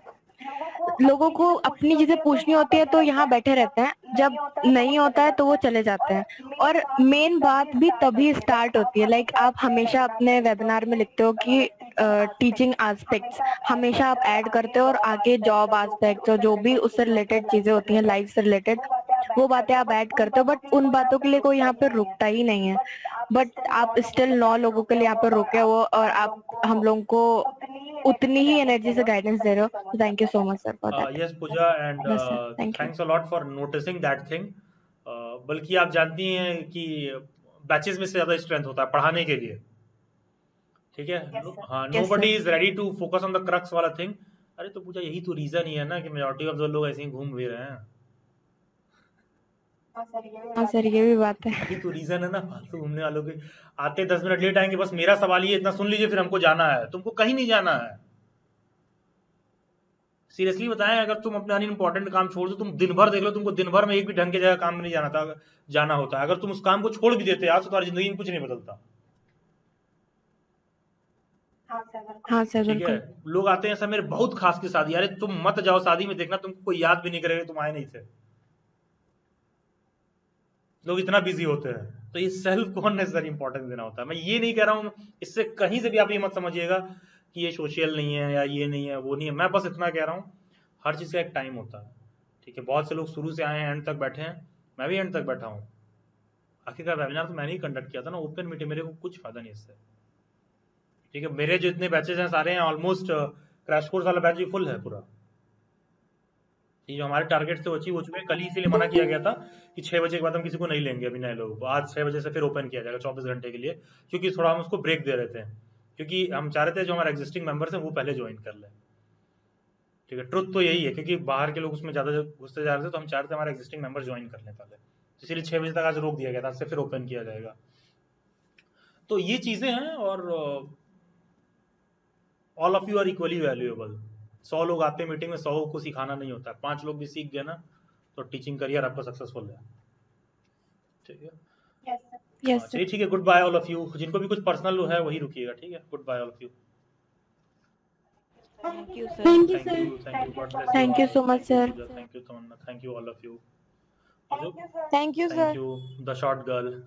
लोगों को अपनी चीजें पूछनी होती है तो यहाँ बैठे रहते हैं, जब नहीं होता है तो वो चले जाते हैं। और मेन बात भी तभी स्टार्ट होती है, लाइक आप हमेशा अपने वेबिनार में लिखते हो कि टीचिंग एस्पेक्ट्स हमेशा आप ऐड करते हो, और आगे जॉब एस्पेक्ट्स और जो भी उससे रिलेटेड चीजें होती हैं लाइफ से रिलेटेड, वो बातें आप ऐड करते हो, बट उन बातों के लिए कोई यहाँ पे रुकता ही नहीं है। बट आप स्टिल 9 लोगों के लिए यहाँ पे रुके हो, और आप हम लोगों को उतनी ही एनर्जी से गाइडेंस दे रहे हो। Thank you so much sir for that. Yes Pooja, and बस sir, thank you. Thanks a lot for noticing that thing. बल्कि आप जानती हैं कि बैचेस में से ज्यादा स्ट्रेंथ होता है पढ़ाने के लिए, ठीक है? हाँ, nobody is ready to focus on the crux वाला थिंग। अरे तो पूजा, यही तो रीजन ही है ना कि मेजॉरिटी ऑफ द लोग ऐसे ही घूम भी रहे हैं। हाँ सर, ये भी बात है। यही तो रीजन है ना फालतू घूमने वालों के। आते 10 मिनट लेट आएंगे, बस मेरा सवाल ये इतना सुन लीजिए, फिर हमको जाना है। तुमको कहीं नहीं जाना है। सीरियसली बताएं, अगर तुम अपना इम्पोर्टेंट काम छोड़ दो, तुम दिन भर देख लो, तुमको दिन भर में एक भी ढंग के जगह काम में नहीं जाना होता है। अगर तुम उस काम को छोड़ भी देते आज तो तुम्हारी जिंदगी में कुछ नहीं बदलता। हाँ सर, ठीक है? लोग आते हैं, ऐसा मेरे बहुत खास की शादी, अरे तुम मत जाओ शादी में, देखना तुमको कोई याद भी नहीं करेगा तुम आए नहीं थे। लोग इतना बिजी होते हैं। तो ये सेल्फ को नेसेसरी इंपॉर्टेंस देना होता है। मैं ये नहीं कह रहा हूँ, इससे कहीं से भी आप ये मत समझिएगा कि ये सोशल नहीं है या ये नहीं है वो नहीं है। मैं बस इतना कह रहा हूँ, हर चीज का एक टाइम होता है, ठीक है? बहुत से लोग शुरू से आए हैं, एंड तक बैठे हैं, मैं भी एंड तक बैठा हूँ। आखिरकार वेबिनार तो मैंने ही कंडक्ट किया था ना, ओपन मीटिंग, मेरे को कुछ फायदा नहीं इससे, ठीक है? मेरे जो इतने बैचेस हैं सारे हैं ऑलमोस्ट, क्रैश कोर्स वाला बैच भी फुल है पूरा। ये जो हमारे टारगेट से अचीव हो चुके हैं। कल ही इसीलिए मना किया गया था कि 6 बजे के बाद हम किसी को नहीं लेंगे अभी नए लोगों को। आज 6 बजे से फिर ओपन किया जाएगा 24 घंटे के लिए, क्योंकि थोड़ा हम उसको ब्रेक दे रहे थे, क्योंकि हम चाह रहे थे जो हमारे एग्जिस्टिंग मेंबर्स हैं वो पहले ज्वाइन कर ले, ठीक है? ट्रुथ तो यही है, क्योंकि बाहर के लोग उसमें ज्यादा घुसते जा रहे थे, तो हम चाह रहे थे हमारे एग्जिस्टिंग मेंबर ज्वाइन कर लें पहले, इसीलिए 6 बजे तक आज रोक दिया गया था। आज से फिर ओपन किया जाएगा। तो ये चीजें हैं, और all of you are equally valuable. 100 लोग आते हैं मीटिंग में, 100 को सिखाना नहीं होता है। 5 लोग भी सीख गए ना, तो टीचिंग करियर आपका सक्सेसफुल है, ठीक है? यस चलिए ठीक है, good bye all of you. जिनको भी कुछ पर्सनल है वही रुकिएगा, ठीक है? Good bye all of you. Thank you sir. Thank you, God bless you. Thank you so much sir. Thank you Tamanna, thank you all of you. Thank you sir. Thank you the short girl.